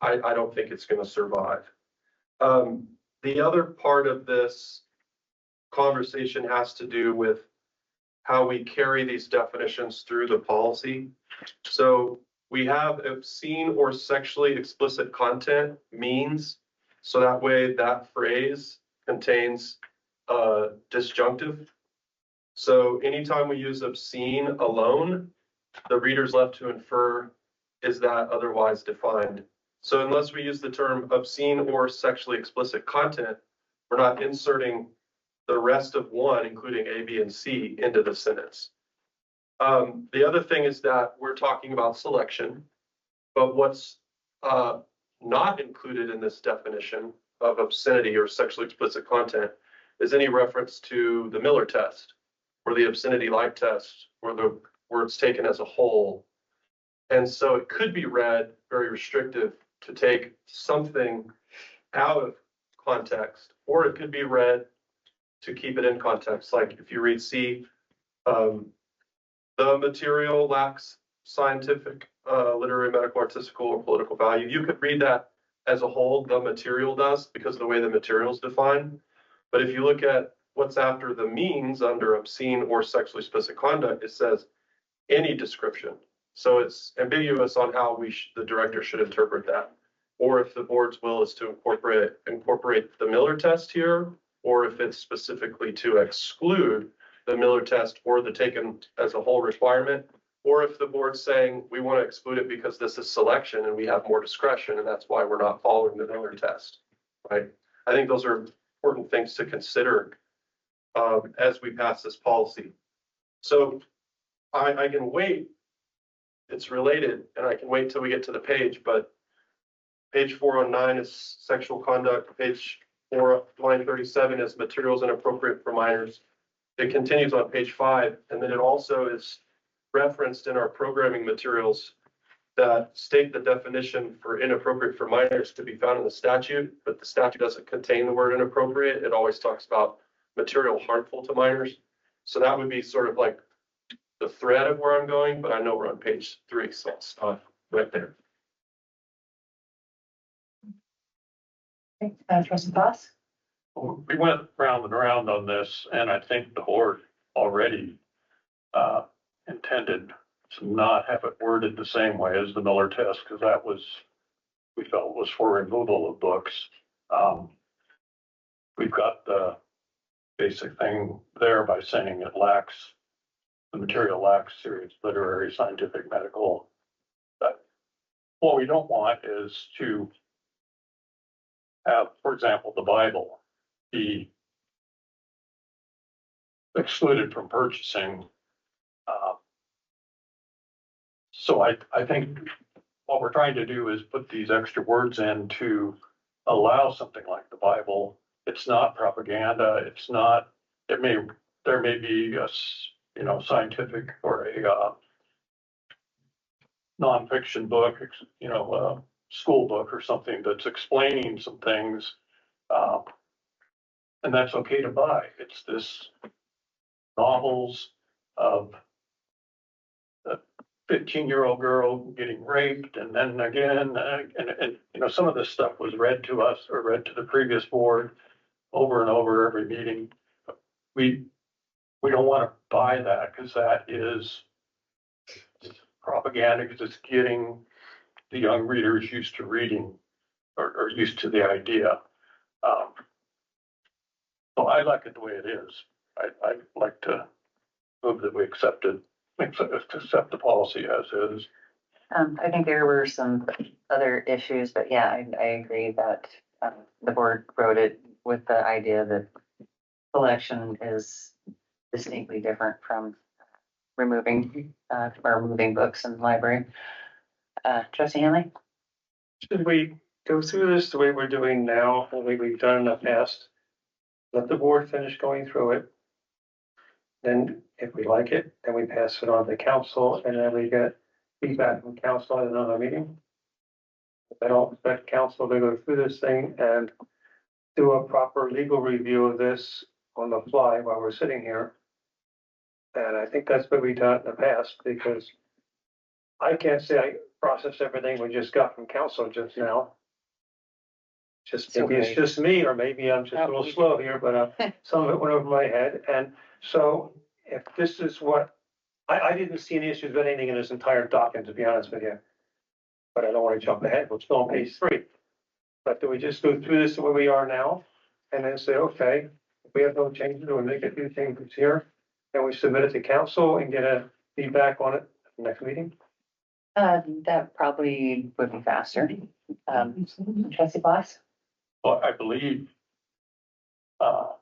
Speaker 17: I don't think it's going to survive. The other part of this conversation has to do with how we carry these definitions through the policy. So we have obscene or sexually explicit content means, so that way that phrase contains disjunctive. So anytime we use obscene alone, the reader's left to infer, is that otherwise defined? So unless we use the term obscene or sexually explicit content, we're not inserting the rest of one, including A, B, and C, into the sentence. The other thing is that we're talking about selection, but what's not included in this definition of obscenity or sexually explicit content is any reference to the Miller test or the obscenity light test, where it's taken as a whole. And so it could be read very restrictive to take something out of context, or it could be read to keep it in context. Like if you read C, the material lacks scientific, literary, medical, artistical, or political value. You could read that as a whole, the material does, because of the way the material is defined. But if you look at what's after the means under obscene or sexually explicit conduct, it says any description. So it's ambiguous on how the director should interpret that. Or if the board's will is to incorporate the Miller test here, or if it's specifically to exclude the Miller test or the taken as a whole requirement, or if the board's saying we want to exclude it because this is selection and we have more discretion and that's why we're not following the Miller test, right? I think those are important things to consider as we pass this policy. So I can wait, it's related, and I can wait till we get to the page, but page 409 is sexual conduct, page 4, line 37 is materials inappropriate for minors. It continues on page 5, and then it also is referenced in our programming materials that state the definition for inappropriate for minors to be found in the statute, but the statute doesn't contain the word inappropriate. It always talks about material harmful to minors. So that would be sort of like the thread of where I'm going, but I know we're on page 3, so I'll stop right there.
Speaker 14: Trustee Boss?
Speaker 4: We went round and around on this, and I think the board already intended to not have it worded the same way as the Miller test, because that was, we felt, was for removal of books. We've got the basic thing there by saying it lacks, the material lacks serious literary, scientific, medical. But what we don't want is to have, for example, the Bible be excluded from purchasing. So I think what we're trying to do is put these extra words in to allow something like the Bible. It's not propaganda. It's not, there may be a, scientific or a nonfiction book, school book or something that's explaining some things. And that's okay to buy. It's this novels of a 15-year-old girl getting raped and then again, and some of this stuff was read to us or read to the previous board over and over every meeting. We don't want to buy that because that is propaganda, because it's getting the young readers used to reading or used to the idea. So I like it the way it is. I'd like to move that we accept the policy as is.
Speaker 1: I think there were some other issues, but yeah, I agree that the board wrote it with the idea that selection is distinctly different from removing or moving books in the library. Trustee Hanley?
Speaker 15: Should we go through this the way we're doing now, the way we've done in the past? Let the board finish going through it. Then if we like it, then we pass it on to council and then we get feedback from council at another meeting. I don't expect council to go through this thing and do a proper legal review of this on the fly while we're sitting here. And I think that's what we've done in the past, because I can't say I processed everything we just got from council just now. Just maybe it's just me, or maybe I'm just a little slow here, but some of it went over my head. And so if this is what, I didn't see any issues with anything in this entire document, to be honest with you. But I don't want to jump ahead. We're still on page 3. But do we just go through this the way we are now and then say, okay, if we have no changes, or we make a few changes here, and we submit it to council and get a feedback on it at the next meeting?
Speaker 1: That probably would be faster. Trustee Boss?
Speaker 4: Well, I believe the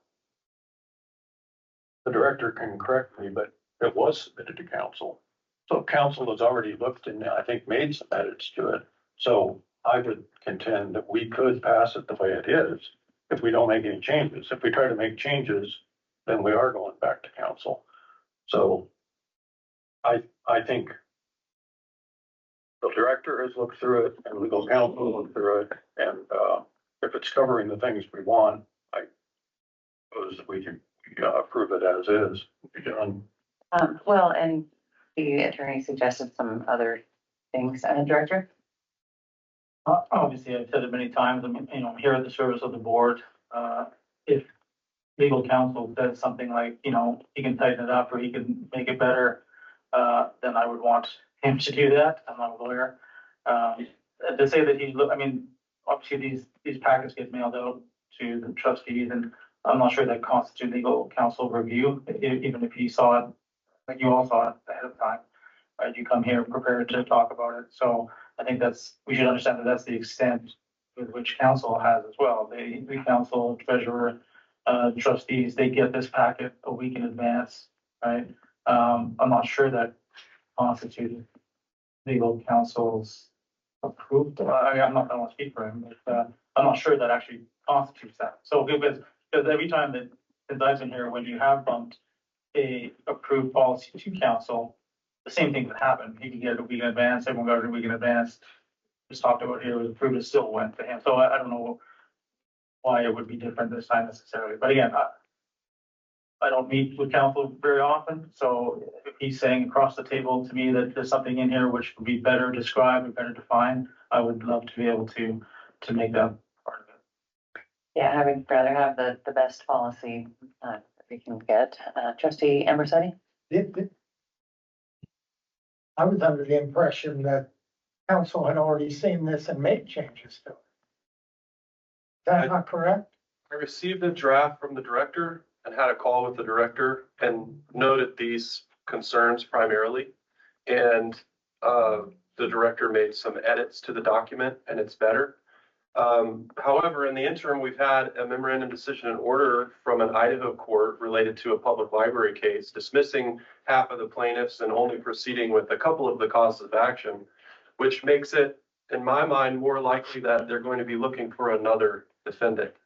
Speaker 4: director can correct me, but it was submitted to council. So council has already looked and I think made some edits to it. So I would contend that we could pass it the way it is if we don't make any changes. If we try to make changes, then we are going back to council. So I think the director has looked through it and legal counsel looked through it. And if it's covering the things we want, I suppose that we can approve it as is.
Speaker 1: Well, and the attorney suggested some other things. Director?
Speaker 11: Obviously, I've said it many times, I'm here at the service of the board. If legal counsel says something like, he can tighten it up or he can make it better, then I would want him to do that. I'm not a lawyer. To say that obviously these packets get mailed out to the trustees, and I'm not sure that constitutes legal counsel review, even if he saw it, like you all saw it ahead of time. Right, you come here prepared to talk about it. So I think we should understand that that's the extent with which council has as well. The council, treasurer, trustees, they get this packet a week in advance, right? I'm not sure that constituted legal counsel's approved. I don't want to speak for him, but I'm not sure that actually constitutes that. So because every time that since I've been here, when you have bumped a approved policy to council, the same thing would happen. He could get it a week in advance, everyone got it a week in advance. Just talked about here, it was approved, it still went to him. So I don't know why it would be different this time necessarily. But again, I don't meet with council very often. So if he's saying across the table to me that there's something in here which would be better described and better defined, I would love to be able to make that part of it.
Speaker 1: Yeah, I would rather have the best policy that we can get. Trustee Ambersati?
Speaker 12: I was under the impression that council had already seen this and made changes to it. Is that not correct?
Speaker 17: I received a draft from the director and had a call with the director and noted these concerns primarily. And the director made some edits to the document and it's better. However, in the interim, we've had a memorandum decision and order from an Idaho court related to a public library case, dismissing half of the plaintiffs and only proceeding with a couple of the causes of action, which makes it, in my mind, more likely that they're going to be looking for another defendant.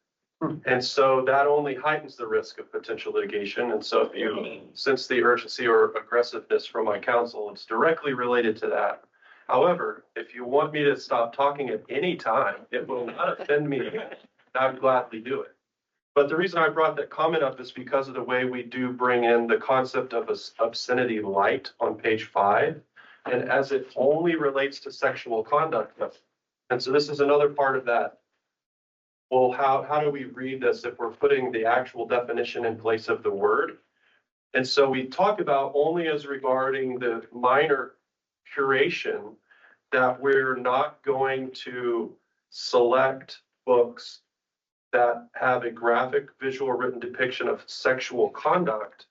Speaker 17: And so that only heightens the risk of potential litigation. And so if you sense the urgency or aggressiveness from my counsel, it's directly related to that. However, if you want me to stop talking at any time, it will not offend me. I would gladly do it. But the reason I brought that comment up is because of the way we do bring in the concept of obscenity light on page 5. And as it only relates to sexual conduct. And so this is another part of that. Well, how do we read this if we're putting the actual definition in place of the word? And so we talk about only as regarding the minor curation that we're not going to select books that have a graphic, visual, or written depiction of sexual conduct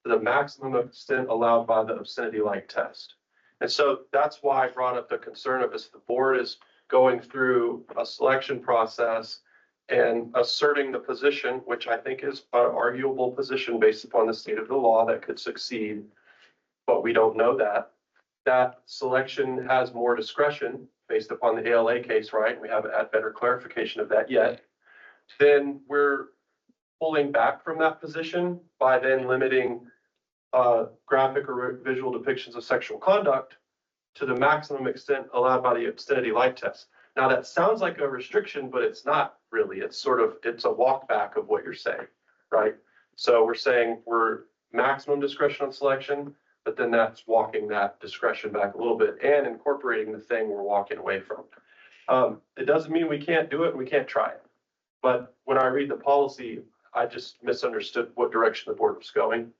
Speaker 17: to the maximum extent allowed by the obscenity light test. And so that's why I brought up the concern of as the board is going through a selection process and asserting the position, which I think is an arguable position based upon the state of the law that could succeed, but we don't know that. That selection has more discretion based upon the ALA case, right? We haven't had better clarification of that yet. Then we're pulling back from that position by then limiting graphic or visual depictions of sexual conduct to the maximum extent allowed by the obscenity light test. Now that sounds like a restriction, but it's not really. It's a walk back of what you're saying, right? So we're saying we're maximum discretion on selection, but then that's walking that discretion back a little bit and incorporating the thing we're walking away from. It doesn't mean we can't do it and we can't try it. But when I read the policy, I just misunderstood what direction the board was going.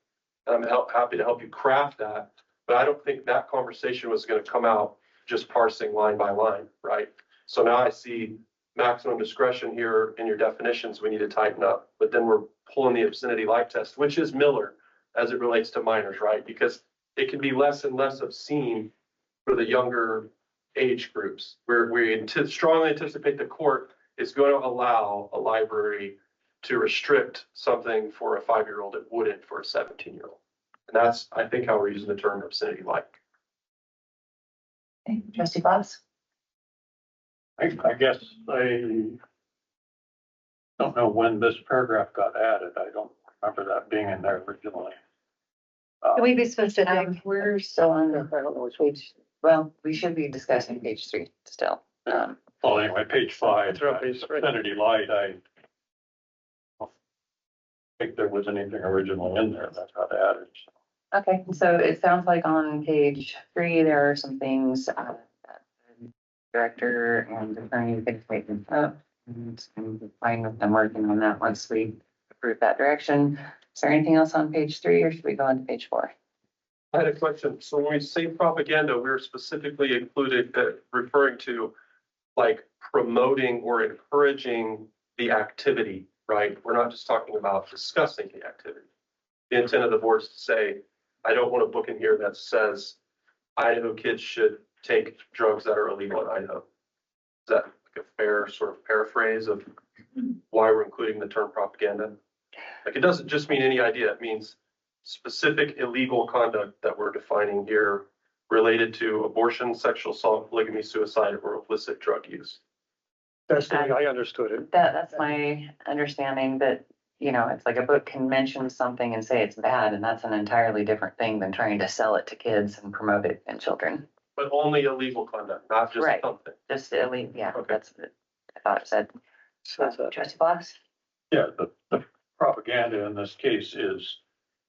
Speaker 17: And I'm happy to help you craft that, but I don't think that conversation was going to come out just parsing line by line, right? So now I see maximum discretion here in your definitions we need to tighten up, but then we're pulling the obscenity light test, which is Miller as it relates to minors, right? Because it can be less and less obscene for the younger age groups, where we strongly anticipate the court is going to allow a library to restrict something for a 5-year-old it wouldn't for a 17-year-old. And that's, I think, how we're using the term obscenity light.
Speaker 1: Okay, Trustee Bobs?
Speaker 4: I guess I don't know when this paragraph got added. I don't remember that being in there originally.
Speaker 8: Can we be specific?
Speaker 1: We're still on the page, well, we should be discussing page 3 still.
Speaker 4: Well, anyway, page 5, obscenity light, I don't think there was anything original in there that got added.
Speaker 1: Okay, so it sounds like on page 3, there are some things that the director and attorney could take up. And I'm fine with them working on that once we approve that direction. Is there anything else on page 3 or should we go on to page 4?
Speaker 17: I had a question. So when we say propaganda, we're specifically included referring to like promoting or encouraging the activity, right? We're not just talking about discussing the activity. The intent of the board is to say, I don't want a book in here that says Idaho kids should take drugs that are illegal in Idaho. Is that like a fair sort of paraphrase of why we're including the term propaganda? Like it doesn't just mean any idea. It means specific illegal conduct that we're defining here related to abortion, sexual assault, polygamy, suicide, or illicit drug use.
Speaker 15: That's the way I understood it.
Speaker 1: That's my understanding that, you know, it's like a book can mention something and say it's bad, and that's an entirely different thing than trying to sell it to kids and promote it in children.
Speaker 17: But only illegal conduct, not just
Speaker 1: Right.
Speaker 17: something.
Speaker 1: Just illegal, yeah,
Speaker 17: Okay.
Speaker 1: that's what I thought it said. Trustee Blas?
Speaker 4: Yeah, the propaganda in this case is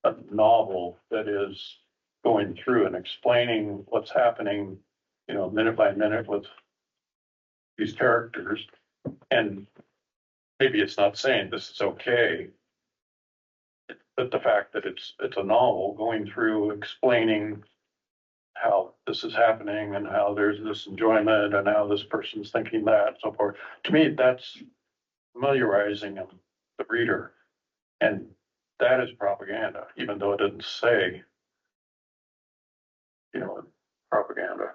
Speaker 4: a novel that is going through and explaining what's happening, you know, minute by minute with these characters. And maybe it's not saying this is okay, but the fact that it's a novel going through explaining how this is happening and how there's this enjoyment and how this person's thinking that and so forth. To me, that's familiarizing the reader. And that is propaganda, even though it doesn't say, you know, propaganda.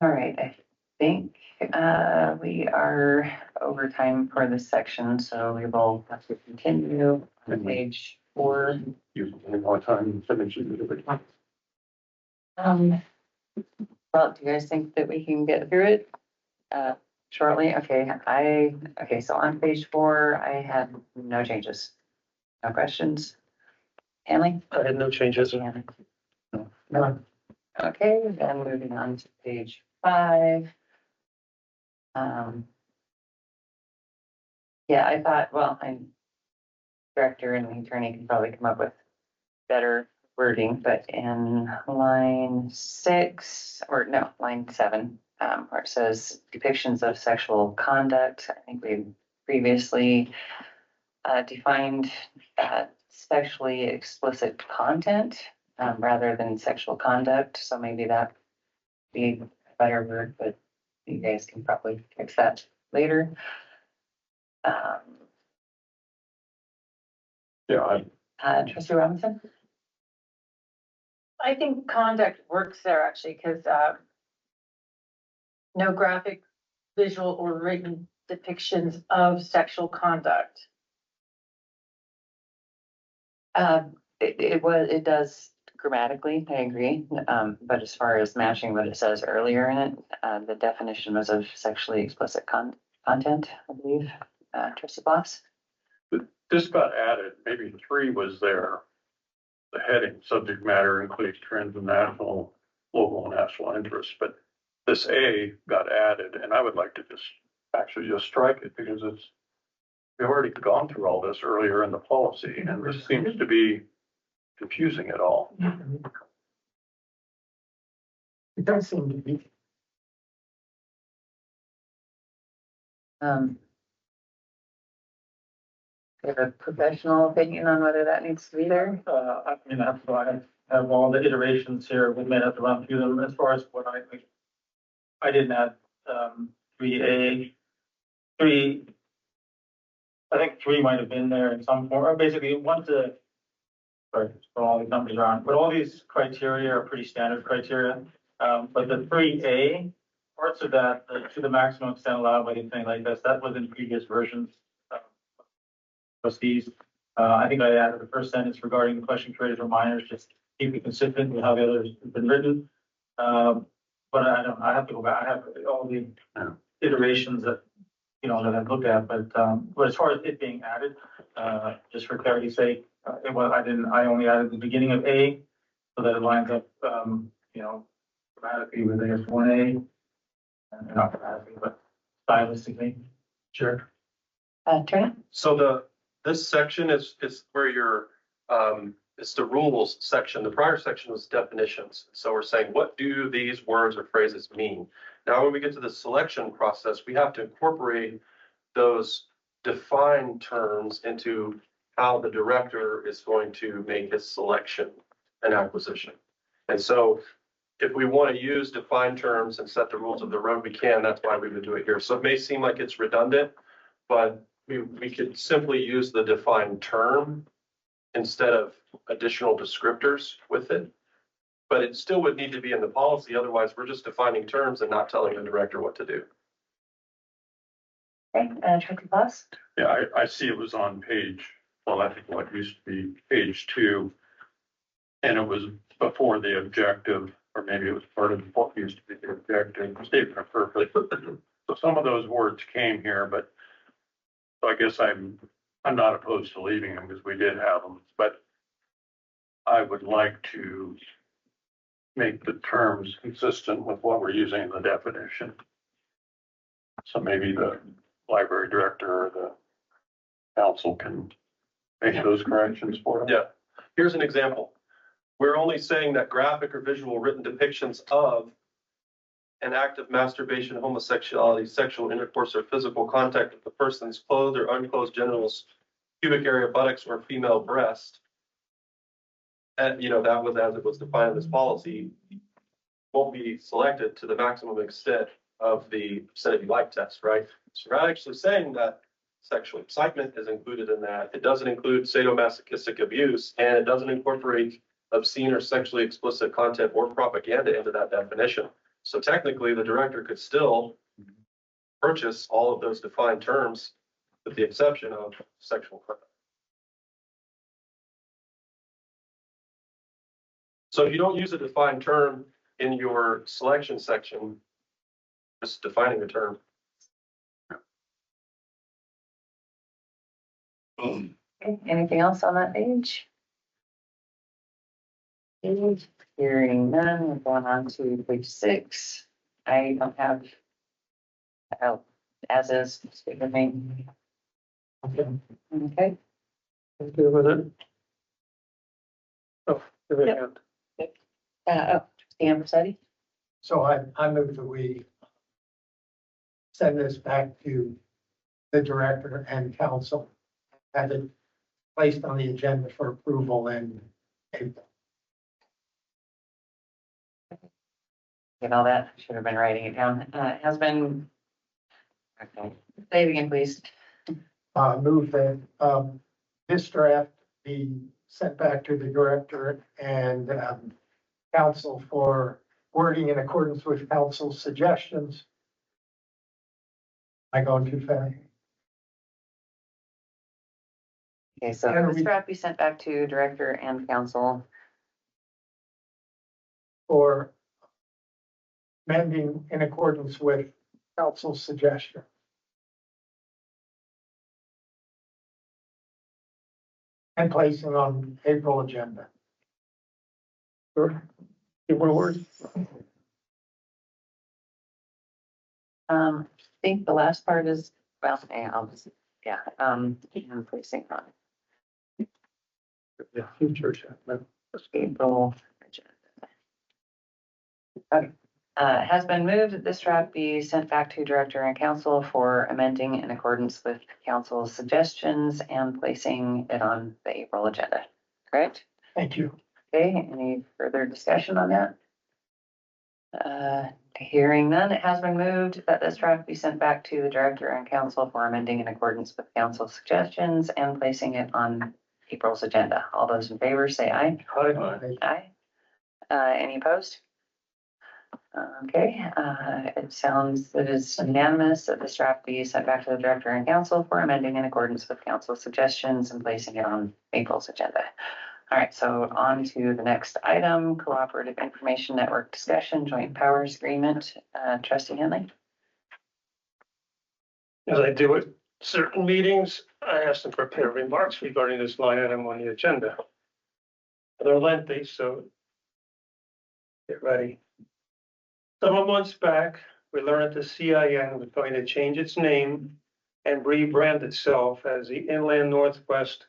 Speaker 1: All right, I think we are over time for this section, so we will have to continue on page 4.
Speaker 4: Use any more time finishing it.
Speaker 1: Well, do you guys think that we can get through it shortly? Okay, so on page 4, I had no changes. No questions? Hanley?
Speaker 15: I had no changes.
Speaker 1: No. Okay, then moving on to page 5. Yeah, I thought, well, I'm director and the attorney can probably come up with better wording, but in line 6, or no, line 7, where it says depictions of sexual conduct, I think we previously defined sexually explicit content rather than sexual conduct, so maybe that be a better word, but you guys can probably fix that later.
Speaker 4: Yeah,
Speaker 1: Trustee Robinson?
Speaker 14: I think conduct works there actually, because no graphic, visual, or written depictions of sexual conduct.
Speaker 1: It does grammatically, I agree, but as far as matching what it says earlier in it, the definition was of sexually explicit content, I believe, Trustee Boss.
Speaker 4: this got added, maybe 3 was there. The heading, subject matter includes trends of national, local, and national interest, but this A got added, and I would like to just strike it because we've already gone through all this earlier in the policy, and this seems to be confusing it all.
Speaker 12: It does seem to be.
Speaker 1: You have a professional opinion on whether that needs to be there?
Speaker 11: I mean, that's why I have all the iterations here. We may have to run through them as far as what I didn't add, 3A, 3. I think 3 might have been there in some form, or basically sorry, all these numbers are on, but all these criteria are pretty standard criteria. But the 3A, parts of that, to the maximum extent allowed by anything like this, that was in previous versions. Trustees, I think I added the first sentence regarding the question created for minors, just keep it consistent with how the others have been written. But I have to go back, I have all the iterations that, that I've looked at, but as far as it being added, just for clarity's sake, I only added the beginning of A, so that it lines up, grammatically with, I guess, 1A, and not grammatically, but stylistically.
Speaker 17: Sure.
Speaker 1: Trina?
Speaker 17: So this section is where it's the rules section. The prior section was definitions. So we're saying, what do these words or phrases mean? Now, when we get to the selection process, we have to incorporate those defined terms into how the director is going to make his selection and acquisition. And so if we want to use defined terms and set the rules of the road, we can. That's why we would do it here. So it may seem like it's redundant, but we could simply use the defined term instead of additional descriptors with it. But it still would need to be in the policy. Otherwise, we're just defining terms and not telling the director what to do.
Speaker 1: Okay, Trustee Boss?
Speaker 4: Yeah, I see it was on I think what used to be page 2. And it was before the objective, or maybe it was part of what used to be the objective, statement of purpose. So some of those words came here, but so I guess I'm not opposed to leaving them because we did have them, but I would like to make the terms consistent with what we're using in the definition. So maybe the library director or the council can make those corrections for them.
Speaker 17: Yeah. Here's an example. We're only saying that graphic or visual written depictions of an act of masturbation, homosexuality, sexual intercourse, or physical contact with the person's clothed or unclothed genitals, pubic area, buttocks, or female breast. And, that was as it was defined in this policy, won't be selected to the maximum extent of the vicinity like test, right? So we're not actually saying that sexual excitement is included in that. It doesn't include sadomasochistic abuse, and it doesn't incorporate obscene or sexually explicit content or propaganda into that definition. So technically, the director could still purchase all of those defined terms with the exception of sexual conduct. So if you don't use a defined term in your selection section, just defining the term.
Speaker 1: Okay, anything else on that page? Hearing none, we're going on to page 6. I don't have, oh, as is, state your name. Okay,
Speaker 15: Good with it? Oh, there we
Speaker 1: Yep.
Speaker 15: go.
Speaker 1: Dan Rossetti?
Speaker 12: So I move that we send this back to the director and council, have it placed on the agenda for approval in April.
Speaker 1: Get all that, should have been writing it down. Has been, okay, say it again, please.
Speaker 12: Move that, this draft be sent back to the director and, council for wording in accordance with council's suggestions. Am I going too fast?
Speaker 1: Okay, so
Speaker 12: And
Speaker 1: this
Speaker 12: we-
Speaker 1: draft be sent back to director and council.
Speaker 12: For amending in accordance with council's suggestion. And placing on April agenda.
Speaker 15: Sure. Few more words?
Speaker 1: I think the last part is, well, yeah, I'll just, yeah, and placing on
Speaker 15: The future, no.
Speaker 1: April agenda. Okay, has been moved that this draft be sent back to director and council for amending in accordance with council's suggestions and placing it on the April agenda, correct?
Speaker 12: Thank you.
Speaker 1: Okay, any further discussion on that? Hearing none, it has been moved that this draft be sent back to the director and council for amending in accordance with council's suggestions and placing it on April's agenda. All those in favor say aye. Aye. Any opposed? Okay, it sounds that it's unanimous that this draft be sent back to the director and council for amending in accordance with council's suggestions and placing it on April's agenda. All right, so on to the next item, cooperative information network discussion, joint powers agreement, trustee Henley.
Speaker 15: As I do at certain meetings, I ask them to prepare remarks regarding this line item on the agenda. They're lengthy, so get ready. Several months back, we learned that the CIN was going to change its name and rebrand itself as the Inland Northwest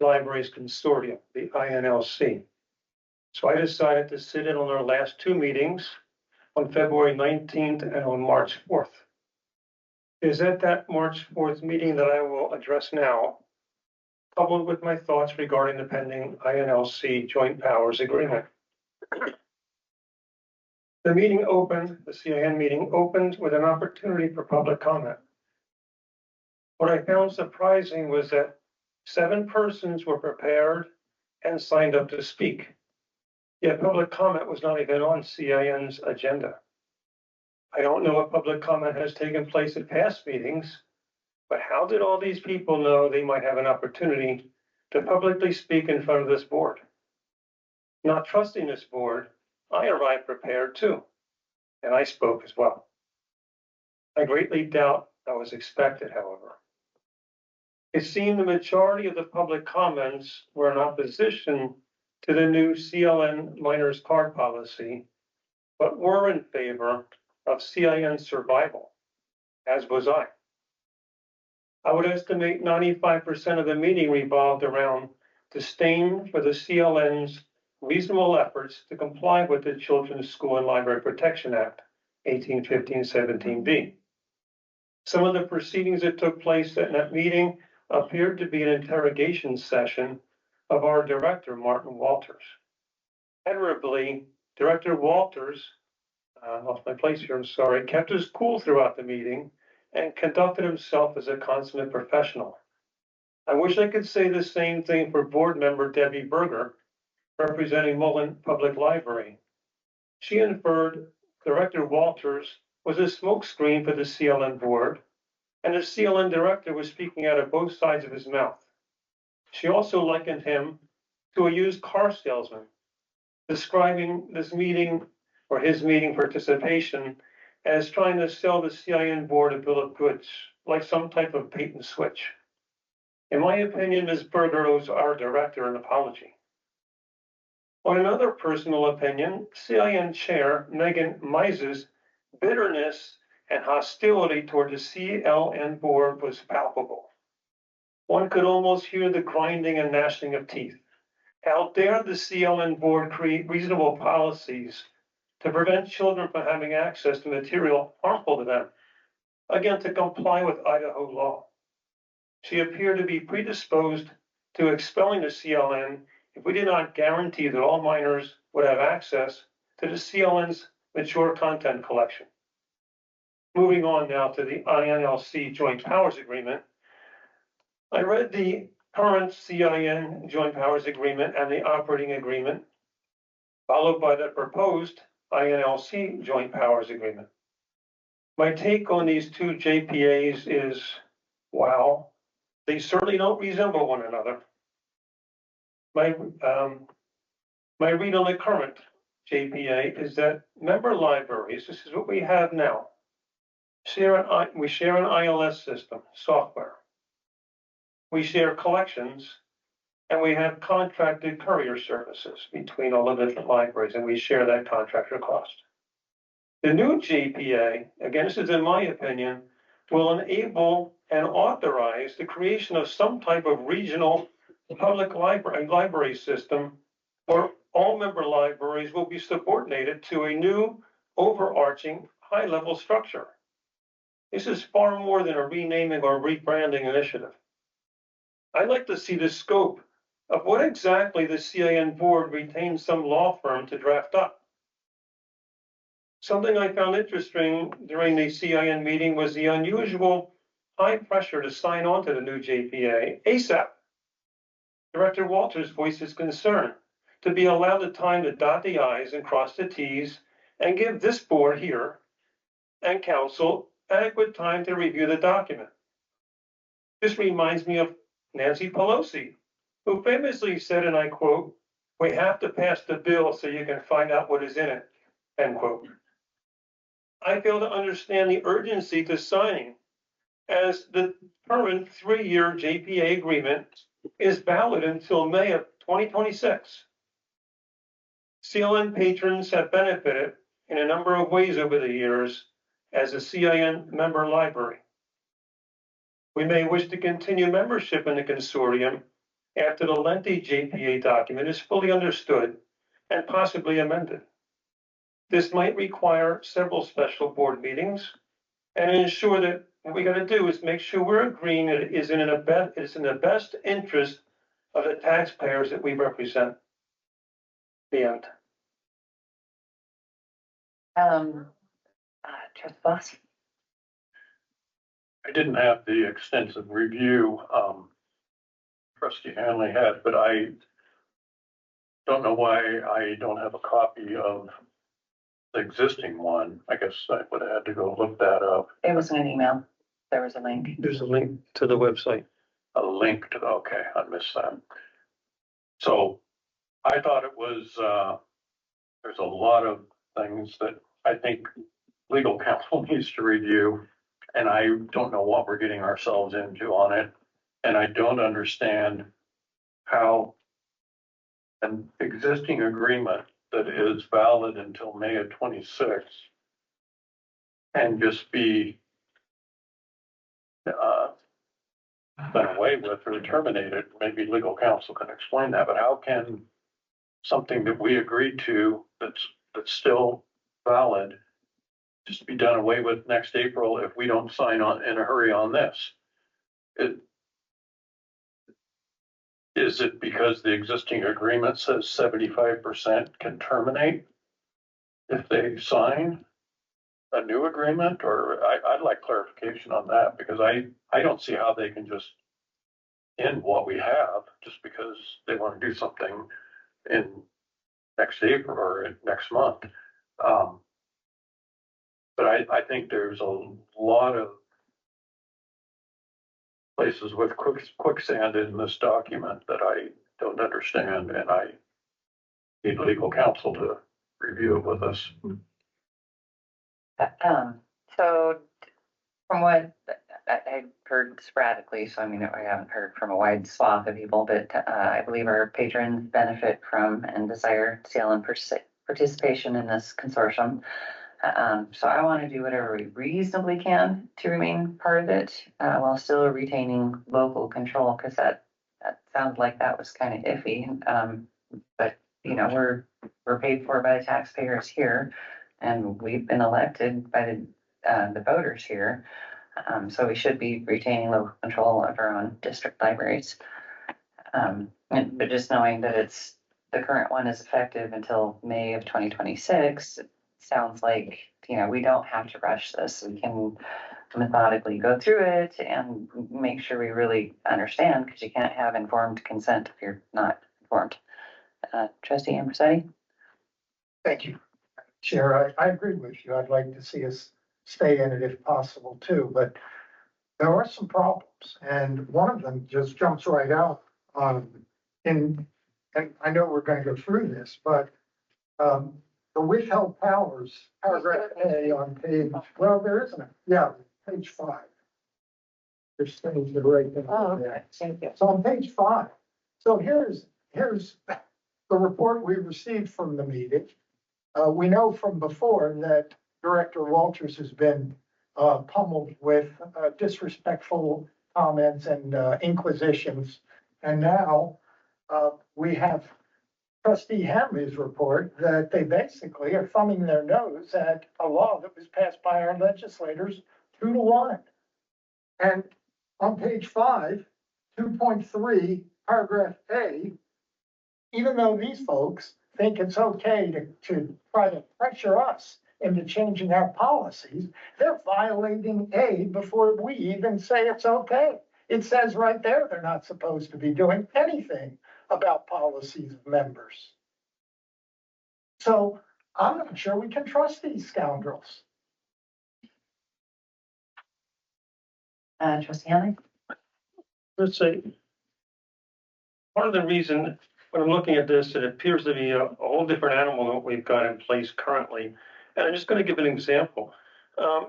Speaker 15: Libraries Consortium, the INLC. So I decided to sit in on our last 2 meetings on February 19th and on March 4th. It is at that March 4th meeting that I will address now, coupled with my thoughts regarding the pending INLC Joint Powers Agreement. The meeting opened, the CIN meeting opened with an opportunity for public comment. What I found surprising was that 7 persons were prepared and signed up to speak. Yet public comment was not even on CIN's agenda. I don't know if public comment has taken place at past meetings, but how did all these people know they might have an opportunity to publicly speak in front of this board? Not trusting this board, I arrived prepared too, and I spoke as well. I greatly doubt that was expected, however. It seemed the majority of the public comments were in opposition to the new CLN minors card policy, but were in favor of CIN survival, as was I. I would estimate 95% of the meeting revolved around disdain for the CLN's reasonable efforts to comply with the Children's School and Library Protection Act, 1815-17B. Some of the proceedings that took place at that meeting appeared to be an interrogation session of our director, Martin Walters. Admirably, Director Walters, lost my place here, I'm sorry, kept his cool throughout the meeting and conducted himself as a consummate professional. I wish I could say the same thing for board member Debbie Berger, representing Mullen Public Library. She inferred Director Walters was a smokescreen for the CLN board, and the CLN director was speaking out of both sides of his mouth. She also likened him to a used car salesman, describing this meeting or his meeting participation as trying to sell the CIN board a bill of goods, like some type of bait and switch. In my opinion, Ms. Berger owes our director an apology. On another personal opinion, CIN Chair Megan Mize's bitterness and hostility toward the CLN board was palpable. One could almost hear the grinding and gnashing of teeth. How dare the CLN board create reasonable policies to prevent children from having access to material harmful to them, again, to comply with Idaho law. She appeared to be predisposed to expelling the CLN if we did not guarantee that all minors would have access to the CLN's mature content collection. Moving on now to the INLC Joint Powers Agreement. I read the current CIN Joint Powers Agreement and the operating agreement, followed by the proposed INLC Joint Powers Agreement. My take on these two JPAs is, wow, they certainly don't resemble one another. My read on the current JPA is that member libraries, this is what we have now, we share an ILS system, software. We share collections, and we have contracted courier services between all the different libraries, and we share that contractor cost. The new JPA, again, this is in my opinion, will enable and authorize the creation of some type of regional public library system where all member libraries will be subordinated to a new overarching high-level structure. This is far more than a renaming or rebranding initiative. I'd like to see the scope of what exactly the CIN board retained some law firm to draft up. Something I found interesting during the CIN meeting was the unusual high pressure to sign on to the new JPA ASAP. Director Walters voiced his concern to be allowed the time to dot the I's and cross the T's and give this board here and council adequate time to review the document. This reminds me of Nancy Pelosi, who famously said, and I quote, "We have to pass the bill so you can find out what is in it," end quote. I fail to understand the urgency to signing, as the current 3-year JPA agreement is valid until May of 2026. CLN patrons have benefited in a number of ways over the years as a CIN member library. We may wish to continue membership in the consortium after the lengthy JPA document is fully understood and possibly amended. This might require several special board meetings and ensure that what we got to do is make sure we're agreeing that it is in the best interest of the taxpayers that we represent. The end.
Speaker 1: Trustee Boss.
Speaker 4: I didn't have the extensive review Trustee Hanley had, but I don't know why I don't have a copy of the existing one. I guess I would have had to go look that up.
Speaker 1: It was in an email. There was a link.
Speaker 15: There's a link to the website.
Speaker 4: A link to, okay, I missed that. So I thought it was, there's a lot of things that I think legal counsel needs to review. And I don't know what we're getting ourselves into on it. And I don't understand how an existing agreement that is valid until May of 26 can just be done away with or terminated. Maybe legal counsel can explain that, but how can something that we agreed to that's still valid just be done away with next April if we don't sign on in a hurry on this? Is it because the existing agreement says 75% can terminate if they sign a new agreement? Or I'd like clarification on that, because I don't see how they can just end what we have just because they want to do something in next April or next month. But I think there's a lot of places with quicksand in this document that I don't understand, and I need legal counsel to review it with us.
Speaker 1: So from what I heard sporadically, so I mean, I haven't heard from a wide swath of people, but I believe our patrons benefit from and desire sale and participation in this consortium. So I want to do whatever we reasonably can to remain part of it, while still retaining local control, because that sounds like that was kind of iffy. But you know, we're paid for by the taxpayers here, and we've been elected by the voters here. So we should be retaining local control of our own district libraries. But just knowing that the current one is effective until May of 2026, sounds like, you know, we don't have to rush this. We can methodically go through it and make sure we really understand, because you can't have informed consent if you're not informed. Trustee Ambrosati?
Speaker 12: Thank you, Chair. I agree with you. I'd like to see us stay in it if possible too, but there are some problems, and one of them just jumps right out. And I know we're going to go through this, but the withheld powers, paragraph A on page, well, there isn't a, yeah, page 5. There's things that are right there.
Speaker 1: Oh, okay. Thank you.
Speaker 12: So on page 5, so here's the report we received from the meeting. We know from before that Director Walters has been pummeled with disrespectful comments and inquisitions. And now we have Trustee Hamley's report that they basically are thumbing their nose at a law that was passed by our legislators 2-1. And on page 5, 2.3, paragraph A, even though these folks think it's okay to try to pressure us into changing our policies, they're violating A before we even say it's okay. It says right there they're not supposed to be doing anything about policies of members. So I'm not sure we can trust these scoundrels.
Speaker 1: Trustee Hanley?
Speaker 15: Let's say, part of the reason when I'm looking at this, it appears to be a whole different animal than what we've got in place currently. And I'm just going to give an example.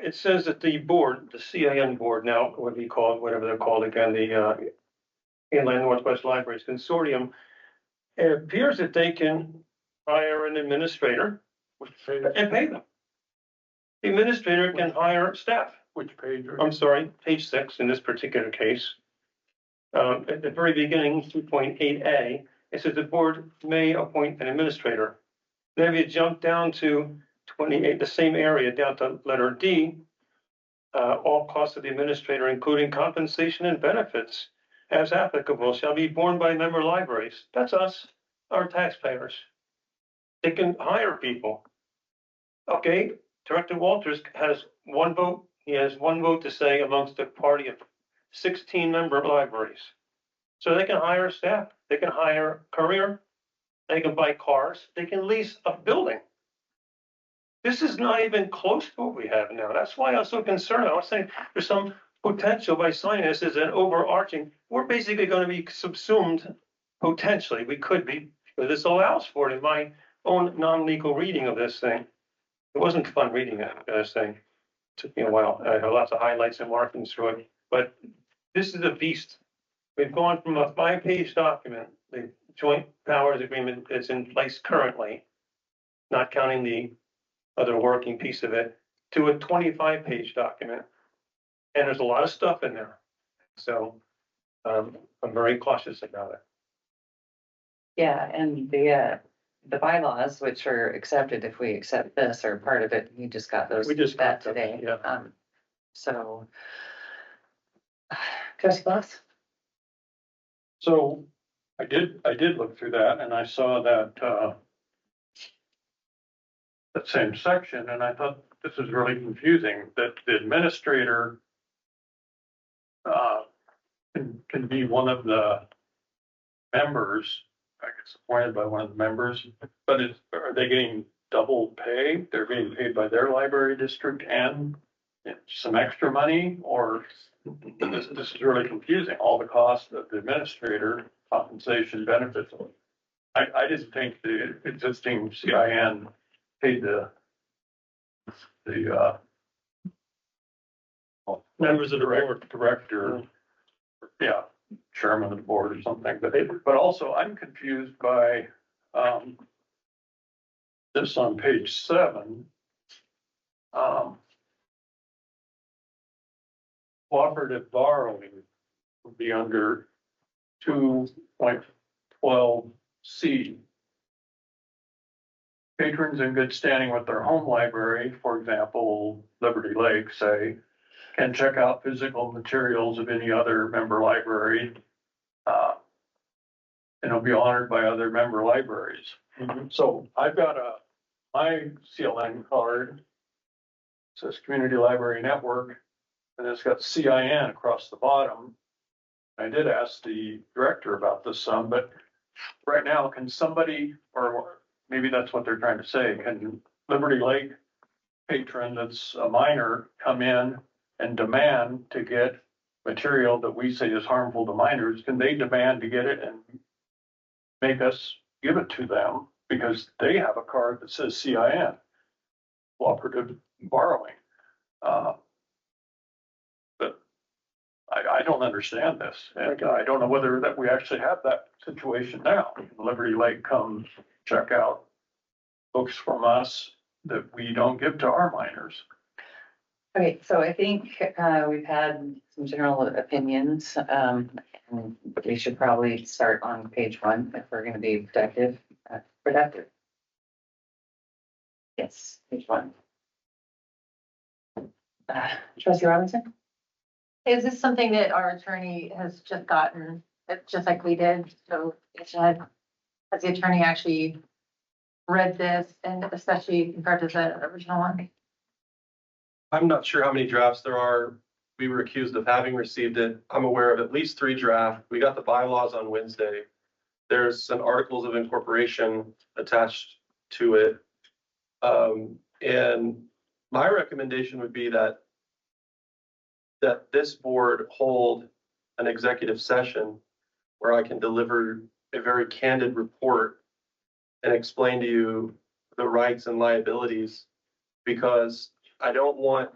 Speaker 15: It says that the board, the CIN board now, what we call it, whatever they're called again, the Inland Northwest Libraries Consortium, it appears that they can hire an administrator and pay them. The administrator can hire staff.
Speaker 4: Which page?
Speaker 15: I'm sorry, page 6 in this particular case. At the very beginning, 2.8A, it says the board may appoint an administrator. Then if you jump down to 28, the same area, down to letter D, all costs of the administrator, including compensation and benefits, as applicable, shall be borne by member libraries. That's us, our taxpayers. They can hire people. Okay, Director Walters has one vote. He has one vote to say amongst a party of 16 member libraries. So they can hire staff, they can hire courier, they can buy cars, they can lease a building. This is not even close to what we have now. That's why I was so concerned. I was saying there's some potential by signing this as an overarching. We're basically going to be subsumed, potentially. We could be, but this allows for it in my own non-legal reading of this thing. It wasn't fun reading it, I gotta say. It took me a while. I had lots of highlights and markings through it, but this is a beast. We've gone from a 5-page document, the joint powers agreement that's in place currently, not counting the other working piece of it, to a 25-page document. And there's a lot of stuff in there. So I'm very cautious about it.
Speaker 1: Yeah, and the bylaws, which are accepted if we accept this, are part of it. We just got those.
Speaker 15: We just
Speaker 1: that
Speaker 15: got
Speaker 1: today.
Speaker 15: those, yeah.
Speaker 1: So, Trustee Boss?
Speaker 4: So I did look through that, and I saw that that same section, and I thought this is really confusing, that the administrator can be one of the members, I guess appointed by one of the members, but are they getting double pay? They're getting paid by their library district and some extra money, or this is really confusing, all the costs of the administrator, compensation, benefits. I didn't think the existing CIN paid the members of the director, yeah, chairman of the board or something, but also I'm confused by, this on page 7. Cooperative borrowing would be under 2.12C. Patrons in good standing with their home library, for example, Liberty Lake, say, can check out physical materials of any other member library. And it'll be honored by other member libraries. So I've got my CLN card, says Community Library Network, and it's got CIN across the bottom. I did ask the director about this some, but right now, can somebody, or maybe that's what they're trying to say, can Liberty Lake patron that's a minor come in and demand to get material that we say is harmful to minors? Can they demand to get it and make us give it to them because they have a card that says CIN, cooperative borrowing? But I don't understand this, and I don't know whether that we actually have that situation now. Liberty Lake comes check out books from us that we don't give to our minors.
Speaker 1: Okay, so I think we've had some general opinions, and we should probably start on page 1 if we're going to be productive. Yes, page 1. Trustee Robinson?
Speaker 14: Is this something that our attorney has just gotten, just like we did? So has the attorney actually read this, and especially compared to the original one?
Speaker 17: I'm not sure how many drafts there are. We were accused of having received it. I'm aware of at least 3 drafts. We got the bylaws on Wednesday. There's an articles of incorporation attached to it. And my recommendation would be that this board hold an executive session where I can deliver a very candid report and explain to you the rights and liabilities, because I don't want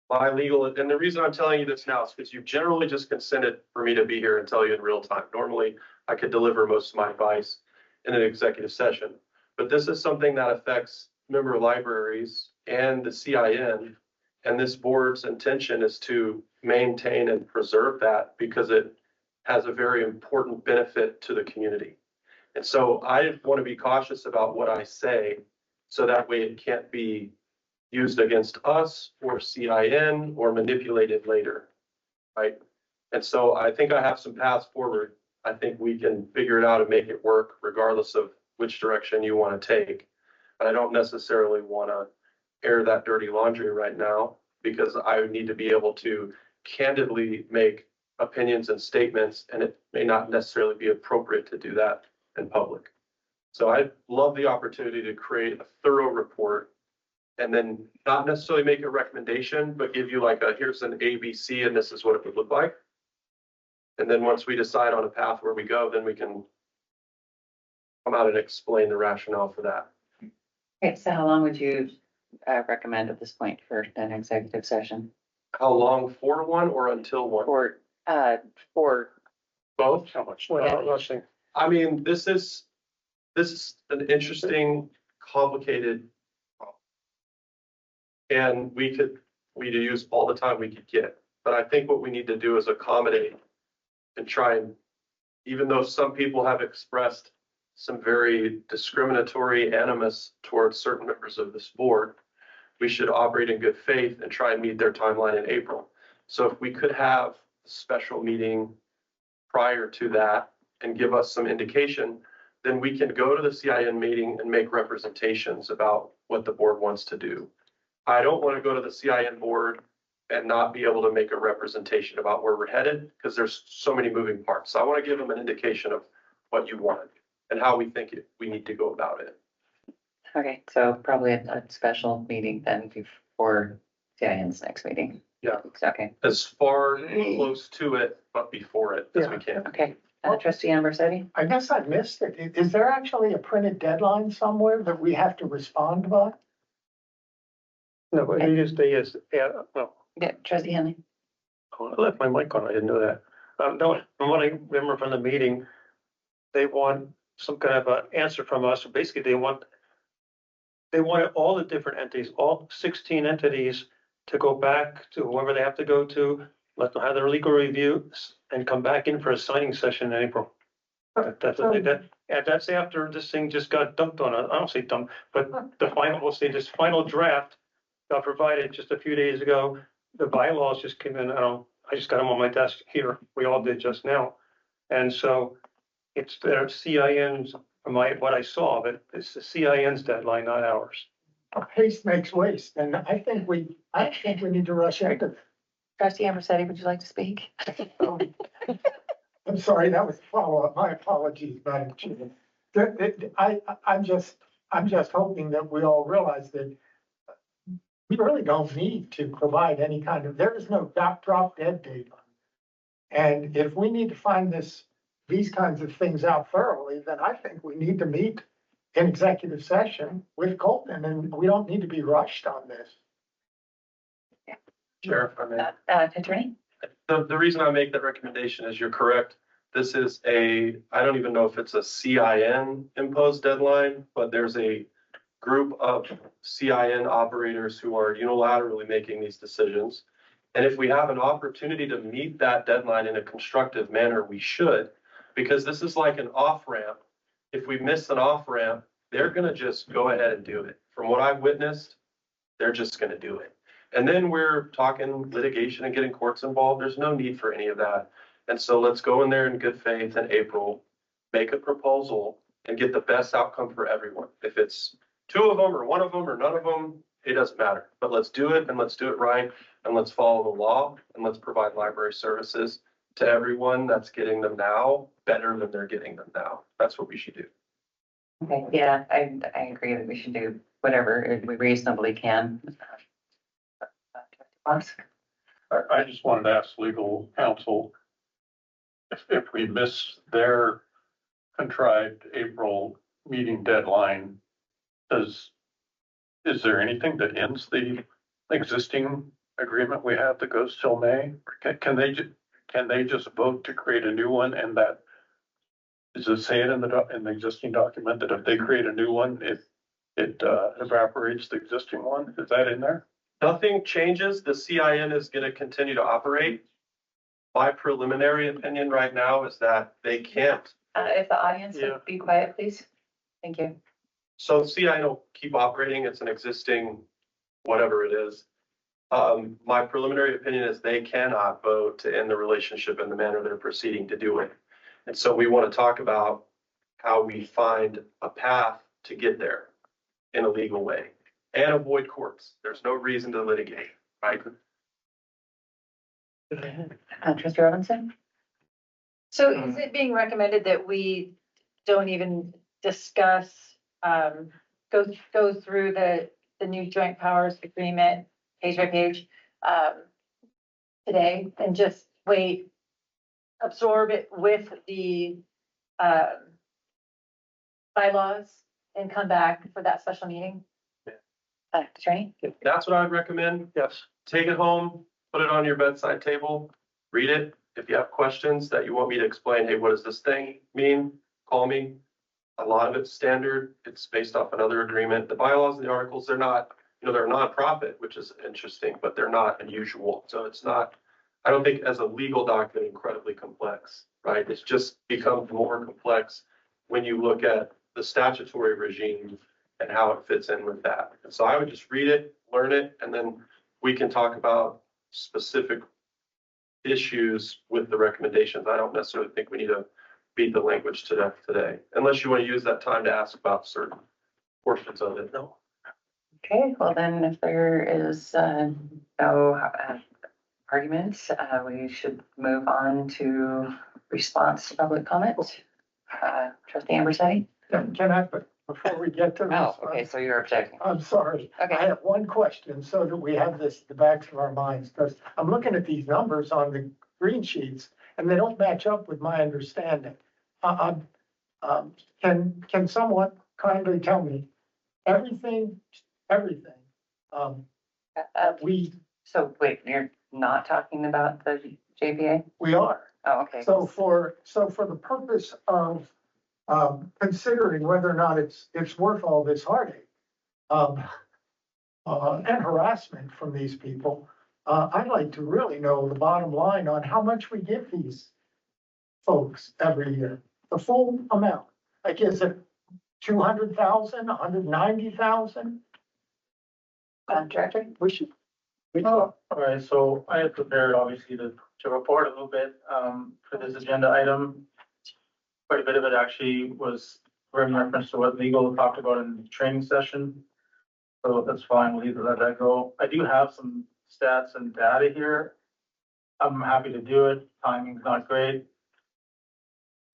Speaker 17: my legal, and the reason I'm telling you this now is because you've generally just consented for me to be here and tell you in real time. Normally, I could deliver most of my advice in an executive session, but this is something that affects member libraries and the CIN, and this board's intention is to maintain and preserve that because it has a very important benefit to the community. And so I want to be cautious about what I say, so that way it can't be used against us or CIN or manipulated later, right? And so I think I have some paths forward. I think we can figure it out and make it work regardless of which direction you want to take. But I don't necessarily want to air that dirty laundry right now, because I need to be able to candidly make opinions and statements, and it may not necessarily be appropriate to do that in public. So I'd love the opportunity to create a thorough report and then not necessarily make a recommendation, but give you like here's an ABC and this is what it would look like. And then once we decide on a path where we go, then we can come out and explain the rationale for that.
Speaker 1: Okay, so how long would you recommend at this point for an executive session?
Speaker 17: How long for one or until one?
Speaker 1: For
Speaker 17: both?
Speaker 15: How much?
Speaker 17: I mean, this is an interesting, complicated, and we use all the time we could get. But I think what we need to do is accommodate and try and, even though some people have expressed some very discriminatory animus towards certain members of this board, we should operate in good faith and try and meet their timeline in April. So if we could have a special meeting prior to that and give us some indication, then we can go to the CIN meeting and make representations about what the board wants to do. I don't want to go to the CIN board and not be able to make a representation about where we're headed, because there's so many moving parts. So I want to give them an indication of what you want and how we think we need to go about it.
Speaker 1: Okay, so probably a special meeting then before CIN's next meeting.
Speaker 17: Yeah.
Speaker 1: Okay.
Speaker 17: As far close to it, but before it as we can.
Speaker 1: Okay. Trustee Ambersetti?
Speaker 12: I guess I missed it. Is there actually a printed deadline somewhere that we have to respond by?
Speaker 15: No, but they just, well,
Speaker 1: Yeah, trustee Henley.
Speaker 15: Oh, I left my mic on, I didn't know that. No, from what I remember from the meeting, they want some kind of an answer from us. Basically, they wanted all the different entities, all 16 entities, to go back to whoever they have to go to, let them have their legal reviews, and come back in for a signing session in April. That's what and that's after this thing just got dumped on us. I don't say dumped, but the final, we'll say this final draft got provided just a few days ago. The bylaws just came in. I just got them on my desk here. We all did just now. And so it's their CINs, from what I saw, but it's the CIN's deadline, not ours.
Speaker 12: Haste makes waste, and I think we need to rush into it.
Speaker 1: Trustee Ambrossetti, would you like to speak?
Speaker 12: I'm sorry, that was a follow-up. My apologies, Madam Chair. I'm just hoping that we all realize that we really don't need to provide any kind of, there is no drop dead date. And if we need to find these kinds of things out thoroughly, then I think we need to meet in executive session with Colton, and we don't need to be rushed on this.
Speaker 17: Sheriff, I mean.
Speaker 1: Attorney?
Speaker 17: The reason I make that recommendation is you're correct. This is I don't even know if it's a CIN imposed deadline, but there's a group of CIN operators who are unilaterally making these decisions. And if we have an opportunity to meet that deadline in a constructive manner, we should, because this is like an off-ramp. If we miss an off-ramp, they're gonna just go ahead and do it. From what I've witnessed, they're just gonna do it. And then we're talking litigation and getting courts involved. There's no need for any of that. And so let's go in there in good faith in April, make a proposal and get the best outcome for everyone. If it's two of them or one of them or none of them, it doesn't matter. But let's do it, and let's do it right, and let's follow the law, and let's provide library services to everyone that's getting them now better than they're getting them now. That's what we should do.
Speaker 1: Okay, yeah, I agree that we should do whatever we reasonably can.
Speaker 4: I just wanted to ask legal counsel, if we miss their contrived April meeting deadline, is there anything that ends the existing agreement we have that goes till May? Can they just vote to create a new one, and that, does it say it in the existing document that if they create a new one, it evaporates the existing one? Is that in there?
Speaker 17: Nothing changes. The CIN is going to continue to operate. My preliminary opinion right now is that they can't.
Speaker 1: If the audience would be quiet, please. Thank you.
Speaker 17: So CIN will keep operating. It's an existing, whatever it is. My preliminary opinion is they cannot vote to end the relationship in the manner they're proceeding to do it. And so we want to talk about how we find a path to get there in a legal way and avoid courts. There's no reason to litigate, right?
Speaker 1: Trustee Robinson?
Speaker 14: So is it being recommended that we don't even discuss, go through the new joint powers agreement page by page today, and just wait, absorb it with the bylaws and come back for that special meeting? Attorney?
Speaker 17: That's what I would recommend.
Speaker 15: Yes.
Speaker 17: Take it home, put it on your bedside table, read it. If you have questions that you want me to explain, hey, what does this thing mean? Call me. A lot of it's standard. It's based off another agreement. The bylaws and the articles, they're not, they're a nonprofit, which is interesting, but they're not unusual. So it's not, I don't think as a legal document, incredibly complex, right? It's just becomes more complex when you look at the statutory regime and how it fits in with that. And so I would just read it, learn it, and then we can talk about specific issues with the recommendations. I don't necessarily think we need to beat the language to death today, unless you want to use that time to ask about certain portions of it. No.
Speaker 1: Okay, well then, if there is no arguments, we should move on to response to public comment. Trustee Ambrossetti?
Speaker 12: Can I, before we get to this?
Speaker 1: Oh, okay, so you're objecting.
Speaker 12: I'm sorry.
Speaker 1: Okay.
Speaker 12: I have one question so that we have this, the backs of our minds, because I'm looking at these numbers on the green sheets and they don't match up with my understanding. Can someone kindly tell me everything, we
Speaker 1: So wait, you're not talking about the JPA?
Speaker 12: We are.
Speaker 1: Oh, okay.
Speaker 12: So for the purpose of, considering whether or not it's worth all this heartache, and harassment from these people, I'd like to really know the bottom line on how much we give these folks every year, the full amount. Like, is it 200,000, 190,000?
Speaker 1: Contractor?
Speaker 12: We should.
Speaker 11: All right, so I had prepared obviously to report a little bit, for this agenda item. Quite a bit of it actually was in reference to what legal talked about in the training session. So that's fine, we'll either let that go. I do have some stats and data here. I'm happy to do it, timing's not great.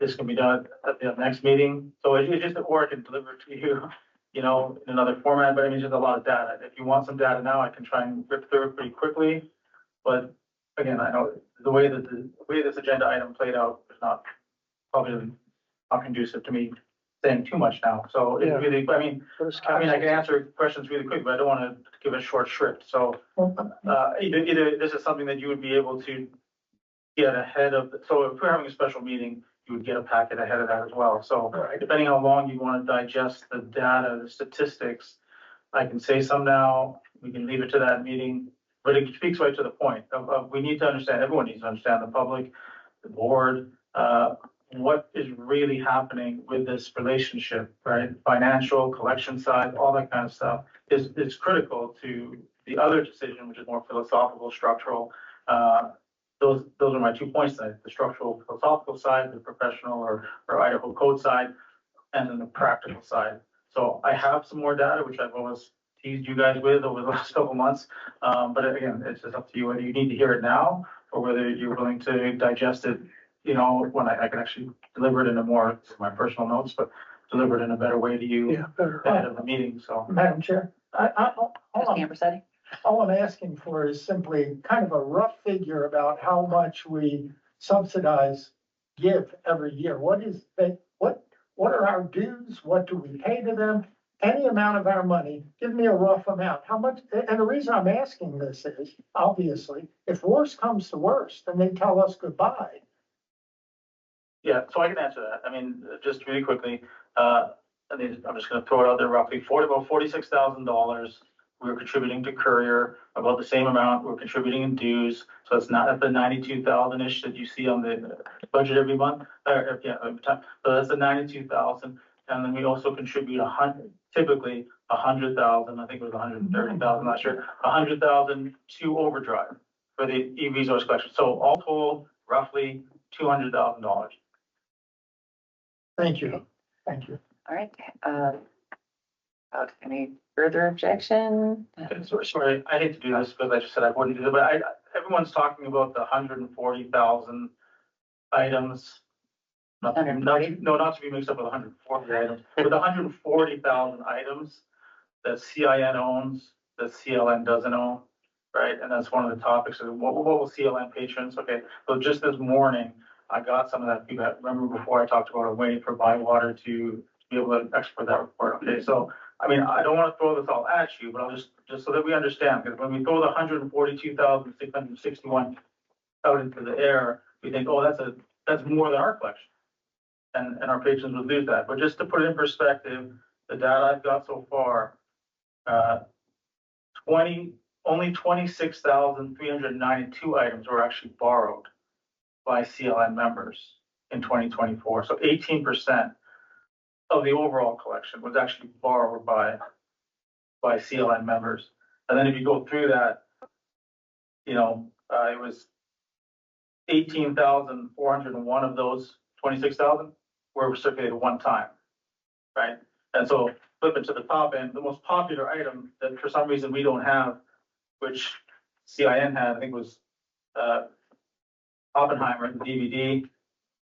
Speaker 11: This can be done at the next meeting, so it's just, or I can deliver it to you, you know, in another format, but I mean, it's just a lot of data. If you want some data now, I can try and rip through it pretty quickly. But again, I know the way this agenda item played out is probably not conducive to me saying too much now. So it really, I mean, I can answer questions really quick, but I don't want to give a short shrift. So either this is something that you would be able to get ahead of. So if we're having a special meeting, you would get a packet ahead of that as well. So depending how long you want to digest the data, the statistics, I can say some now, we can leave it to that meeting, but it speaks right to the point of we need to understand, everyone needs to understand, the public, the board, what is really happening with this relationship, right? Financial, collection side, all that kind of stuff is critical to the other decision, which is more philosophical, structural. Those are my 2 points, the structural philosophical side, the professional or Idaho code side, and then the practical side. So I have some more data, which I've always teased you guys with over the last couple of months. But again, it's just up to you whether you need to hear it now or whether you're willing to digest it, you know, when I can actually deliver it in a more, my personal notes, but deliver it in a better way to you ahead of the meeting, so.
Speaker 12: Madam Chair,
Speaker 1: Amber,
Speaker 12: all I'm asking for is simply kind of a rough figure about how much we give every year. What are our dues? What do we pay to them? Any amount of our money, give me a rough amount. How much, and the reason I'm asking this is, obviously, if worst comes to worst, then they tell us goodbye.
Speaker 11: Yeah, so I can answer that. I mean, just really quickly, I'm just gonna throw it out there roughly about $46,000. We're contributing to Courier, about the same amount we're contributing in dues. So it's not at the 92,000-ish that you see on the budget every month, every time. So that's the 92,000. And then we also contribute typically 100,000, I think it was 130,000 last year, 100,000 to Overdrive for the e-resource collection. So all told, roughly $200,000.
Speaker 12: Thank you. Thank you.
Speaker 1: All right. Any further objection?
Speaker 11: Sorry, I hate to do this because I just said I wouldn't do it, but everyone's talking about the 140,000 items. Not to be mixed up with 140 items, but the 140,000 items that CIN owns, that CLN doesn't own, right? And that's one of the topics of what will CLN patrons? Okay, so just this morning, I got some of that feedback. Remember before I talked about waiting for Bywater to be able to export that report. Okay, so I mean, I don't want to throw this all at you, but I'll just so that we understand, because when we throw the 142,661 out into the air, we think, oh, that's more than our collection. And our patrons would lose that. But just to put it in perspective, the data I've got so far, only 26,392 items were actually borrowed by CLN members in 2024. So 18% of the overall collection was actually borrowed by CLN members. And then if you go through that, you know, it was 18,401 of those 26,000 were circulated one time, right? And so flip it to the top end, the most popular item that for some reason we don't have, which CIN had, I think was Oppenheimer, the DVD,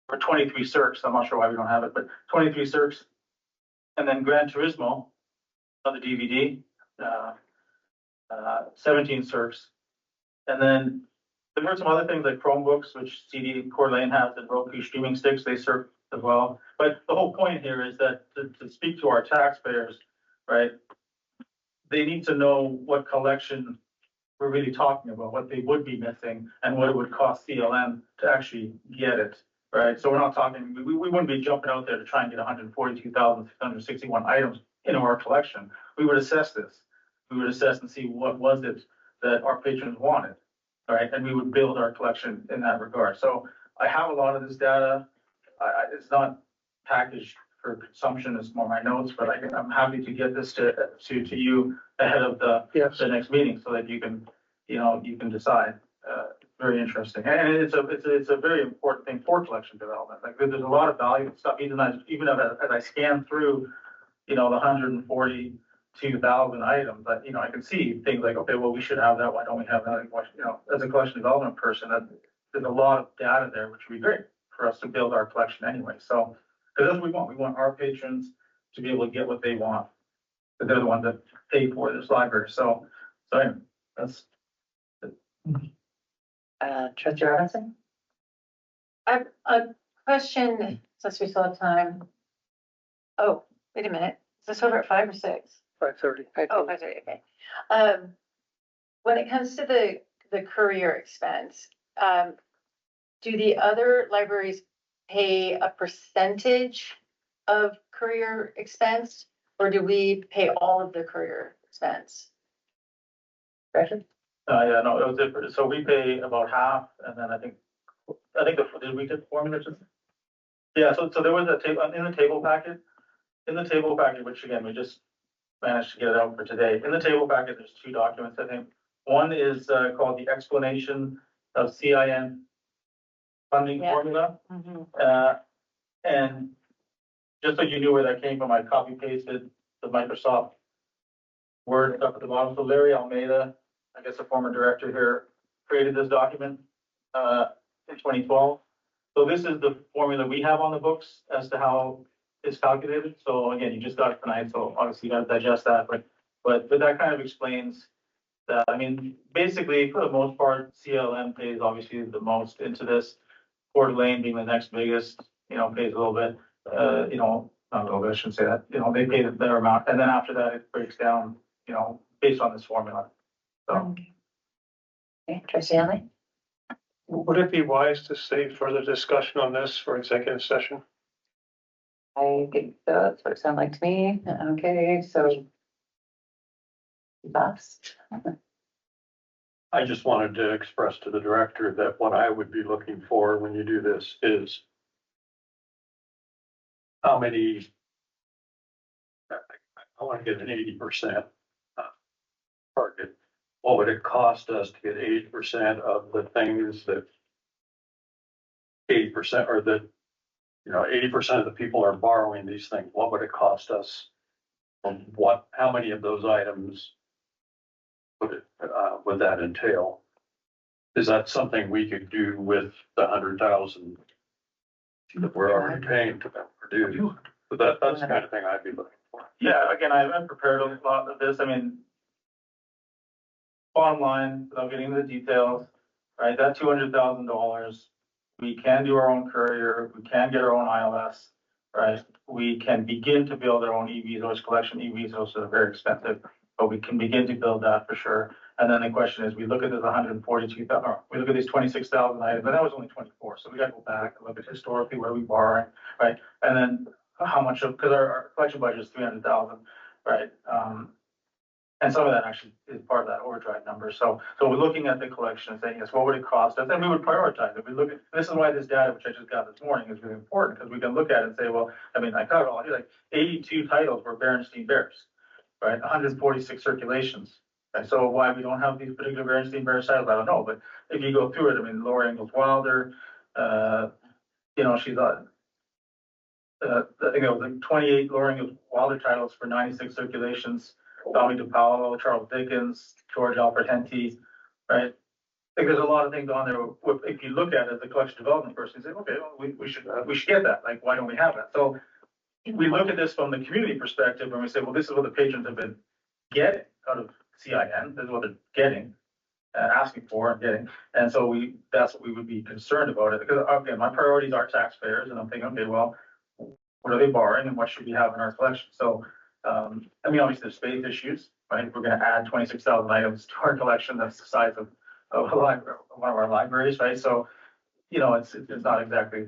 Speaker 11: for 23 circs. I'm not sure why we don't have it, but 23 circs. And then Gran Turismo on the DVD, 17 circs. And then there were some other things like Chromebooks, which CD Coeur d'Alene has, and Roku streaming sticks, they serve as well. But the whole point here is that to speak to our taxpayers, right, they need to know what collection we're really talking about what they would be missing and what it would cost CLM to actually get it, right? So we're not talking, we wouldn't be jumping out there to try and get 142,661 items into our collection. We would assess this. We would assess and see what was it that our patrons wanted, right? And we would build our collection in that regard. So I have a lot of this data. It's not packaged for consumption, it's more my notes, but I'm happy to get this to you ahead of the next meeting so that you can, you can decide. Very interesting. And it's a very important thing for collection development. Like there's a lot of value and stuff, even as I scan through, the 142,000 items, that, I can see things like, okay, well, we should have that. Why don't we have that? As a collection development person, there's a lot of data there, which would be great for us to build our collection anyway. So, because that's what we want. We want our patrons to be able to get what they want. But they're the ones that pay for this library. So anyway, that's.
Speaker 1: Trustee Robinson?
Speaker 14: I a question, since we still have time. Oh, wait a minute. Is this over at 5 or 6?
Speaker 15: 5:30.
Speaker 14: Oh, 5:30, okay. When it comes to the courier expense, do the other libraries pay a percentage of courier expense, or do we pay all of the courier expense? Gretchen?
Speaker 11: Yeah, no, it was different. So we pay about half, and then I think did we get formula? Yeah, so there was a table in the table packet. In the table packet, which again, we just managed to get it out for today. In the table packet, there's 2 documents, I think. One is called the explanation of CIN funding formula. And just so you knew where that came from, I copy pasted the Microsoft Word up at the bottom. So Larry Almeida, I guess a former director here, created this document in 2012. So this is the formula we have on the books as to how it's calculated. So again, you just got it tonight, so obviously you got to digest that. But that kind of explains that. I mean, basically, for the most part, CLM pays obviously the most into this. Coeur d'Alene being the next biggest, pays a little bit. Not a little bit, I shouldn't say that. They pay their amount, and then after that, it breaks down, based on this formula. So.
Speaker 1: Okay, Trustee Henley?
Speaker 15: Would it be wise to save further discussion on this for executive session?
Speaker 1: I think that's what it sounded like to me. Okay, so. Thoughts?
Speaker 4: I just wanted to express to the director that what I would be looking for when you do this is how many, I want to get an 80% target. What would it cost us to get 80% of the things that 80% or that, 80% of the people are borrowing these things? What would it cost us? And how many of those items would that entail? Is that something we could do with the 100,000 that we're already paying to them produce? But that's the kind of thing I'd be looking for.
Speaker 11: Yeah, again, I've prepared a lot of this. I mean, bottom line, without getting into the details, right? That $200,000, we can do our own courier, we can get our own ILS, right? We can begin to build our own e-visas collection. E-visas are very expensive, but we can begin to build that for sure. And then the question is, we look at this 142,000, or we look at these 26,000 items, but that was only 24. So we got to go back and look at historically where we borrowing, right? And then how much of, because our collection budget is 300,000, right? And some of that actually is part of that overdrive number. So we're looking at the collection and saying, yes, what would it cost us? And we would prioritize it. We look at, this is why this data, which I just got this morning, is really important, because we can look at it and say, well, I mean, I got it all, like 82 titles were Berenstein Bears, right? 146 circulations. And so why we don't have these particular Berenstein Bears titles, I don't know. But if you go through it, I mean, Laura Ingalls Wilder, she's I think it was like 28 Laura Ingalls Wilder titles for 96 circulations. Tommy DePaolo, Charles Dickens, George Alfred Henty, right? I think there's a lot of things on there. If you look at it as a collection development person, you say, okay, well, we should get that. Like, why don't we have that? So we look at this from the community perspective, and we say, well, this is what the patrons have been getting out of CIN. This is what they're getting, asking for and getting. And so that's what we would be concerned about it. Because again, my priorities are taxpayers, and I'm thinking, okay, well, what are they borrowing, and what should we have in our collection? So I mean, obviously there's space issues, right? If we're gonna add 26,000 items to our collection, that's the size of a library, one of our libraries, right? So, you know, it's not exactly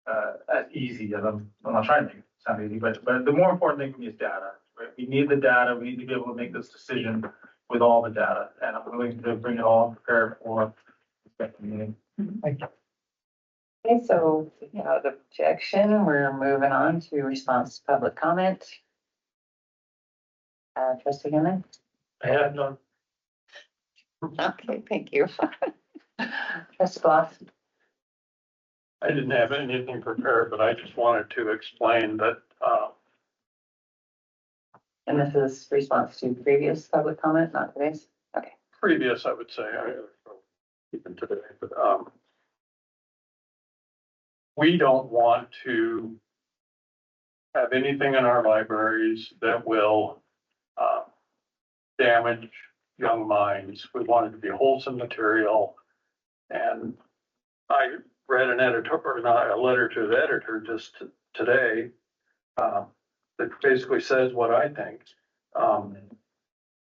Speaker 11: as easy as I'm not trying to make it sound easy, but the more important thing for me is data, right? We need the data. We need to be able to make this decision with all the data, and I'm willing to bring it all prepared for the meeting.
Speaker 12: Thank you.
Speaker 1: Okay, so without objection, we're moving on to response to public comment. Trustee Hammond?
Speaker 4: I have none.
Speaker 1: Okay, thank you. Trustee Bloss?
Speaker 4: I didn't have anything prepared, but I just wanted to explain that,
Speaker 1: And this is response to previous public comment, not today's? Okay.
Speaker 4: previous, I would say, even today, but, we don't want to have anything in our libraries that will, damage young minds. We want it to be wholesome material. And I read an editor, or not, a letter to the editor just today, that basically says what I think.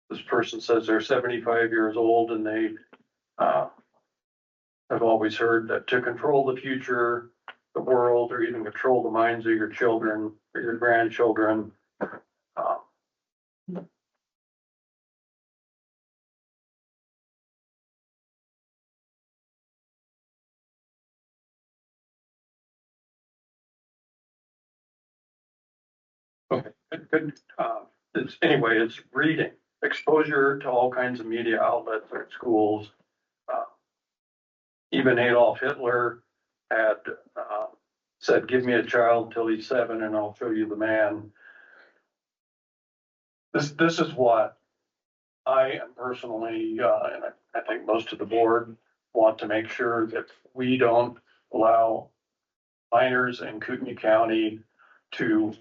Speaker 4: This person says they're 75 years old and they, have always heard that to control the future, the world, or even control the minds of your children or your grandchildren, okay, it's reading, exposure to all kinds of media outlets at schools. Even Adolf Hitler had, said, give me a child till he's 7 and I'll show you the man. This is what I am personally, and I think most of the board want to make sure that we don't allow minors in Kootenai County to,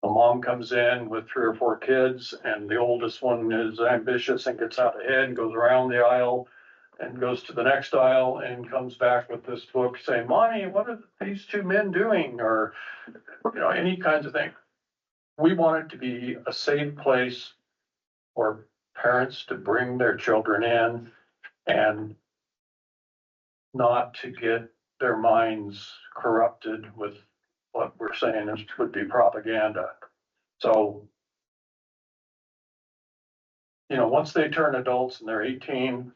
Speaker 4: the mom comes in with 3 or 4 kids and the oldest one is ambitious and gets out ahead and goes around the aisle and goes to the next aisle and comes back with this book saying, Mommy, what are these 2 men doing? Or, you know, any kinds of thing. We want it to be a safe place for parents to bring their children in and not to get their minds corrupted with what we're saying would be propaganda. So, you know, once they turn adults and they're 18,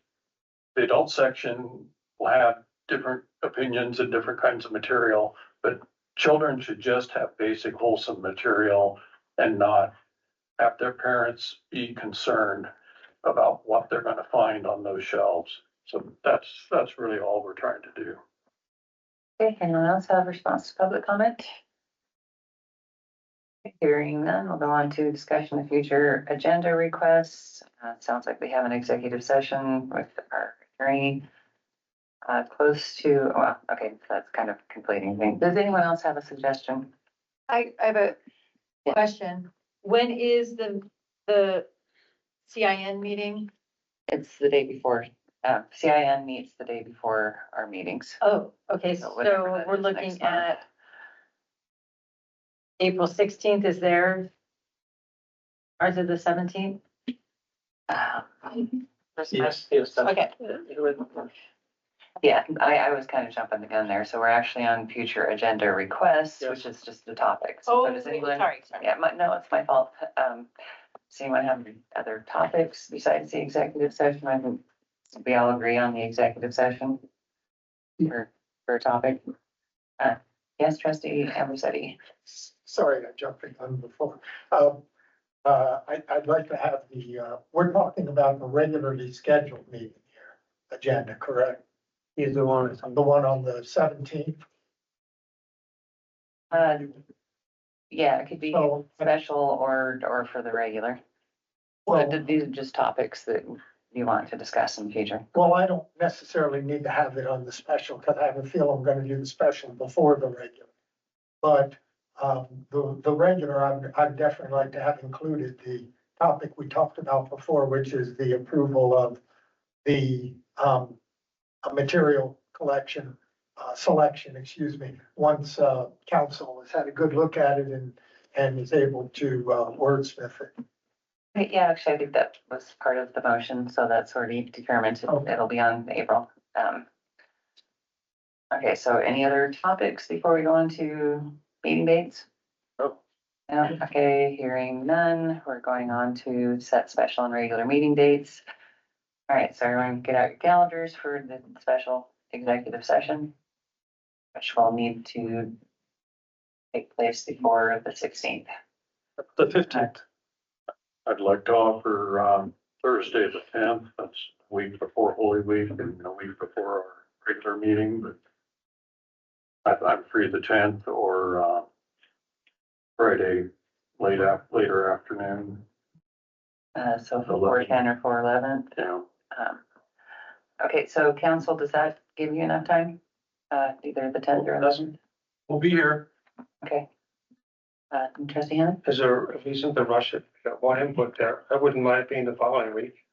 Speaker 4: the adult section will have different opinions and different kinds of material, but children should just have basic wholesome material and not have their parents be concerned about what they're going to find on those shelves. So that's really all we're trying to do.
Speaker 1: Okay, anyone else have response to public comment? Hearing none, we'll go on to discussion of future agenda requests. It sounds like we have an executive session with our attorney. Close to, well, okay, that's kind of completing thing. Does anyone else have a suggestion?
Speaker 14: I have a question. When is the CIN meeting?
Speaker 1: It's the day before, CIN meets the day before our meetings.
Speaker 14: Oh, okay,
Speaker 1: So
Speaker 14: so
Speaker 1: whatever that
Speaker 14: we're
Speaker 1: is
Speaker 14: looking
Speaker 1: next month.
Speaker 14: at April 16th is there. Ours is the 17th?
Speaker 11: Yes.
Speaker 14: Okay.
Speaker 1: Yeah, I was kind of jumping the gun there. So we're actually on future agenda requests, which is just the topics.
Speaker 14: Oh,
Speaker 1: So does anyone?
Speaker 14: sorry.
Speaker 1: Yeah, no, it's my fault. Does anyone have other topics besides the executive session? I think we all agree on the executive session for a topic. Yes, Trustee Abersetti.
Speaker 12: Sorry, I jumped in on before. I'd like to have we're talking about the regularly scheduled meeting here, agenda, correct?
Speaker 15: He's the one.
Speaker 12: The one on the 17th.
Speaker 1: Yeah, it could be
Speaker 12: So-
Speaker 1: special or for the regular.
Speaker 12: Well,
Speaker 1: But these are just topics that you want to discuss in the future.
Speaker 12: well, I don't necessarily need to have it on the special because I have a feel I'm going to do the special before the regular. But the regular, I'd definitely like to have included the topic we talked about before, which is the approval of the material selection, once council has had a good look at it and is able to wordsmith it.
Speaker 1: Yeah, actually, I think that was part of the motion, so that's already determined.
Speaker 12: Okay.
Speaker 1: It'll be on April. Okay, so any other topics before we go on to meeting dates?
Speaker 4: Oh.
Speaker 1: No, okay, hearing none, we're going on to set special and regular meeting dates. All right, so everyone get out your calendars for the special executive session, which will need to take place before the 16th.
Speaker 15: The 15th.
Speaker 4: I'd like to offer, Thursday the 10th, that's a week before Holy Week and a week before our regular meeting, but I'm free the 10th or, Friday, later afternoon,
Speaker 1: So for 4:10 or 4:11.
Speaker 4: you know.
Speaker 1: Okay, so council, does that give you enough time? Either the 10th or 11th?
Speaker 17: We'll be here.
Speaker 1: Okay. Trustee Hannah?
Speaker 15: Is there a reason to rush it? We got one input there. I wouldn't mind being the following week,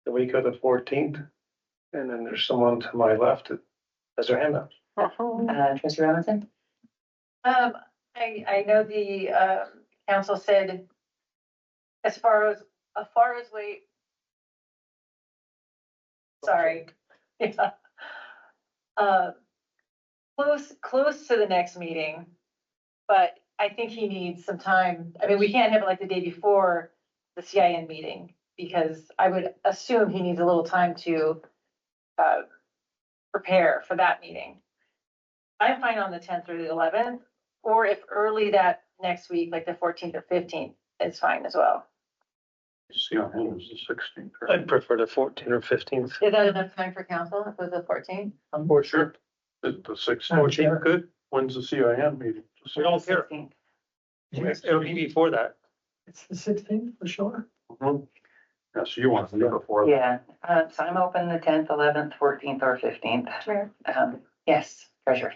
Speaker 15: the week of the 14th. And then there's someone to my left that has their hand up.
Speaker 1: Trustee Robinson? I know the, council said as far as wait. Sorry. Yeah. Close to the next meeting, but I think he needs some time. I mean, we can't have it like the day before the CIN meeting, because I would assume he needs a little time to, prepare for that meeting. I'm fine on the 10th or the 11th, or if early that next week, like the 14th or 15th, is fine as well.
Speaker 4: See, I think it was the 16th.
Speaker 15: I'd prefer the 14th or 15th.
Speaker 1: Is that enough time for council if it was the 14th?
Speaker 4: I'm for sure. The 16th.
Speaker 15: 14th, good.
Speaker 4: When's the CIN meeting?
Speaker 15: We don't care.
Speaker 1: 16th.
Speaker 15: It'll be before that.
Speaker 12: It's the 16th for sure.
Speaker 4: Mhm. Yeah, so you want to do before.
Speaker 1: Yeah, so I'm open the 10th, 11th, 14th, or 15th.
Speaker 5: Sure.
Speaker 1: Yes, treasurer.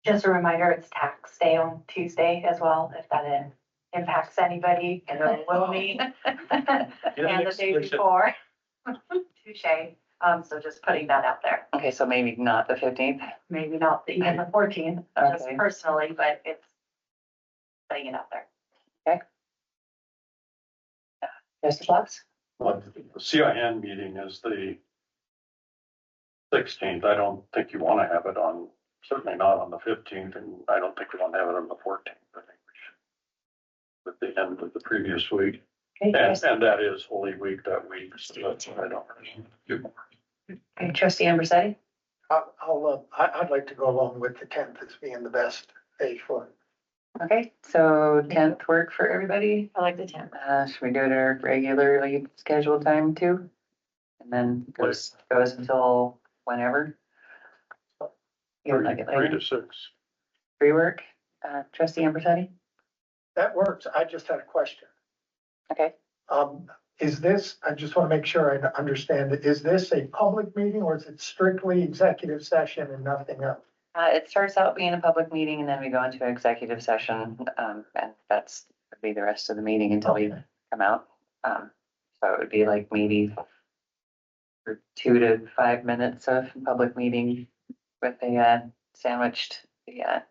Speaker 7: Just a reminder, it's tax day on Tuesday as well, if that impacts anybody, and it will be. And the day before. Touche. So just putting that out there.
Speaker 1: Okay, so maybe not the 15th.
Speaker 7: Maybe not even the 14th, just
Speaker 1: Okay.
Speaker 7: personally, but it's putting it out there.
Speaker 1: Trustee Fox?
Speaker 4: Well, the CIN meeting is the 16th. I don't think you want to have it on, certainly not on the 15th, and I don't think we want to have it on the 14th. I think we should, at the end of the previous week.
Speaker 1: Okay,
Speaker 4: And that is Holy Week that week, so that's what I don't really do more.
Speaker 1: okay, trustee Ambrossetti?
Speaker 12: I'd like to go along with the 10th as being the best day for it.
Speaker 1: Okay, so 10th work for everybody?
Speaker 7: I like the 10th.
Speaker 1: Should we do it at our regularly scheduled time too? And then goes until whenever? You would like it
Speaker 4: 3
Speaker 1: later?
Speaker 4: to 6.
Speaker 1: Free work, trustee Ambrossetti?
Speaker 12: That works. I just had a question.
Speaker 1: Okay.
Speaker 12: Is this, I just want to make sure I understand it. Is this a public meeting or is it strictly executive session and nothing else?
Speaker 1: It starts out being a public meeting and then we go into executive session, and that's would be the rest of the meeting until we come out. So it would be like maybe for 2 to 5 minutes of public meeting with a sandwiched the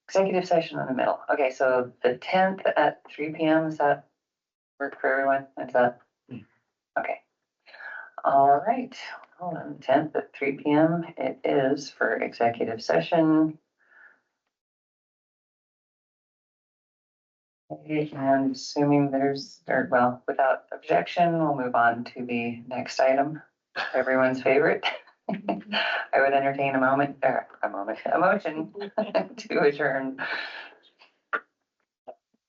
Speaker 1: executive session in the middle. Okay, so the 10th at 3 p.m. Does that work for everyone? Is that okay? All right. Hold on, 10th at 3 p.m. It is for executive session. Okay, and assuming well, without objection, we'll move on to the next item. Everyone's favorite. I would entertain a motion to adjourn.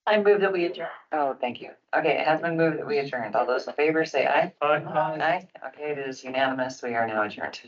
Speaker 14: I move that we adjourn.
Speaker 1: Oh, thank you. Okay, it has been moved that we adjourned. All those in favor say aye.
Speaker 15: Aye.
Speaker 1: Aye. Okay, it is unanimous. We are now adjourned.